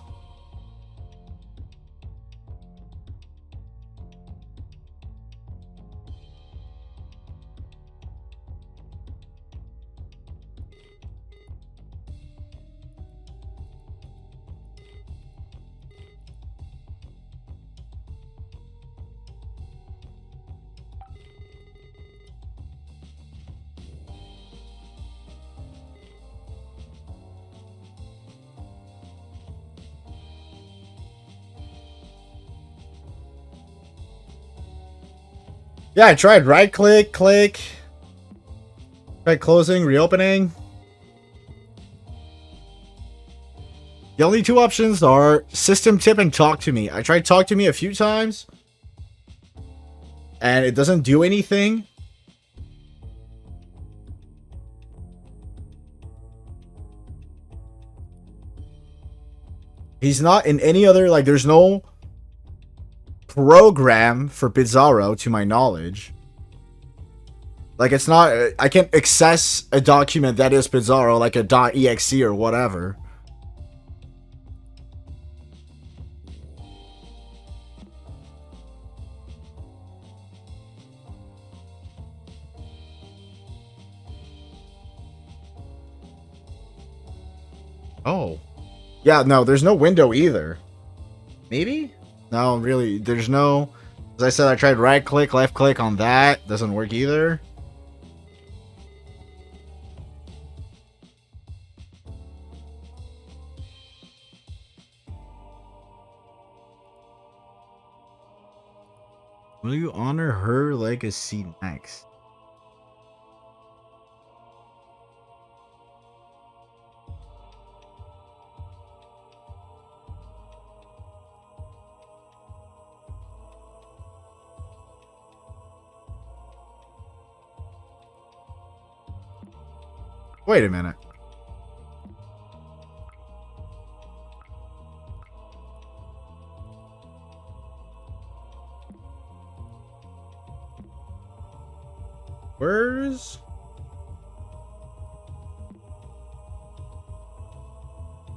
Yeah, I tried right click, click. Tried closing, reopening. The only two options are system tip and talk to me. I tried talk to me a few times. And it doesn't do anything. He's not in any other, like, there's no program for Pizarro, to my knowledge. Like, it's not, I can't access a document that is Pizarro, like a .exe or whatever. Oh. Yeah, no, there's no window either. Maybe? No, really, there's no... As I said, I tried right click, left click on that. Doesn't work either. Will you honor her legacy next? Wait a minute. Where's...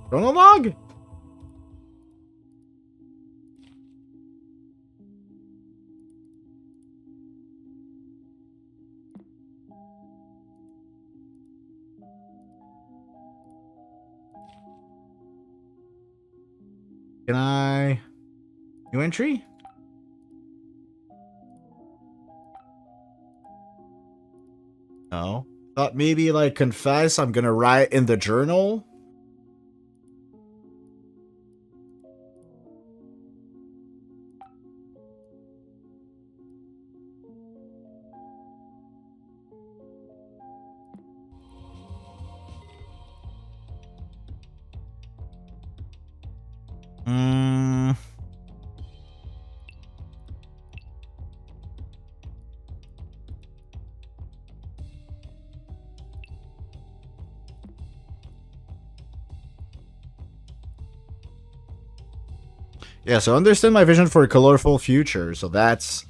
Chronolog? New entry? No. Thought maybe like confess I'm gonna write in the journal. Hmm. Yeah, so understand my vision for a colorful future. So that's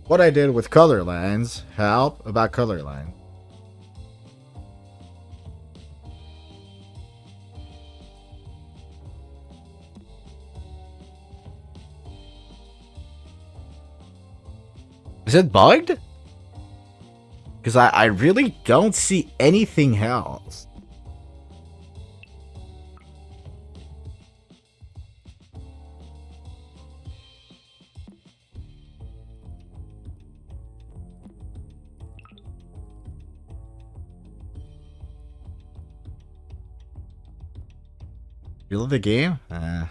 what I did with Colorlands. Help about Colorland. Is it bugged? Because I really don't see anything else. You love the game? I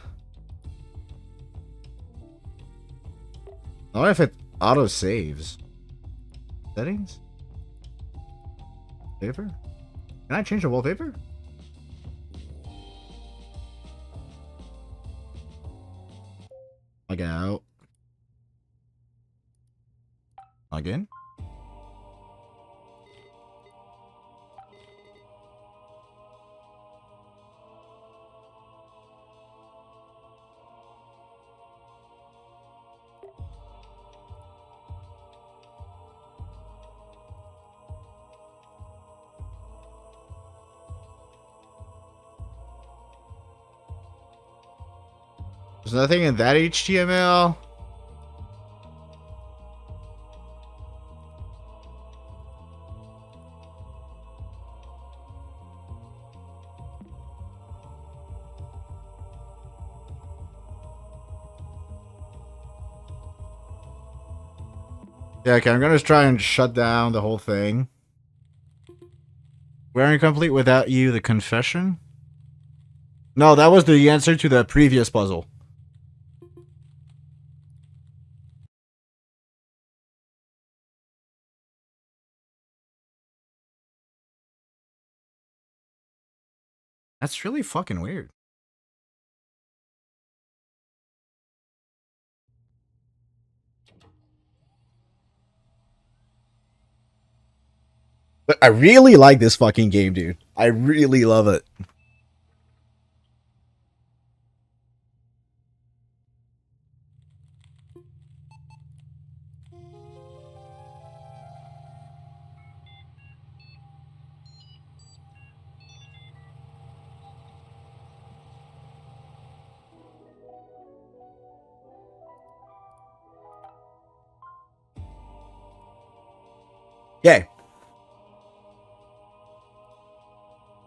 wonder if it auto saves. Settings? Wallpaper? Can I change the wallpaper? Log out. Log in. There's nothing in that HTML. Yeah, okay, I'm gonna try and shut down the whole thing. We're incomplete without you, the confession? No, that was the answer to the previous puzzle. That's really fucking weird. But I really like this fucking game, dude. I really love it. Okay.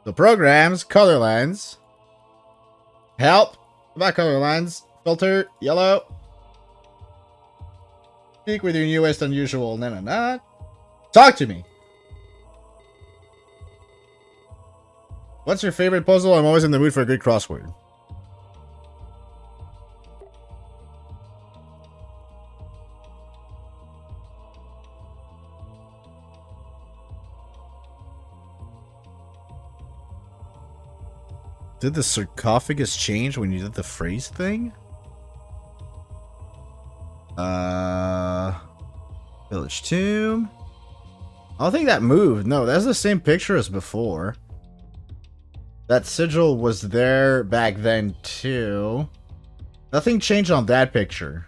The programs, color lines. Help about color lines. Filter, yellow. Speak with your newest unusual. Nah. Talk to me. What's your favorite puzzle? I'm always in the mood for a good crossword. Did the sarcophagus change when you did the phrase thing? Village tomb. I don't think that moved. No, that's the same picture as before. That sigil was there back then too. Nothing changed on that picture.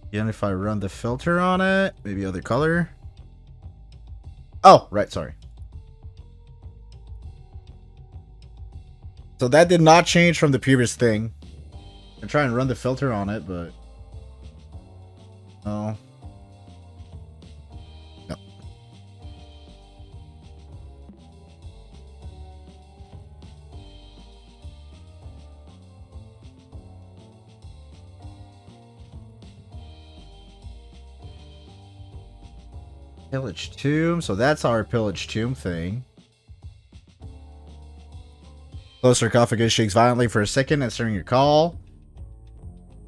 Again, if I run the filter on it, maybe other color. Oh, right, sorry. So that did not change from the previous thing. I try and run the filter on it, but no. No. Pillage tomb. So that's our pillage tomb thing. Closed sarcophagus shakes violently for a second, answering your call.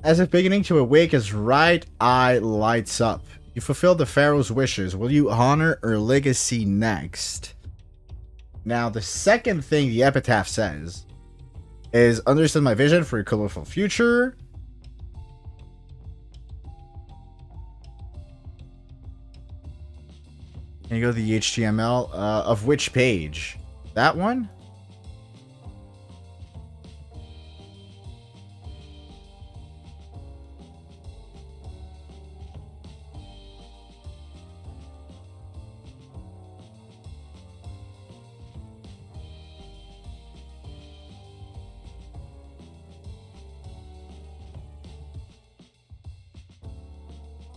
As if beginning to awake, his right eye lights up. You fulfill the pharaoh's wishes. Will you honor or legacy next? Now, the second thing the epitaph says is understand my vision for a colorful future. Can you go to the HTML? Of which page? That one?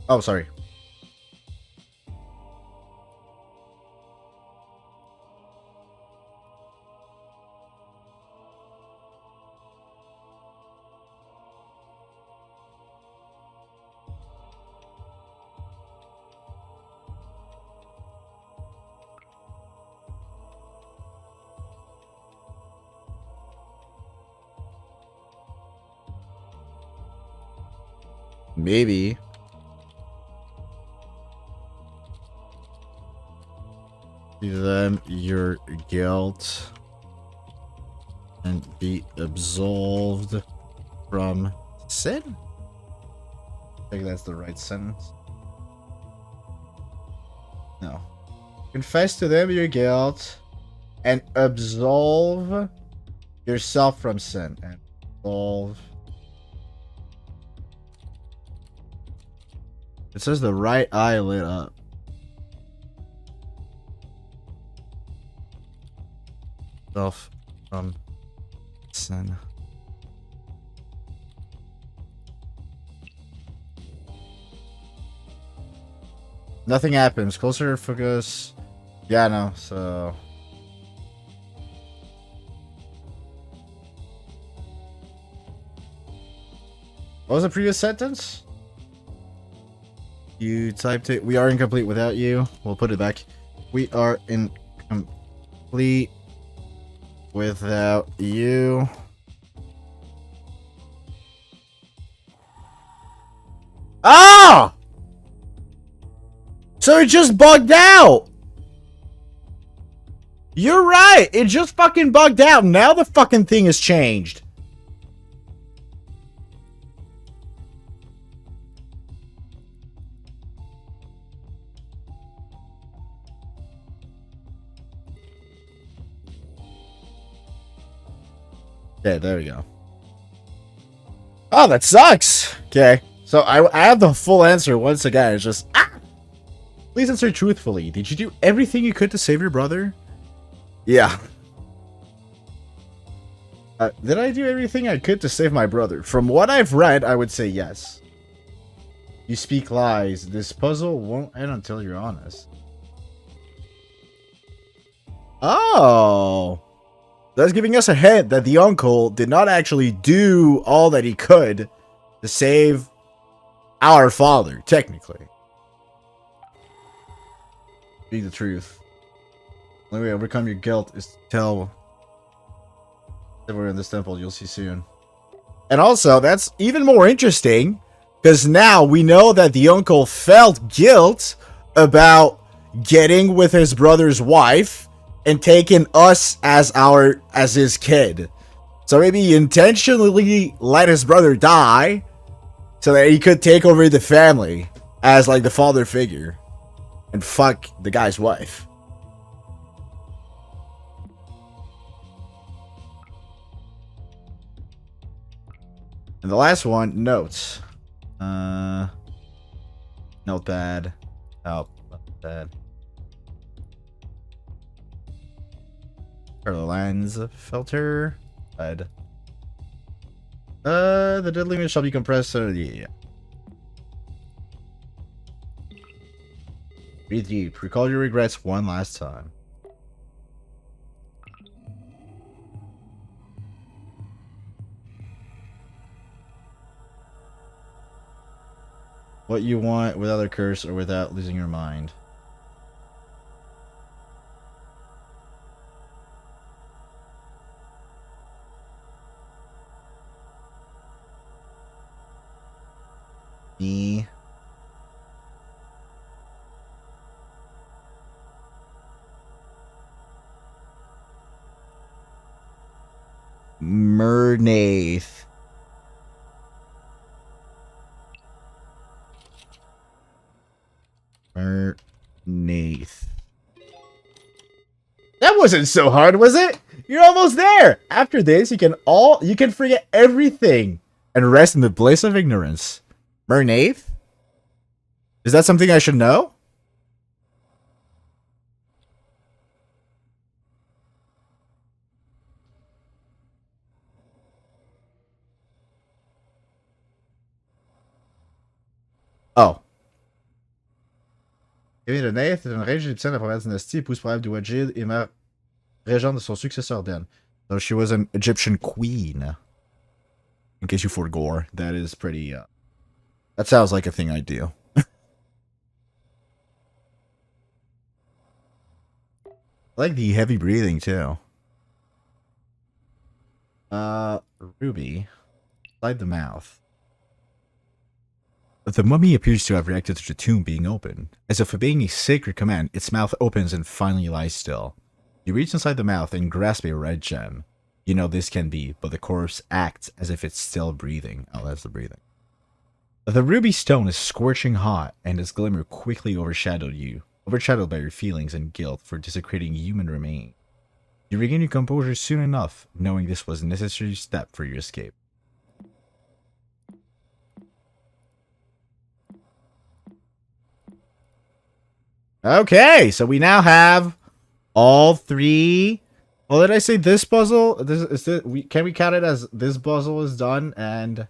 Oh, sorry. Maybe. Give them your guilt and be absolved from sin? I think that's the right sentence. No. Confess to them your guilt and absolve yourself from sin. And absolve. It says the right eye lit up. Self from sin. Nothing happens. Closer focus. Yeah, no. So. What was the previous sentence? You typed it. We are incomplete without you. We'll put it back. We are incomplete without you. Ah! So it just bugged out. You're right. It just fucking bugged out. Now the fucking thing has changed. Okay, there we go. Oh, that sucks. Okay, so I have the full answer once again. It's just, please answer truthfully. Did you do everything you could to save your brother? Yeah. Did I do everything I could to save my brother? From what I've read, I would say yes. You speak lies. This puzzle won't end until you're honest. Oh. That's giving us a hint that the uncle did not actually do all that he could to save our father, technically. Speak the truth. The only way to overcome your guilt is to tell everyone in this temple. You'll see soon. And also, that's even more interesting, because now we know that the uncle felt guilt about getting with his brother's wife and taking us as his kid. So maybe he intentionally let his brother die so that he could take over the family as like the father figure and fuck the guy's wife. And the last one, notes. Notepad. Oh, notepad. Or the lens filter. The deadly image shall be compressed. Yeah. Breathe deep. Recall your regrets one last time. What you want without a curse or without losing your mind. Me. Mernaith. Mernaith. That wasn't so hard, was it? You're almost there. After this, you can forget everything and rest in the bliss of ignorance. Mernaith? Is that something I should know? Oh. Mernaith est une reine égyptienne de la province dynastie, épouse probable de Wajid et mère régente de son successeur Den. So she was an Egyptian queen. In case you forgot, that is pretty, that sounds like a thing I'd do. I like the heavy breathing, too. Ruby. Slide the mouth. The mummy appears to have reacted to the tomb being open. As if obeying a sacred command, its mouth opens and finally lies still. You reach inside the mouth and grasp a red gem. You know this can be, but the corpse acts as if it's still breathing. Oh, that's the breathing. The ruby stone is scorching hot, and its glimmer quickly overshadowed by your feelings and guilt for desecrating human remains. You regain your composure soon enough, knowing this was a necessary step for your escape. Okay, so we now have all three. Well, did I say this puzzle? Can we count it as this puzzle is done and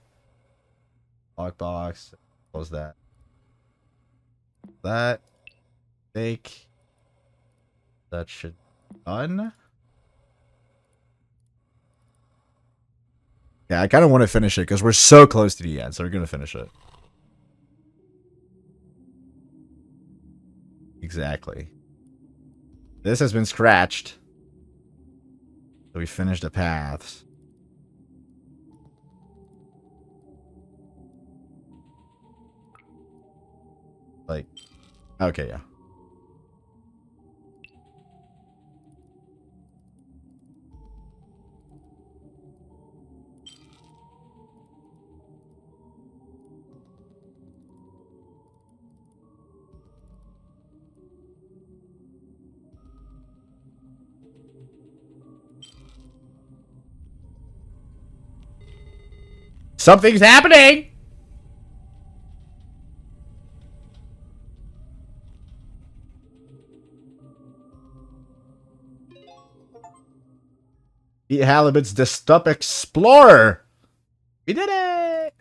lockbox? Close that. That take. That should be done. Yeah, I kind of want to finish it because we're so close to the end, so we're gonna finish it. Exactly. This has been scratched. So we finished the paths. Like, okay, yeah. Something's happening! Pete Halibut's the Stup Explorer! We did it!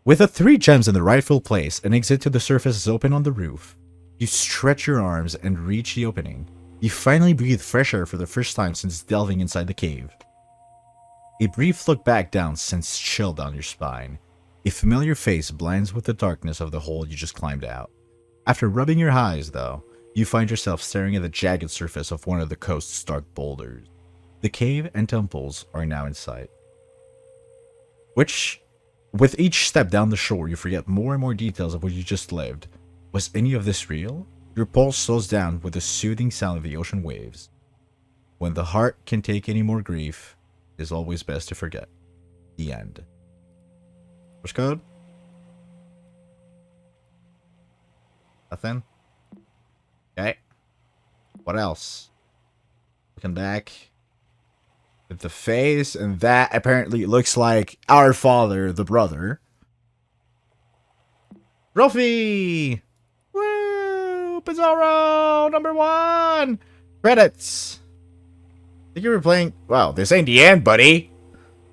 With the 3 gems in the rightful place, an exit to the surface is open on the roof. You stretch your arms and reach the opening. You finally breathe fresh air for the first time since delving inside the cave. A brief look back down sends chill down your spine. A familiar face blends with the darkness of the hole you just climbed out. After rubbing your eyes, though, you find yourself staring at the jagged surface of one of the coast's dark boulders. The cave and temples are now in sight. With each step down the shore, you forget more and more details of what you just lived. Was any of this real? Your pulse slows down with the soothing sound of the ocean waves. When the heart can take any more grief, it is always best to forget. The end. Push code? Nothing? Okay. What else? Looking back. With the face, and that apparently looks like our father, the brother. Trophy! Woo! Pizarro! #1! Credits! I think you were playing... Wow, this ain't the end, buddy!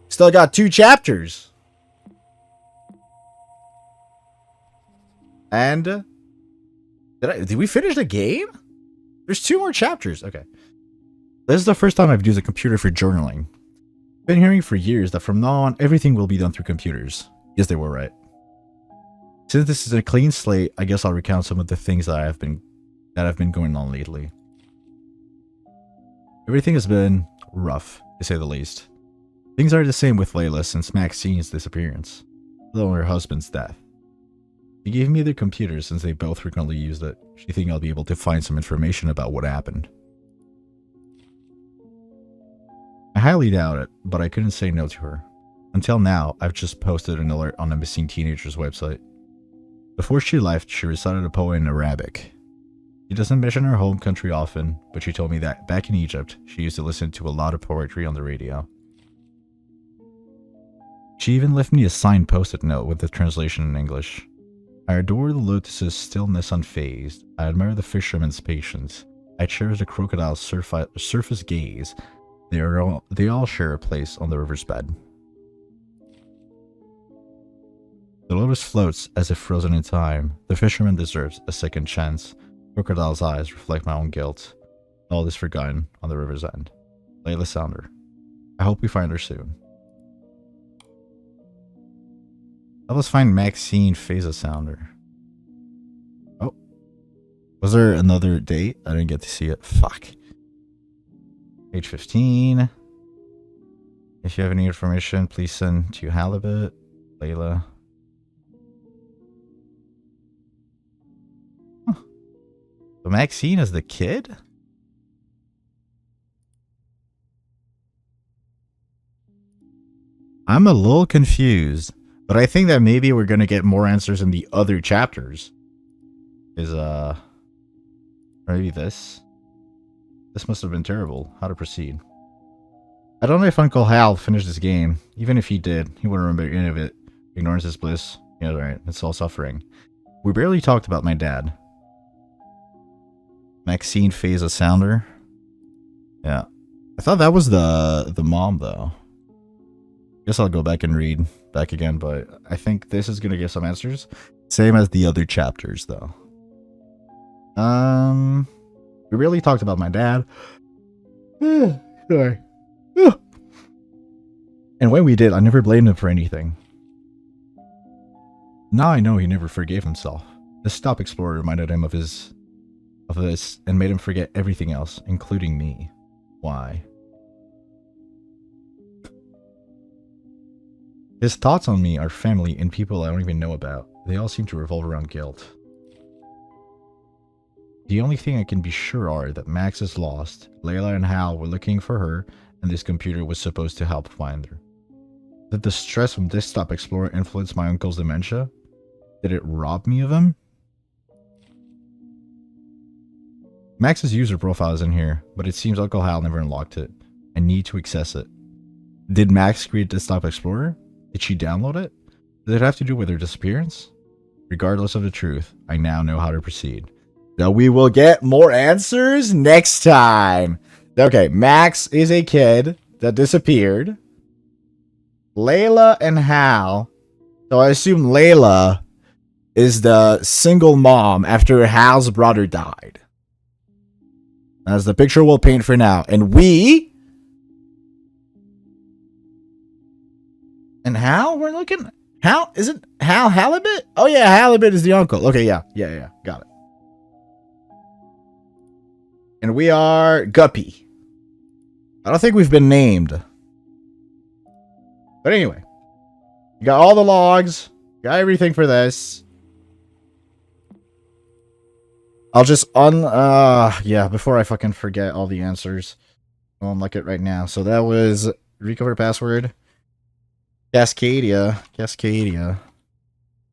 Still got 2 chapters! And... Did we finish the game? There's 2 more chapters. Okay. This is the first time I've used a computer for journaling. I've been hearing for years that from now on, everything will be done through computers. Yes, they were right. Since this is a clean slate, I guess I'll recount some of the things that have been going on lately. Everything has been rough, to say the least. Things are the same with Layla since Maxine's disappearance, though her husband's death. She gave me their computer since they both frequently used it. She thinks I'll be able to find some information about what happened. I highly doubt it, but I couldn't say no to her. Until now, I've just posted an alert on the missing teenager's website. Before she left, she recited a poem in Arabic. She doesn't mention her home country often, but she told me that back in Egypt, she used to listen to a lot of poetry on the radio. She even left me a signed post-it note with the translation in English. I adore the lotus's stillness unfazed. I admire the fisherman's patience. I cherish the crocodile's surface gaze. They all share a place on the river's bed. The lotus floats as if frozen in time. The fisherman deserves a second chance. Crocodile's eyes reflect my own guilt. All is forgotten on the river's end. Layla Sounder. I hope we find her soon. Help us find Maxine Phasa Sounder. Oh. Was there another date? I didn't get to see it. Fuck. Page 15. If you have any information, please send to Halibut. Layla. Huh. So Maxine is the kid? I'm a little confused. But I think that maybe we're gonna get more answers in the other chapters. Maybe this? This must have been terrible. How to proceed? I don't know if Uncle Hal finished this game. Even if he did, he wouldn't remember any of it. Ignorance is bliss. Yeah, right. It's all suffering. We barely talked about my dad. Maxine Phasa Sounder. Yeah. I thought that was the mom, though. Guess I'll go back and read back again, but I think this is gonna give some answers. Same as the other chapters, though. We really talked about my dad. Sorry. And when we did, I never blamed him for anything. Now I know he never forgave himself. The Stop Explorer reminded him of this and made him forget everything else, including me. Why? His thoughts on me are family and people I don't even know about. They all seem to revolve around guilt. The only thing I can be sure are that Max is lost, Layla and Hal were looking for her, and this computer was supposed to help find her. Did the stress from this Stop Explorer influence my uncle's dementia? Did it rob me of him? Max's user profile is in here, but it seems Uncle Hal never unlocked it. I need to access it. Did Max create the Stop Explorer? Did she download it? Did it have to do with her disappearance? Regardless of the truth, I now know how to proceed. So we will get more answers next time. Okay, Max is a kid that disappeared. Layla and Hal. So I assume Layla is the single mom after Hal's brother died. That's the picture we'll paint for now. And we... And Hal? We're looking... Hal? Is it Hal Halibut? Oh yeah, Halibut is the uncle. Okay, yeah. Got it. And we are Guppy. I don't think we've been named. But anyway. You got all the logs. Got everything for this. I'll just before I fucking forget all the answers. I'll unlock it right now. So that was recover password. Cascadia.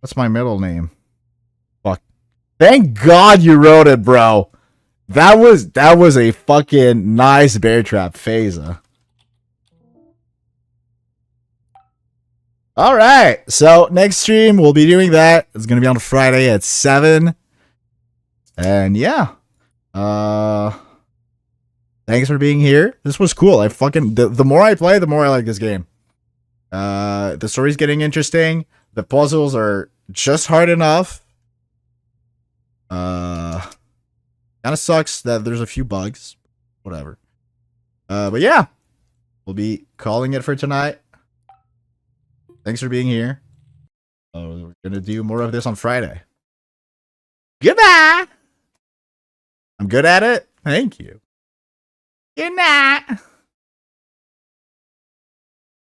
What's my middle name? Fuck. Thank God you wrote it, bro. That was a fucking nice bear trap, Phasa. Alright, so next stream we'll be doing that. It's gonna be on Friday at 7. And yeah. Thanks for being here. This was cool. I fucking the more I play, the more I like this game. The story's getting interesting. The puzzles are just hard enough. Kind of sucks that there's a few bugs. Whatever. But yeah. We'll be calling it for tonight. Thanks for being here. We're gonna do more of this on Friday. Goodbye! I'm good at it? Thank you. Good night!